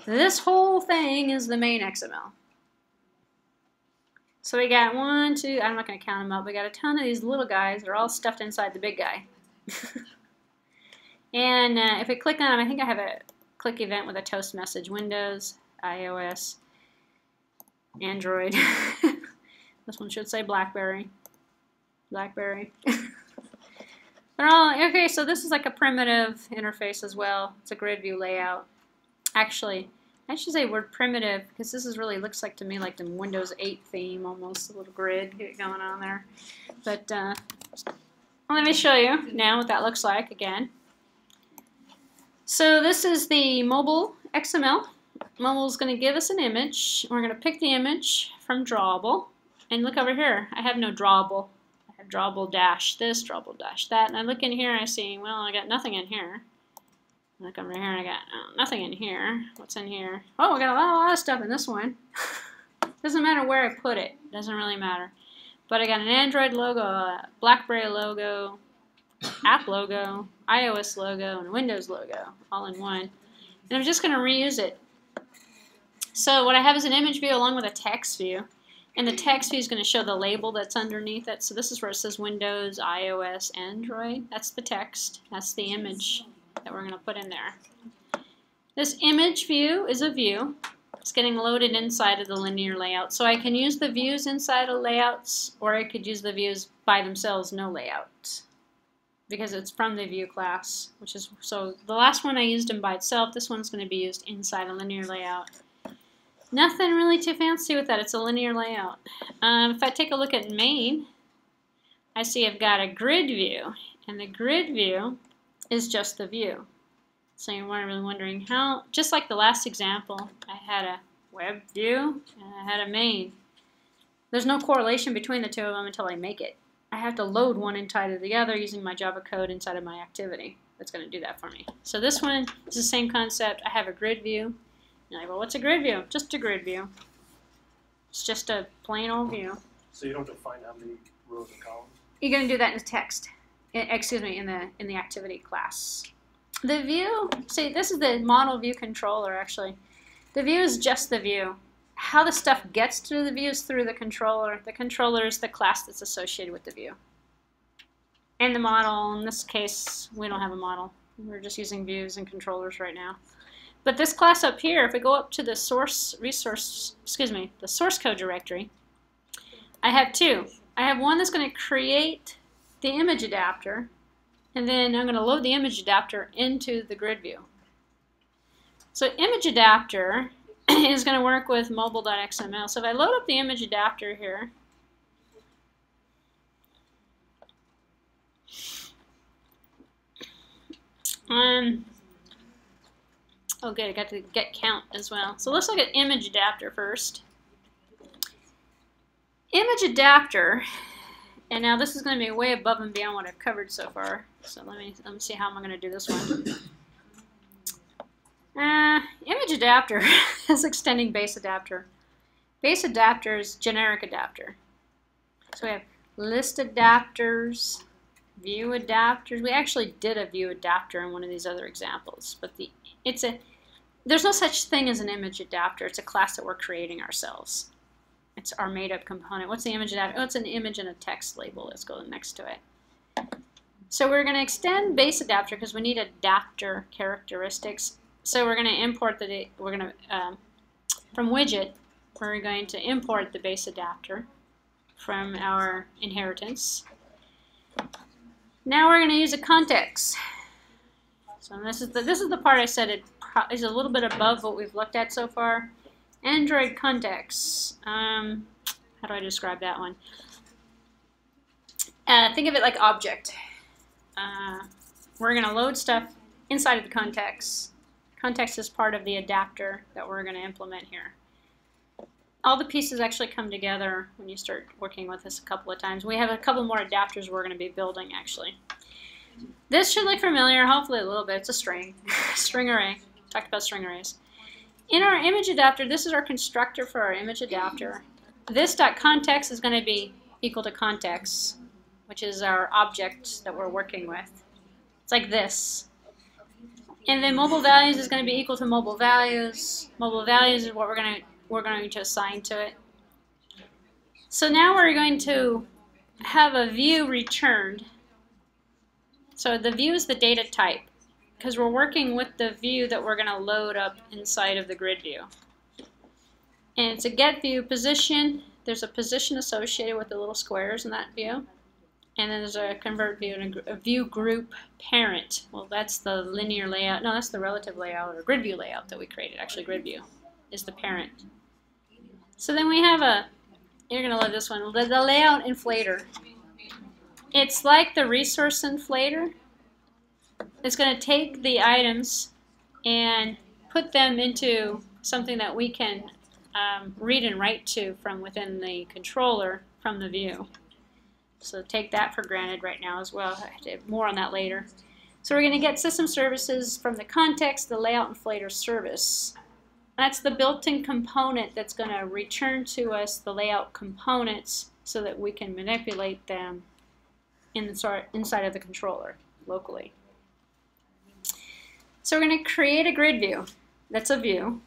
[SPEAKER 1] This whole thing is the main XML. So we got 1, 2, I'm not going to count them up. We got a ton of these little guys. They're all stuffed inside the big guy. And if we click on them, I think I have a click event with a toast message. Windows, iOS, Android. This one should say BlackBerry. BlackBerry. They're all, okay, so this is like a primitive interface as well. It's a grid view layout. Actually, I should say word primitive because this is really looks like to me like the Windows 8 theme, almost a little grid going on there. But let me show you now what that looks like again. So this is the mobile XML. Mobile is going to give us an image. We're going to pick the image from drawable. And look over here. I have no drawable. I have drawable dash this, drawable dash that. And I look in here and I see, well, I got nothing in here. I look over here and I got nothing in here. What's in here? Oh, I got a lot of stuff in this one. Doesn't matter where I put it. Doesn't really matter. But I got an Android logo, a BlackBerry logo, app logo, iOS logo, and a Windows logo, all in one. And I'm just going to reuse it. So what I have is an image view along with a text view. And the text view is going to show the label that's underneath it. So this is where it says Windows, iOS, Android. That's the text. That's the image that we're going to put in there. This image view is a view. It's getting loaded inside of the linear layout. So I can use the views inside of layouts, or I could use the views by themselves, no layout, because it's from the view class, which is, so the last one I used them by itself. This one's going to be used inside a linear layout. Nothing really too fancy with that. It's a linear layout. If I take a look at main, I see I've got a grid view, and the grid view is just the view. So you're really wondering how, just like the last example, I had a web view and I had a main. There's no correlation between the two of them until I make it. I have to load one inside of the other using my Java code inside of my activity. That's going to do that for me. So this one is the same concept. I have a grid view. And I go, what's a grid view? Just a grid view. It's just a plain old view.
[SPEAKER 3] So you don't define how many rows and columns?
[SPEAKER 1] You're going to do that in the text. Excuse me, in the activity class. The view, see, this is the model view controller, actually. The view is just the view. How the stuff gets to the view is through the controller. The controller is the class that's associated with the view. And the model, in this case, we don't have a model. We're just using views and controllers right now. But this class up here, if we go up to the source code directory, I have two. I have one that's going to create the image adapter, and then I'm going to load the image adapter into the grid view. So image adapter is going to work with mobile.xml. So if I load up the image adapter here, oh good, I got to get count as well. So let's look at image adapter first. Image adapter, and now this is going to be way above and beyond what I've covered so far. So let me see how I'm going to do this one. Image adapter is extending base adapter. Base adapter is generic adapter. So we have list adapters, view adapters. We actually did a view adapter in one of these other examples, but there's no such thing as an image adapter. It's a class that we're creating ourselves. It's our made-up component. What's the image adapter? Oh, it's an image and a text label. Let's go next to it. So we're going to extend base adapter because we need adapter characteristics. So we're going to import from widget, we're going to import the base adapter. from our inheritance. Now we're going to use a context. So this is the part I said it is a little bit above what we've looked at so far. Android context. How do I describe that one? Think of it like object. We're going to load stuff inside of the context. Context is part of the adapter that we're going to implement here. All the pieces actually come together when you start working with this a couple of times. We have a couple more adapters we're going to be building actually. This should look familiar, hopefully a little bit. It's a string, string array. Talked about string arrays. In our image adapter, this is our constructor for our image adapter. This .context is going to be equal to context, which is our object that we're working with. It's like this. And then mobile values is going to be equal to mobile values. Mobile values is what we're going to assign to it. So now we're going to have a view returned. So the view is the data type, because we're working with the view that we're going to load up inside of the grid view. And it's a get view position. There's a position associated with the little squares in that view. And then there's a convert view and a view group parent. Well, that's the linear layout. No, that's the relative layout or grid view layout that we created. Actually, grid view is the parent. So then we have you're going to love this one, the layout inflator. It's like the resource inflator. It's going to take the items and put them into something that we can read and write to from within the controller from the view. So take that for granted right now as well. More on that later. So we're going to get system services from the context, the layout inflator service. That's the built-in component that's going to return to us the layout components so that we can manipulate them inside of the controller locally. So we're going to create a grid view. That's a view.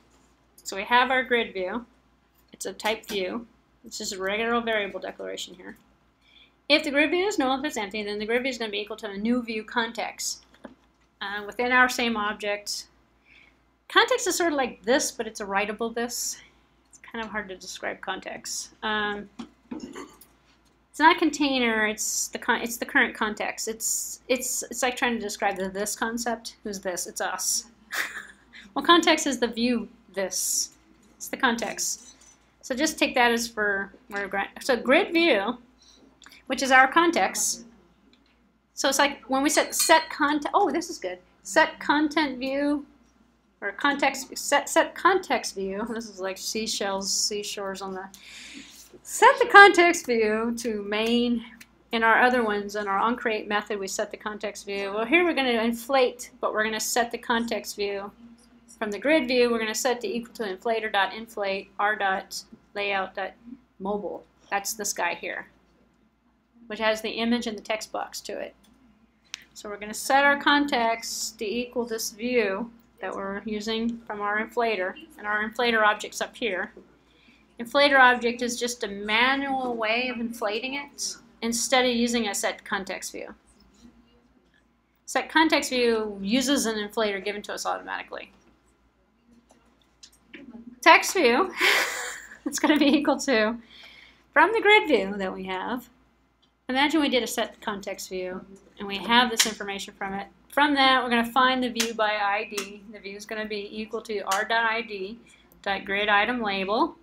[SPEAKER 1] So we have our grid view. It's a type view. It's just a regular variable declaration here. If the grid view is null, if it's empty, then the grid view is going to be equal to a new view context within our same object. Context is sort of like this, but it's a writable this. It's kind of hard to describe context. It's not a container. It's the current context. It's like trying to describe the this concept. Who's this? It's us. Well, context is the view this. It's the context. So just take that as so grid view, which is our context. So it's like when we set content. Oh, this is good. Set content view. Or context, set context view. This is like seashores on the. Set the context view to main. In our other ones, in our onCreate method, we set the context view. Well, here we're going to inflate, but we're going to set the context view from the grid view. We're going to set to equal to inflator.inflate r.layout.mobile. That's this guy here, which has the image and the text box to it. So we're going to set our context to equal this view that we're using from our inflator, and our inflator object's up here. Inflator object is just a manual way of inflating it instead of using a set context view. Set context view uses an inflator given to us automatically. Text view, it's going to be equal to, from the grid view that we have, imagine we did a set context view and we have this information from it. From that, we're going to find the view by ID. The view is going to be equal to r.id.grid item label.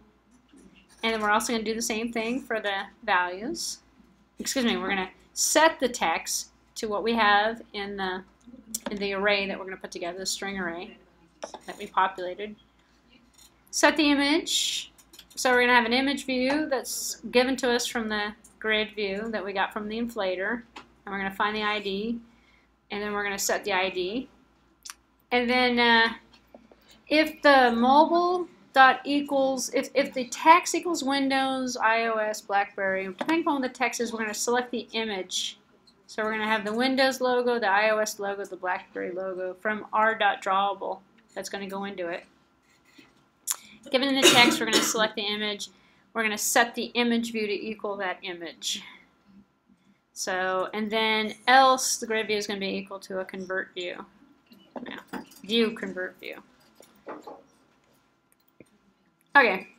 [SPEAKER 1] And then we're also going to do the same thing for the values. Excuse me, we're going to set the text to what we have in the array that we're going to put together, the string array that we populated. Set the image. So we're going to have an image view that's given to us from the grid view that we got from the inflator. And we're going to find the ID. And then we're going to set the ID. And then if the mobile dot equals, if the text equals Windows, iOS, BlackBerry, depending upon what the text is, we're going to select the image. So we're going to have the Windows logo, the iOS logo, the BlackBerry logo from r.drawable. That's going to go into it. Given the text, we're going to select the image. We're going to set the image view to equal that image. So, and then else, the grid view is going to be equal to a convert view. Yeah. View convert view. Okay.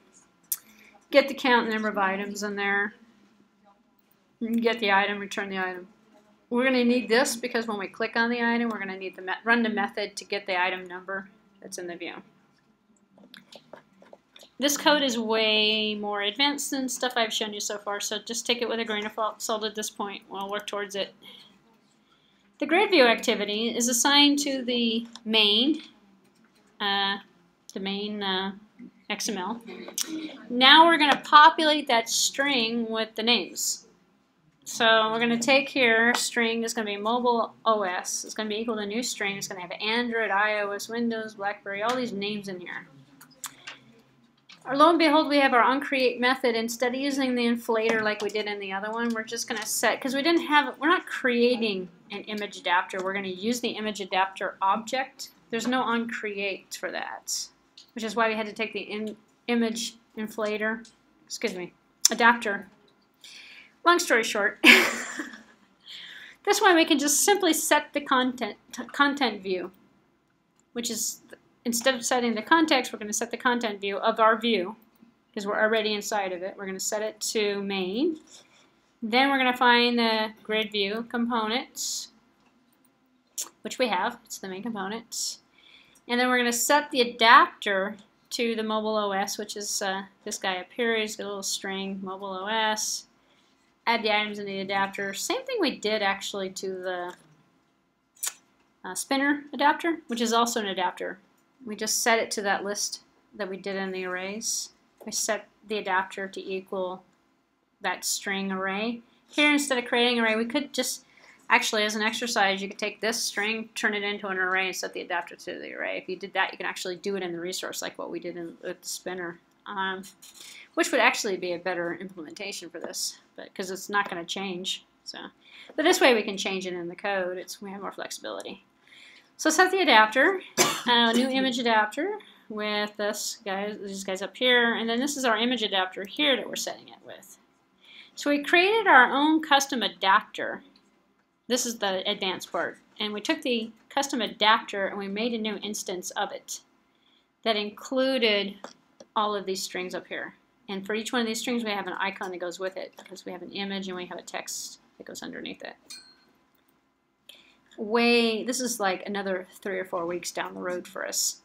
[SPEAKER 1] Get the count and number of items in there. Get the item, return the item. We're going to need this because when we click on the item, we're going to need to run the method to get the item number that's in the view. This code is way more advanced than stuff I've shown you so far, so just take it with a grain of salt at this point. We'll work towards it. The grid view activity is assigned to the main XML. Now we're going to populate that string with the names. So we're going to take here, string is going to be mobile OS. It's going to be equal to new string. It's going to have Android, iOS, Windows, BlackBerry, all these names in here. Lo and behold, we have our onCreate method. Instead of using the inflator like we did in the other one, we're just going to set, because we're not creating an image adapter. We're going to use the image adapter object. There's no onCreate for that, which is why we had to take the image inflator, adapter. Long story short, this one we can just simply set the content view, which is, instead of setting the context, we're going to set the content view of our view, because we're already inside of it. We're going to set it to main. Then we're going to find the grid view components, which we have. It's the main components. And then we're going to set the adapter to the mobile OS, which is this guy up here. He's got a little string, mobile OS. Add the items in the adapter. Same thing we did actually to the spinner adapter, which is also an adapter. We just set it to that list that we did in the arrays. We set the adapter to equal that string array. Here, instead of creating an array, we could just, actually as an exercise, you could take this string, turn it into an array, and set the adapter to the array. If you did that, you can actually do it in the resource like what we did with the spinner. Which would actually be a better implementation for this, but because it's not going to change. But this way we can change it in the code. We have more flexibility. So set the adapter, new image adapter with these guys up here, and then this is our image adapter here that we're setting it with. So we created our own custom adapter. This is the advanced part, and we took the custom adapter and we made a new instance of it that included all of these strings up here. And for each one of these strings, we have an icon that goes with it, because we have an image and we have a text that goes underneath it. This is like another 3 or 4 weeks down the road for us.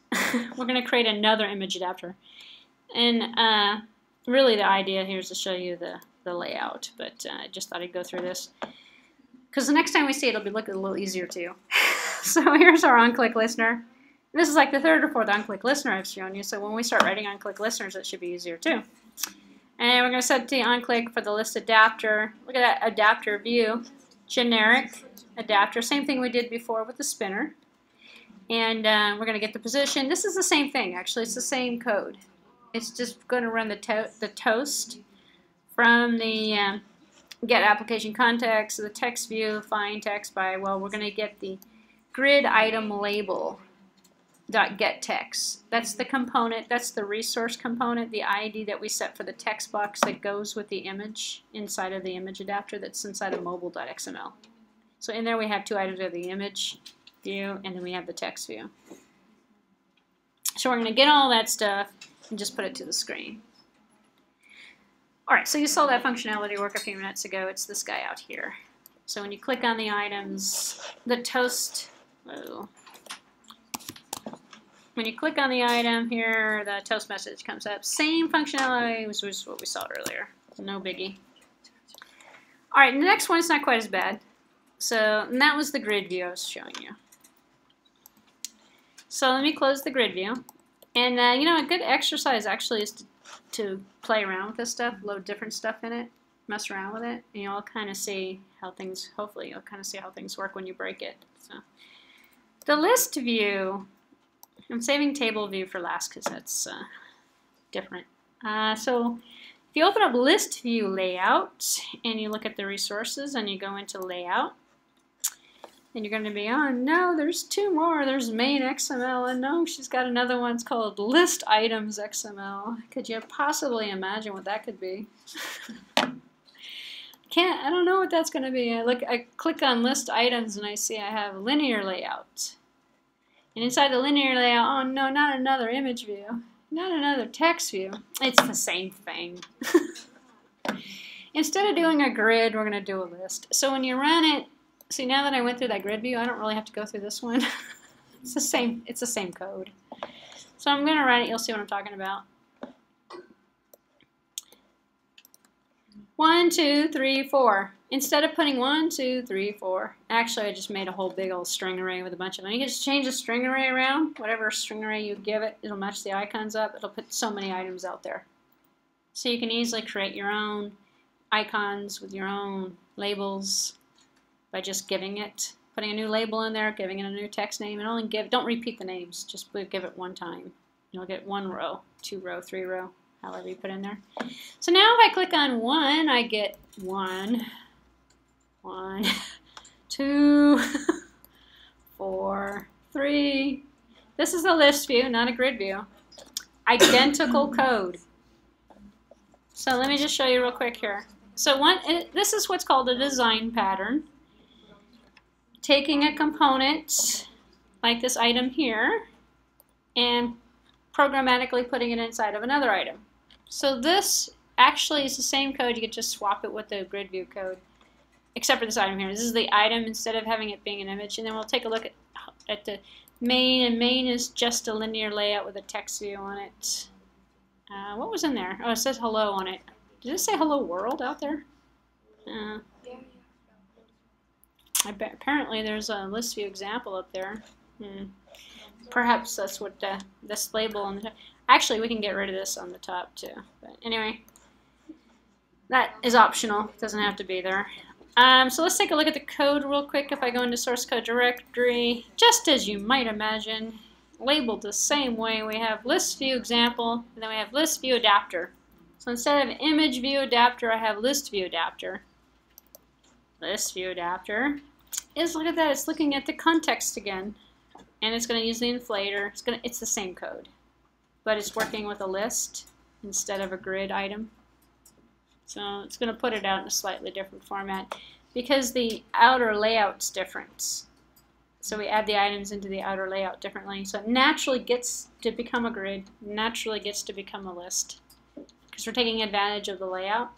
[SPEAKER 1] We're going to create another image adapter. And really the idea here is to show you the layout, but I just thought I'd go through this. Because the next time we see it, it'll be looking a little easier too. So here's our on-click listener. This is like the 3rd or 4th on-click listener I've shown you, so when we start writing on-click listeners, it should be easier too. And we're going to set the on-click for the list adapter. Look at that adapter view, generic adapter, same thing we did before with the spinner. And we're going to get the position. This is the same thing, actually. It's the same code. It's just going to run the toast from the get application context, the text view, find text by, well, we're going to get the grid item label. .get text. That's the component, that's the resource component, the ID that we set for the text box that goes with the image inside of the image adapter that's inside of mobile.xml. So in there we have 2 items. We have the image view and then we have the text view. So we're going to get all that stuff and just put it to the screen. Alright, so you saw that functionality work a few minutes ago. It's this guy out here. So when you click on the items, the toast, when you click on the item here, the toast message comes up. Same functionality as what we saw earlier. No biggie. All right, the next one is not quite as bad. And that was the grid view I was showing you. So let me close the grid view. And you know, a good exercise actually is to play around with this stuff, load different stuff in it, mess around with it, and you'll kind of see how things, hopefully you'll kind of see how things work when you break it. So the list view, I'm saving table view for last because that's different. So if you open up list view layout and you look at the resources and you go into layout, then you're going to be, oh no, there's 2 more. There's main XML, and no, she's got another one. It's called list items XML. Could you possibly imagine what that could be? I don't know what that's going to be. I click on list items and I see I have linear layout. And inside the linear layout, oh no, not another image view, not another text view. It's the same thing. Instead of doing a grid, we're going to do a list. So when you run it, see, now that I went through that grid view, I don't really have to go through this one. It's the same code. So I'm going to run it. You'll see what I'm talking about. 1, 2, 3, 4. Instead of putting 1, 2, 3, 4, actually I just made a whole big old string array with a bunch of them. You can just change the string array around. Whatever string array you give it, it'll match the icons up. It'll put so many items out there. So you can easily create your own icons with your own labels by just giving it, putting a new label in there, giving it a new text name, and only don't repeat the names. Just give it one time. You'll get 1 row, 2 row, 3 row. However you put in there. So now if I click on 1, I get 1, 1, 2, 4, 3. This is a list view, not a grid view. Identical code. So let me just show you real quick here. So this is what's called a design pattern. Taking a component like this item here and programmatically putting it inside of another item. So this actually is the same code. You could just swap it with the grid view code, except for this item here. This is the item instead of having it being an image. And then we'll take a look at the main, and main is just a linear layout with a text view on it. What was in there? Oh, it says hello on it. Did it say hello world out there? Apparently there's a list view example up there. Perhaps that's what this label on the top. Actually, we can get rid of this on the top too. But anyway, that is optional. It doesn't have to be there. So let's take a look at the code real quick. If I go into source code directory, just as you might imagine, labeled the same way, we have list view example, and then we have list view adapter. So instead of image view adapter, I have list view adapter. List view adapter is, look at that, it's looking at the context again. And it's going to use the inflator. It's the same code, but it's working with a list instead of a grid item. So it's going to put it out in a slightly different format because the outer layout's different. So we add the items into the outer layout differently. So it naturally gets to become a grid, naturally gets to become a list because we're taking advantage of the layout.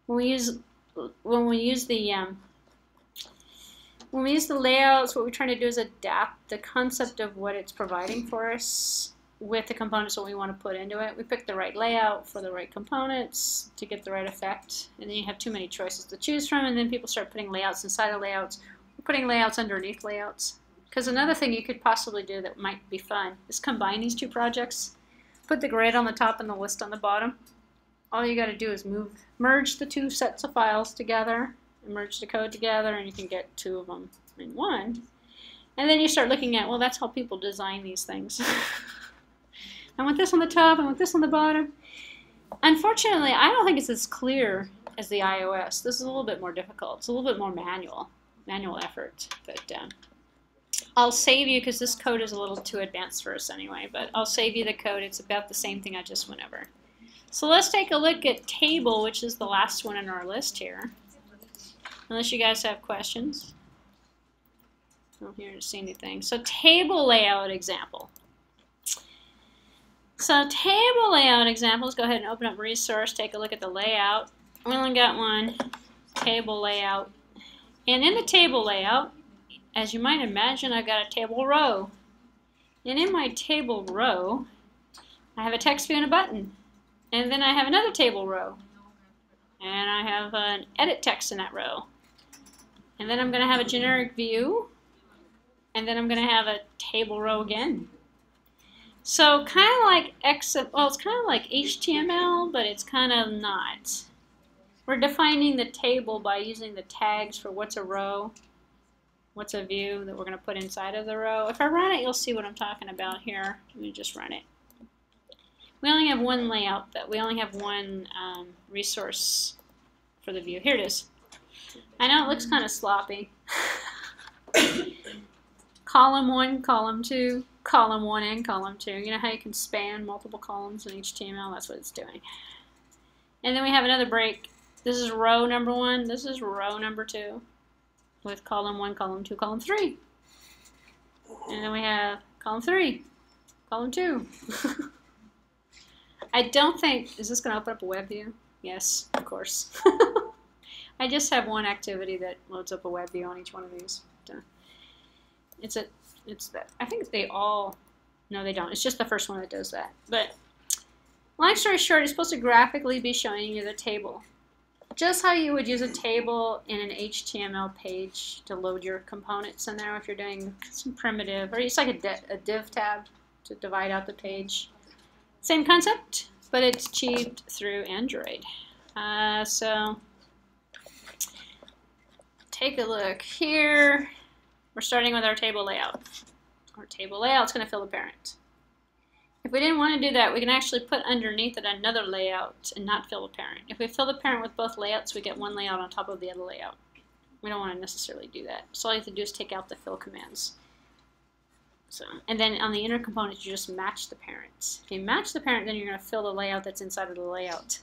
[SPEAKER 1] When we use the layouts, what we're trying to do is adapt the concept of what it's providing for us with the components that we want to put into it. We pick the right layout for the right components to get the right effect, and then you have too many choices to choose from, and then people start putting layouts inside of layouts, or putting layouts underneath layouts. Because another thing you could possibly do that might be fun is combine these two projects. Put the grid on the top and the list on the bottom. All you got to do is merge the two sets of files together, and merge the code together, and you can get 2 of them in one. And then you start looking at, well, that's how people design these things. I want this on the top, I want this on the bottom. Unfortunately, I don't think it's as clear as the iOS. This is a little bit more difficult. It's a little bit more manual effort. But I'll save you, because this code is a little too advanced for us anyway, but I'll save you the code. It's about the same thing I just went over. So let's take a look at table, which is the last one in our list here. Unless you guys have questions. I don't hear to see anything. So table layout example. So table layout examples, go ahead and open up resource, take a look at the layout. We only got one, table layout. And in the table layout, as you might imagine, I've got a table row. And in my table row, I have a text view and a button. And then I have another table row. And I have an edit text in that row. And then I'm going to have a generic view. And then I'm going to have a table row again. So kind of like it's kind of like HTML, but it's kind of not. We're defining the table by using the tags for what's a row, what's a view that we're going to put inside of the row. If I run it, you'll see what I'm talking about here. Let me just run it. We only have one layout, we only have one resource for the view. Here it is. I know it looks kind of sloppy. Column 1, column 2, column 1 and column 2. You know how you can span multiple columns in HTML? That's what it's doing. And then we have another break. This is row number 1. This is row number 2 with column 1, column 2, column 3. And then we have column 3, column 2. I don't think, is this going to open up a web view? Yes, of course. I just have one activity that loads up a web view on each one of these. I think they all, no they don't. It's just the first one that does that. But long story short, it's supposed to graphically be showing you the table. Just how you would use a table in an HTML page to load your components in there if you're doing some primitive, or it's like a div tab to divide out the page. Same concept, but it's achieved through Android. So take a look here. We're starting with our table layout. Our table layout's going to fill the parent. If we didn't want to do that, we can actually put underneath it another layout and not fill the parent. If we fill the parent with both layouts, we get one layout on top of the other layout. We don't want to necessarily do that. So all you have to do is take out the fill commands. So, and then on the inner components, you just match the parents. If you match the parent, then you're going to fill the layout that's inside of the layout.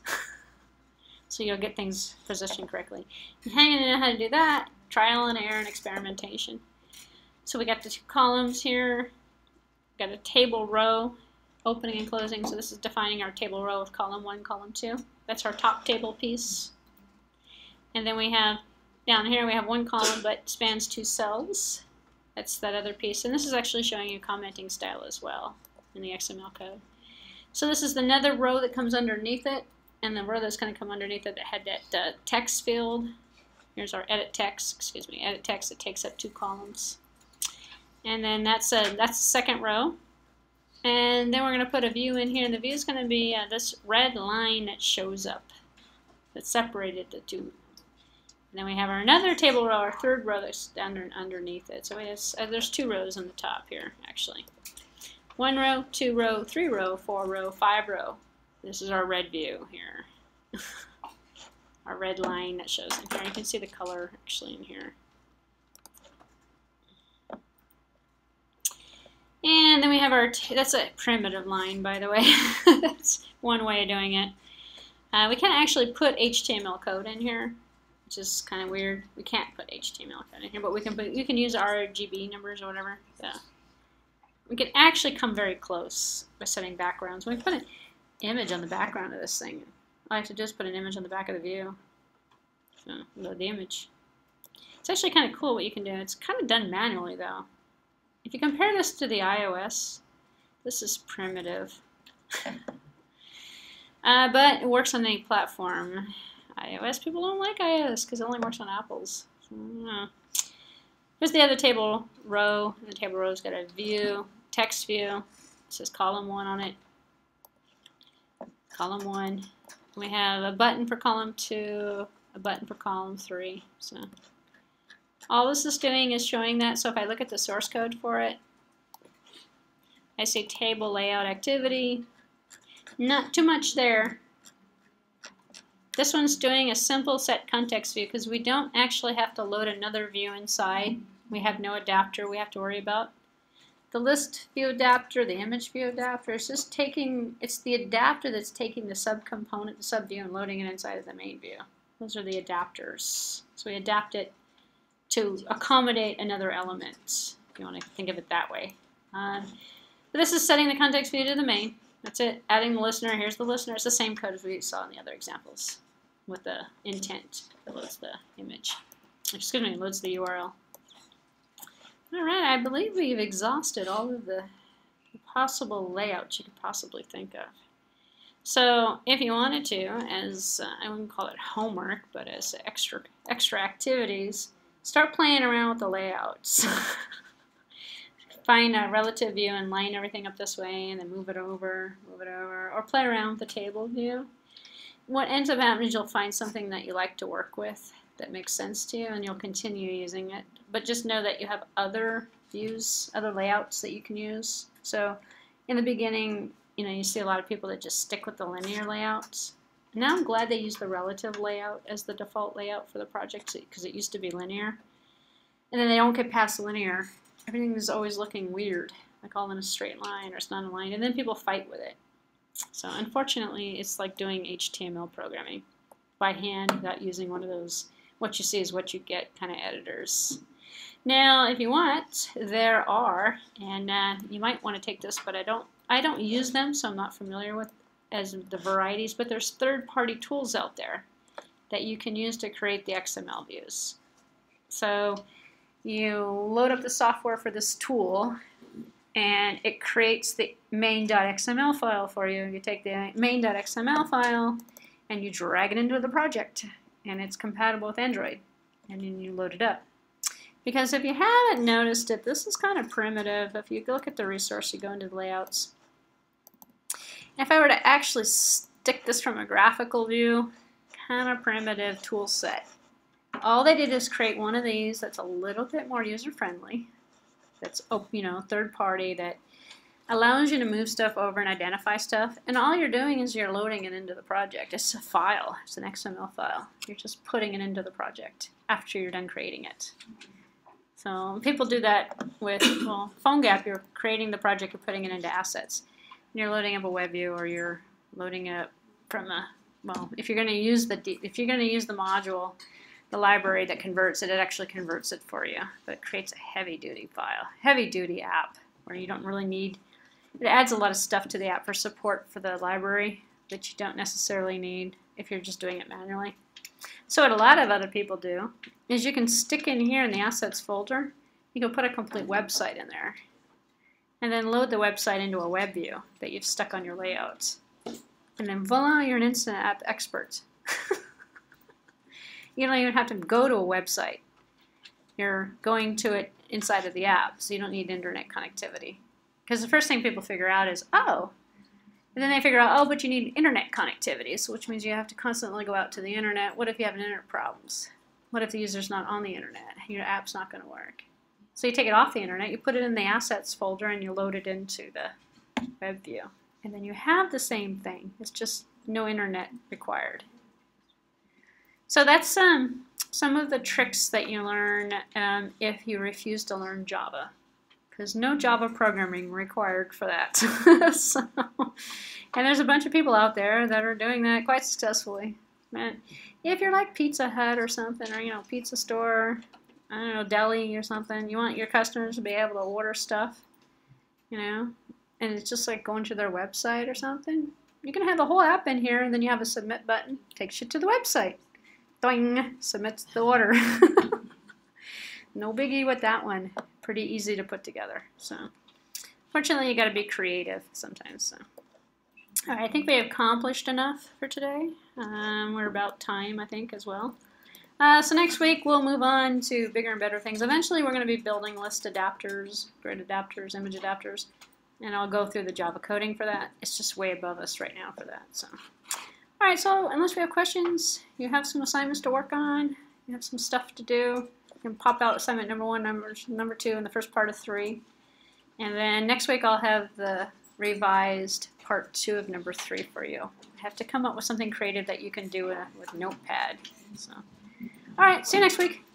[SPEAKER 1] So you'll get things positioned correctly. And hanging in how to do that, trial and error and experimentation. So we got the two columns here. Got a table row, opening and closing. So this is defining our table row with column 1, column 2. That's our top table piece. And then we have, down here we have one column but spans 2 cells. That's that other piece. And this is actually showing you commenting style as well in the XML code. So this is another row that comes underneath it. And the row that's going to come underneath it that had that text field. Here's our edit text, edit text that takes up 2 columns. And then that's the second row. And then we're going to put a view in here, and the view is going to be this red line that shows up that separated the 2. And then we have another table row, our third row that's underneath it. So there's 2 rows on the top here, actually. 1 row, 2 row, 3 row, 4 row, 5 row. This is our red view here. Our red line that shows in here. You can see the color actually in here. And then we have our, that's a primitive line, by the way. That's one way of doing it. We can't actually put HTML code in here, which is kind of weird. We can't put HTML code in here, but we can use RGB numbers or whatever. So we can actually come very close by setting backgrounds. When we put an image on the background of this thing, all I have to do is put an image on the back of the view. So load the image. It's actually kind of cool what you can do. It's kind of done manually though. If you compare this to the iOS, this is primitive. But it works on any platform. iOS people don't like iOS because it only works on Apple's. So, here's the other table row. And the table row's got a view, text view. It says column 1 on it. Column 1. We have a button for column 2, a button for column 3. So all this is doing is showing that. So if I look at the source code for it, I see table layout activity. Not too much there. This one's doing a simple set context view because we don't actually have to load another view inside. We have no adapter we have to worry about. The list view adapter, the image view adapter, it's just taking, it's the adapter that's taking the subcomponent, the subview, and loading it inside of the main view. Those are the adapters. So we adapt it to accommodate another element, if you want to think of it that way. But this is setting the context view to the main. That's it. Adding the listener. Here's the listener. It's the same code as we saw in the other examples with the intent that loads the image. Excuse me, loads the URL. All right, I believe we've exhausted all of the possible layouts you could possibly think of. So if you wanted to, as I wouldn't call it homework, but as extra activities, start playing around with the layouts. Find a relative view and line everything up this way and then move it over, or play around with the table view. What ends up happening is you'll find something that you like to work with that makes sense to you and you'll continue using it. But just know that you have other views, other layouts that you can use. So in the beginning, you see a lot of people that just stick with the linear layouts. Now I'm glad they use the relative layout as the default layout for the project because it used to be linear. And then they don't get past linear. Everything is always looking weird, like all in a straight line or it's not aligned, and then people fight with it. So unfortunately, it's like doing HTML programming by hand without using one of those what you see is what you get kind of editors. Now, if you want, there are, and you might want to take this, but I don't use them, so I'm not familiar with as the varieties, but there's third-party tools out there that you can use to create the XML views. So you load up the software for this tool, and it creates the main.xml file for you. You take the main.xml file, and you drag it into the project, and it's compatible with Android, and then you load it up. Because if you haven't noticed it, this is kind of primitive. If you look at the resource, you go into the layouts. If I were to actually stick this from a graphical view, kind of primitive tool set. All they did is create one of these that's a little bit more user-friendly, that's, you know, third party, that allows you to move stuff over and identify stuff, and all you're doing is you're loading it into the project. It's a file. It's an XML file. You're just putting it into the project after you're done creating it. So people do that with, well, PhoneGap. You're creating the project, you're putting it into assets. And you're loading up a web view, or you're loading it up from a, well, if you're going to use the module, the library that converts it, it actually converts it for you. But it creates a heavy-duty file, heavy-duty app, where you don't really need. It adds a lot of stuff to the app for support for the library that you don't necessarily need if you're just doing it manually. So what a lot of other people do is you can stick in here in the assets folder, you can put a complete website in there, and then load the website into a web view that you've stuck on your layouts. And then voila, you're an instant app expert. You don't even have to go to a website. You're going to it inside of the app, so you don't need internet connectivity. Because the first thing people figure out is, oh, and then they figure out, oh, but you need internet connectivity, so which means you have to constantly go out to the internet. What if you have internet problems? What if the user's not on the internet? Your app's not going to work. So you take it off the internet, you put it in the assets folder, and you load it into the web view. And then you have the same thing. It's just no internet required. So that's some of the tricks that you learn if you refuse to learn Java. Because no Java programming required for that. And there's a bunch of people out there that are doing that quite successfully. Man, if you're like Pizza Hut or something, or, you know, pizza store, I don't know, deli or something, you want your customers to be able to order stuff, you know, and it's just like going to their website or something. You can have the whole app in here, and then you have a submit button, takes you to the website. Doing, submits the order. No biggie with that one. Pretty easy to put together. So, fortunately, you got to be creative sometimes. So, all right, I think we accomplished enough for today. We're about time, I think, as well. So next week we'll move on to bigger and better things. Eventually, we're going to be building list adapters, grid adapters, image adapters, and I'll go through the Java coding for that. It's just way above us right now for that. So, all right. So, unless we have questions, you have some assignments to work on. You have some stuff to do. You can pop out assignment number 1, number 2, and the first part of 3. And then next week I'll have the revised part 2 of number 3 for you. I have to come up with something creative that you can do with Notepad. So, all right, see you next week.